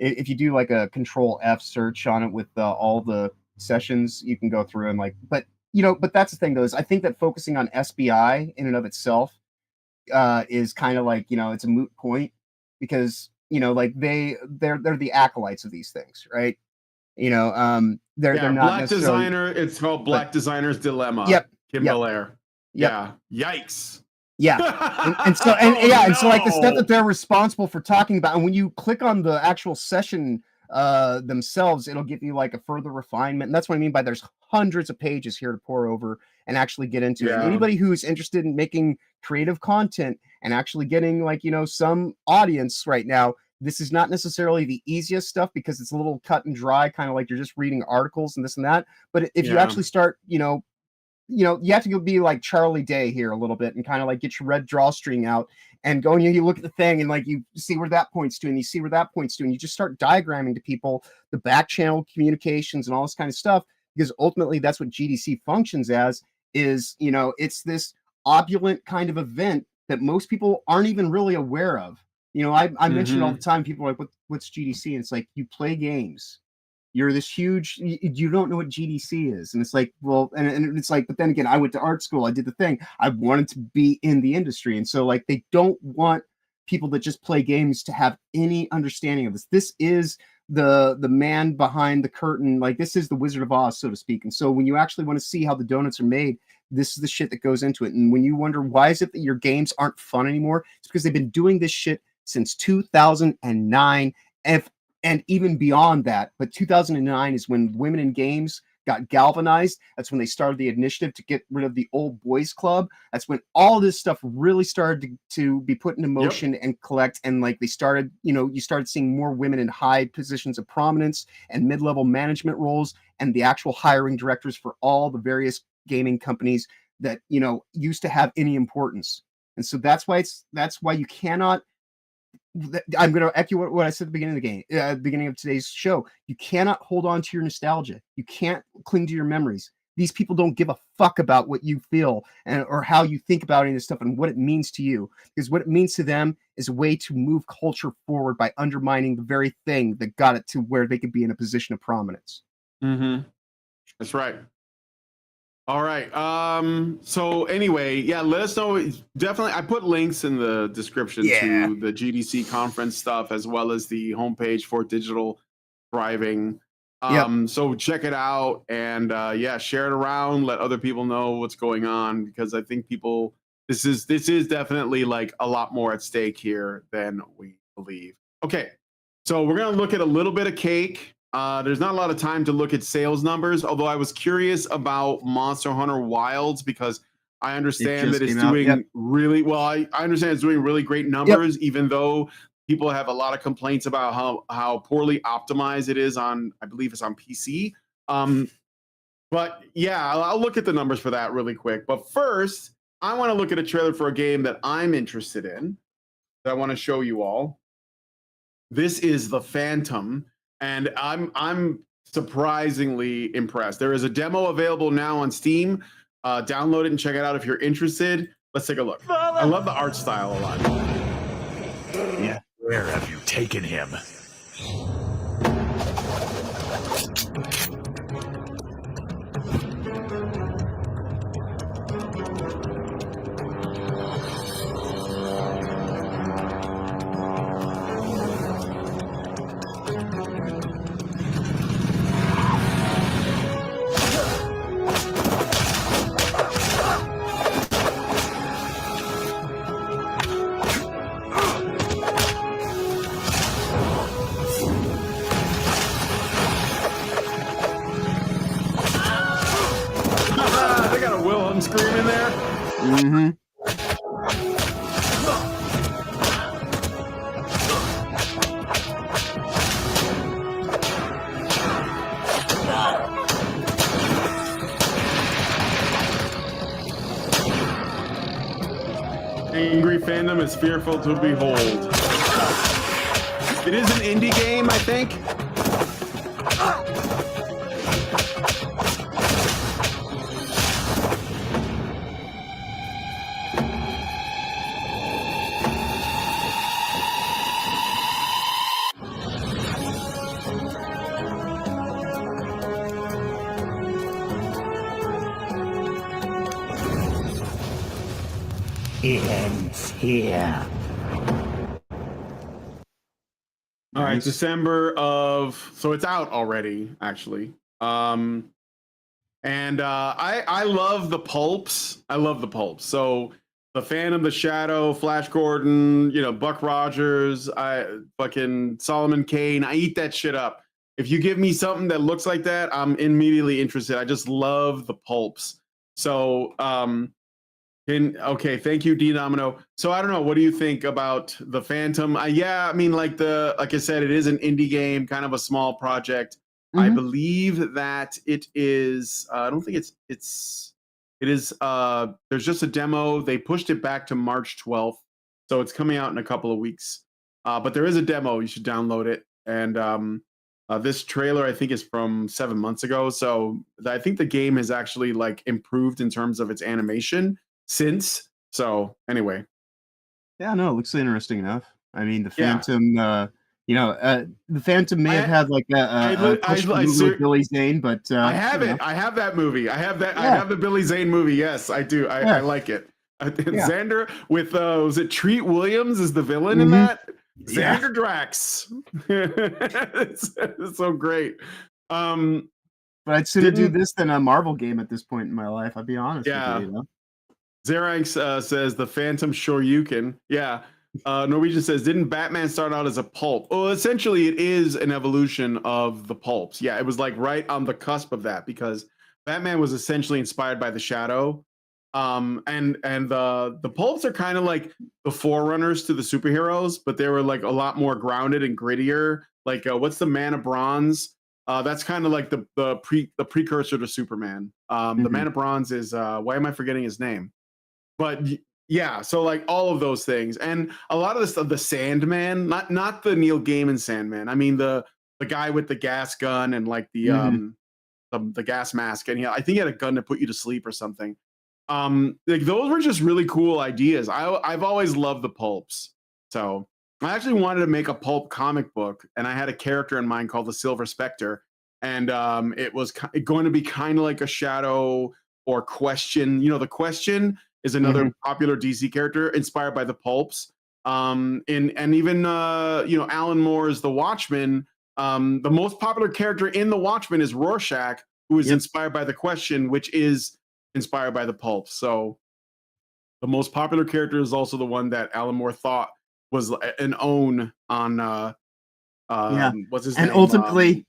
if you do like a Control F search on it with all the sessions, you can go through and like, but that's the thing though, is I think that focusing on SBI in and of itself is kind of like, it's a moot point, because like they're the acolytes of these things, right? They're not Black necessarily... Designer. It's called Black Designer's Dilemma. Yep. Kim Belair. Yep. Yeah. Yikes. Yeah. And so like the stuff that they're responsible for talking about, and when you click on the actual session themselves, it'll give you like a further refinement. And that's what I mean by there's hundreds of pages here to pour over and actually get into it. And anybody who's interested in making creative content and actually getting like, some audience right now, this is not necessarily the easiest stuff, because it's a little cut and dry, kind of like you're just reading articles and this and that. But if you actually start, you have to go be like Charlie Day here a little bit and kind of like get your red drawstring out and go and you look at the thing and like you see where that points to and you see where that points to, and you just start diagramming to people the back channel communications and all this kind of stuff, because ultimately that's what GDC functions as, is, it's this opulent kind of event that most people aren't even really aware of. I mention it all the time. People are like, what's GDC? And it's like, you play games. You're this huge, you don't know what GDC is. And it's like, well, and it's like, but then again, I went to art school. I did the thing. I wanted to be in the industry. And so like, they don't want people that just play games to have any understanding of this. This is the man behind the curtain. Like, this is the Wizard of Oz, so to speak. And so when you actually want to see how the donuts are made, this is the shit that goes into it. And when you wonder, why is it that your games aren't fun anymore? It's because they've been doing this shit since 2009, and even beyond that. But 2009 is when women in games got galvanized. That's when they started the initiative to get rid of the old boys club. That's when all this stuff really started to be put into motion and collect. And like they started, you started seeing more women in high positions of prominence and mid-level management roles, and the actual hiring directors for all the various gaming companies that, used to have any importance. And so that's why you cannot, I'm going to echo what I said at the beginning of the game, beginning of today's show. You cannot hold on to your nostalgia. You can't cling to your memories. These people don't give a fuck about what you feel or how you think about any of this stuff and what it means to you. Because what it means to them is a way to move culture forward by undermining the very thing that got it to where they could be in a position of prominence. Mm-hmm. That's right. All right. So anyway, let us know. Definitely, I put links in the description to the GDC conference stuff, as well as the homepage for Digital Thriving. So check it out and share it around. Let other people know what's going on, because I think this is definitely like a lot more at stake here than we believe. Okay, so we're gonna look at a little bit of cake. There's not a lot of time to look at sales numbers, although I was curious about Monster Hunter Wilds, because I understand that it's doing really well. I understand it's doing really great numbers, even though people have a lot of complaints about how poorly optimized it is on, I believe it's on PC. But yeah, I'll look at the numbers for that really quick. But first, I want to look at a trailer for a game that I'm interested in, that I want to show you all. This is The Phantom. And I'm surprisingly impressed. There is a demo available now on Steam. Download it and check it out if you're interested. Let's take a look. I love the art style a lot. Yeah. Where have you taken him? Scream in there. Mm-hmm. Angry fandom is fearful to behold. It is an indie game, I think. ends here. All right, December of, so it's out already, actually. And I love the pulps. I love the pulps. So the Phantom, the Shadow, Flash Gordon, you know, Buck Rogers, fucking Solomon Kane. I eat that shit up. If you give me something that looks like that, I'm immediately interested. I just love the pulps. So okay, thank you, D Domino. So I don't know, what do you think about the Phantom? Yeah, I mean, like I said, it is an indie game, kind of a small project. I believe that it is. I don't think it is. There's just a demo. They pushed it back to March 12th, so it's coming out in a couple of weeks. But there is a demo. You should download it. And this trailer, I think, is from 7 months ago. So I think the game has actually like improved in terms of its animation since. So anyway, yeah, no, it looks interesting enough. I mean, the Phantom, the Phantom may have had like a push with Billy Zane, but I have it. I have that movie. I have that. I have the Billy Zane movie. Yes, I do. I like it. Xander with was it Treat Williams is the villain in that? Xander Drax. It's so great. But I'd sooner do this than a Marvel game at this point in my life. I'll be honest with you, you know? Xeranx says the Phantom Shoryuken. Yeah. Norwegian says, didn't Batman start out as a pulp? Well, essentially it is an evolution of the pulps. Yeah, it was like right on the cusp of that because Batman was essentially inspired by the Shadow. And the pulps are kind of like the forerunners to the superheroes, but they were like a lot more grounded and grittier. Like what's the Man of Bronze? That's kind of like the precursor to Superman. The Man of Bronze is why am I forgetting his name? But yeah, so like all of those things, and a lot of the stuff, the Sandman, not the Neil Gaiman Sandman. I mean the guy with the gas gun and like the gas mask, and I think he had a gun to put you to sleep or something. Like those were just really cool ideas. I've always loved the pulps, so I actually wanted to make a pulp comic book, and I had a character in mind called the Silver Spectre, and it was going to be kind of like a Shadow or Question. You know, the Question is another popular DC character inspired by the pulps. And even Alan Moore's The Watchmen. The most popular character in The Watchmen is Rorschach, who is inspired by the Question, which is inspired by the pulps. So the most popular character is also the one that Alan Moore thought was an own on what's his name? And ultimately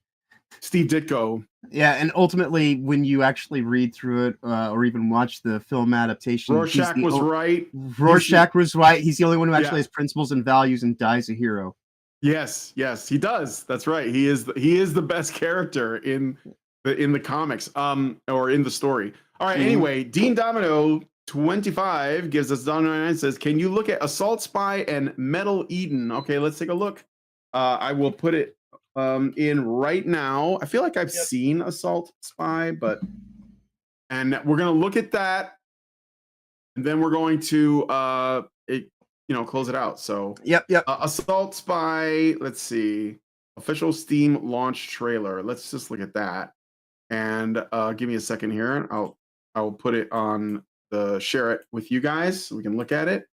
Steve Ditko. Yeah, and ultimately, when you actually read through it or even watch the film adaptation, Rorschach was right. Rorschach was right. He's the only one who actually has principles and values and dies a hero. Yes, he does. That's right. He is the best character in the comics, or in the story. All right. Anyway, Dean Domino 25 gives us Domino says, "Can you look at Assault Spy and Metal Eden?" Okay, let's take a look. I will put it in right now. I feel like I've seen Assault Spy, and we're gonna look at that, and then we're going to close it out. So Assault Spy. Let's see, official Steam launch trailer. Let's just look at that, and give me a second here. I'll put it on the share it with you guys so we can look at it.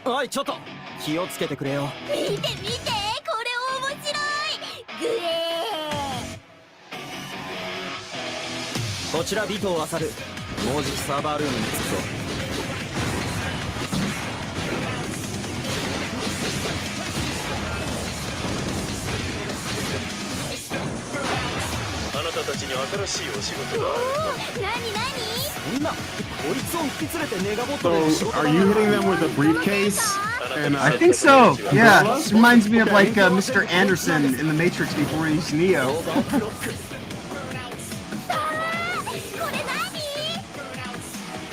おいちょっと気をつけてくれよ見て見てこれ面白いグレーこちら尾藤あさるもうじきサーバールームに着くぞあなたたちに新しいお仕事があるそんなこいつを引き連れてネガボットで仕事 Are you hitting them with a briefcase? And, I think so. Yeah, this reminds me of like Mr. Anderson in the Matrix before he's Neo.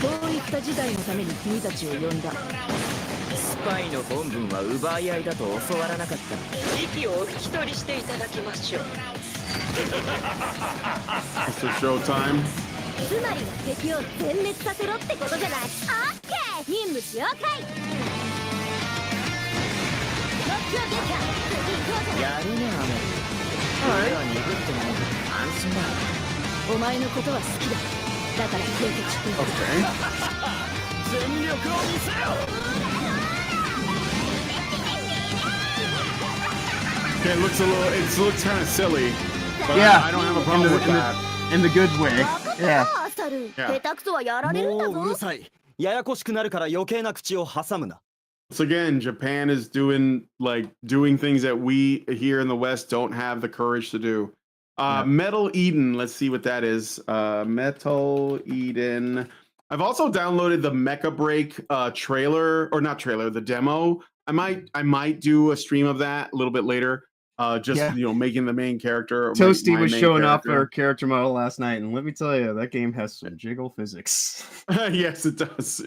こういった事態のために君たちを呼んだスパイの本分は奪い合いだと教わらなかった息をお引き取りしていただきましょう It's a showtime. つまりは敵を全滅させろってことじゃないオッケー任務了解やるねアメお前のことは好きだ。だから警告している。 Okay. 全力を見せよ。 Okay, it looks kind of silly, but Yeah. I don't have a problem with that. In the good way. Yeah. サル、 Yeah. 下手くそはやられるんだもううるぞ。さい。ややこしくなるから余計な口を挟むな。 So again, Japan is doing things that we here in the West don't have the courage to do. Metal Eden, let's see what that is. Metal Eden. I've also downloaded the Mecha Break trailer, or not trailer, the demo. I might do a stream of that a little bit later. Making the main character. Toasty my was main showing off character. our character model last night, and let me tell you, that game has some jiggle physics. Yes, it does.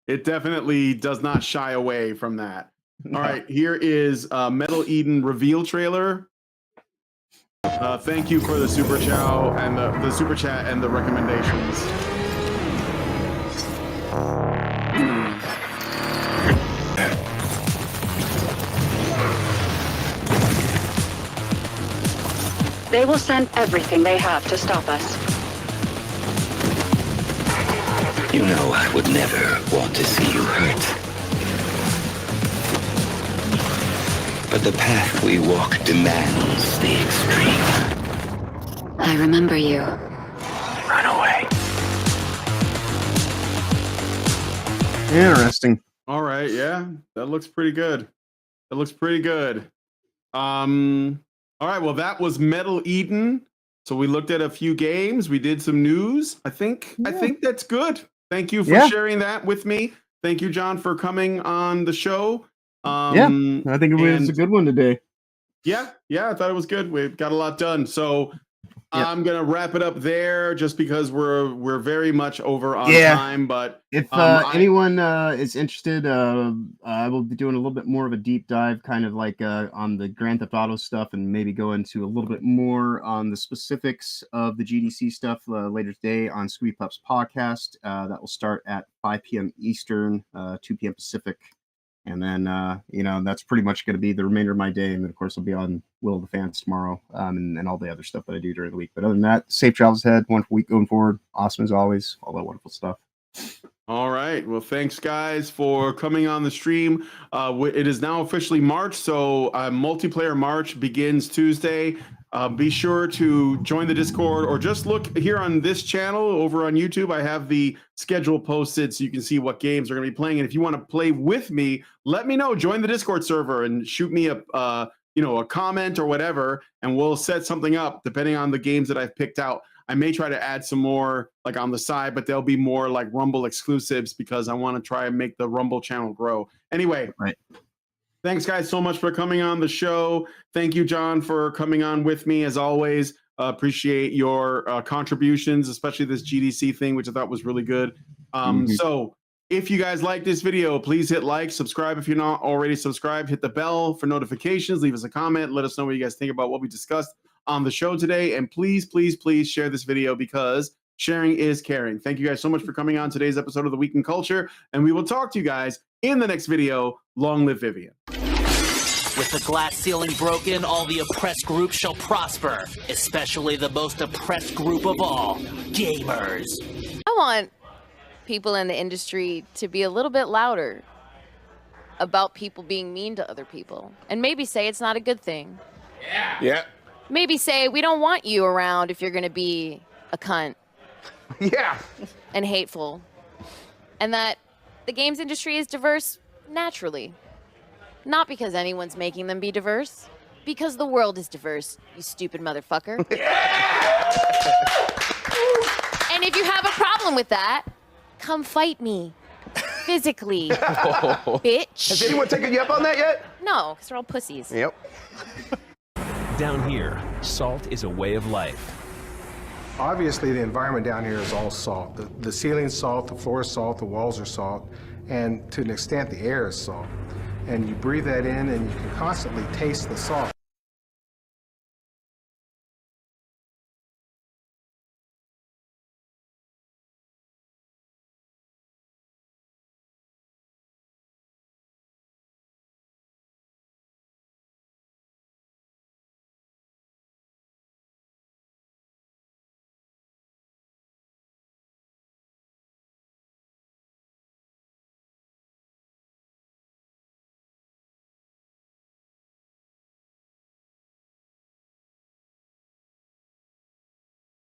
It definitely does not shy away from that. No. All right, here is Metal Eden reveal trailer. Thank you for the super chow and the super chat and the recommendations. They will send everything they have to stop us. You know I would never want to see you hurt. But the path we walk demands the extreme. I remember you. Run away. Interesting. All right, yeah, that looks pretty good. All right, well, that was Metal Eden. So we looked at a few games. We did some news. I think that's good. Thank you for sharing that with me. Thank you, John, for coming on the show. I think it was a good one today. Yeah, I thought it was good. We got a lot done. So I'm gonna wrap it up there, just because we're very much over on time. But if anyone is interested, I will be doing a little bit more of a deep dive, kind of like on the Grand Theft Auto stuff, and maybe go into a little bit more on the specifics of the GDC stuff later today on Sweet Pups podcast. That will start at 5 p.m. Eastern, 2 p.m. Pacific. And then, that's pretty much going to be the remainder of my day. And then, of course, I'll be on Will of the Fans tomorrow, and all the other stuff that I do during the week. But other than that, safe travels ahead. Wonderful week going forward. Awesome as always. All that wonderful stuff. All right. Well, thanks, guys, for coming on the stream. It is now officially March, so multiplayer March begins Tuesday. Be sure to join the Discord, or just look here on this channel over on YouTube. I have the schedule posted so you can see what games are going to be playing. And if you want to play with me, let me know. Join the Discord server and shoot me a comment or whatever, and we'll set something up depending on the games that I've picked out. I may try to add some more like on the side, but they'll be more like Rumble exclusives, because I want to try and make the Rumble channel grow. Anyway. Right. Thanks, guys, so much for coming on the show. Thank you, John, for coming on with me, as always. Appreciate your contributions, especially this GDC thing, which I thought was really good. So if you guys like this video, please hit like, subscribe if you're not already subscribed, hit the bell for notifications, leave us a comment, let us know what you guys think about what we discussed on the show today. And please, please, please share this video, because sharing is caring. Thank you guys so much for coming on today's episode of The Week in Culture, and we will talk to you guys in the next video. Long live Vivian. With the glass ceiling broken, all the oppressed groups shall prosper, especially the most oppressed group of all, gamers. I want people in the industry to be a little bit louder about people being mean to other people, and maybe say it's not a good thing. Yeah. Maybe say we don't want you around if you're going to be a cunt. Yeah. And hateful. And that the games industry is diverse naturally. Not because anyone's making them be diverse. Because the world is diverse, you stupid motherfucker. And if you have a problem with that, come fight me. Physically. Bitch. Has anyone taken you up on that yet? No, because they're all pussies. Yep. Down here, salt is a way of life. Obviously, the environment down here is all salt. The ceiling's salt, the floor is salt, the walls are salt, and to an extent, the air is salt. And you breathe that in, and you can constantly taste the salt.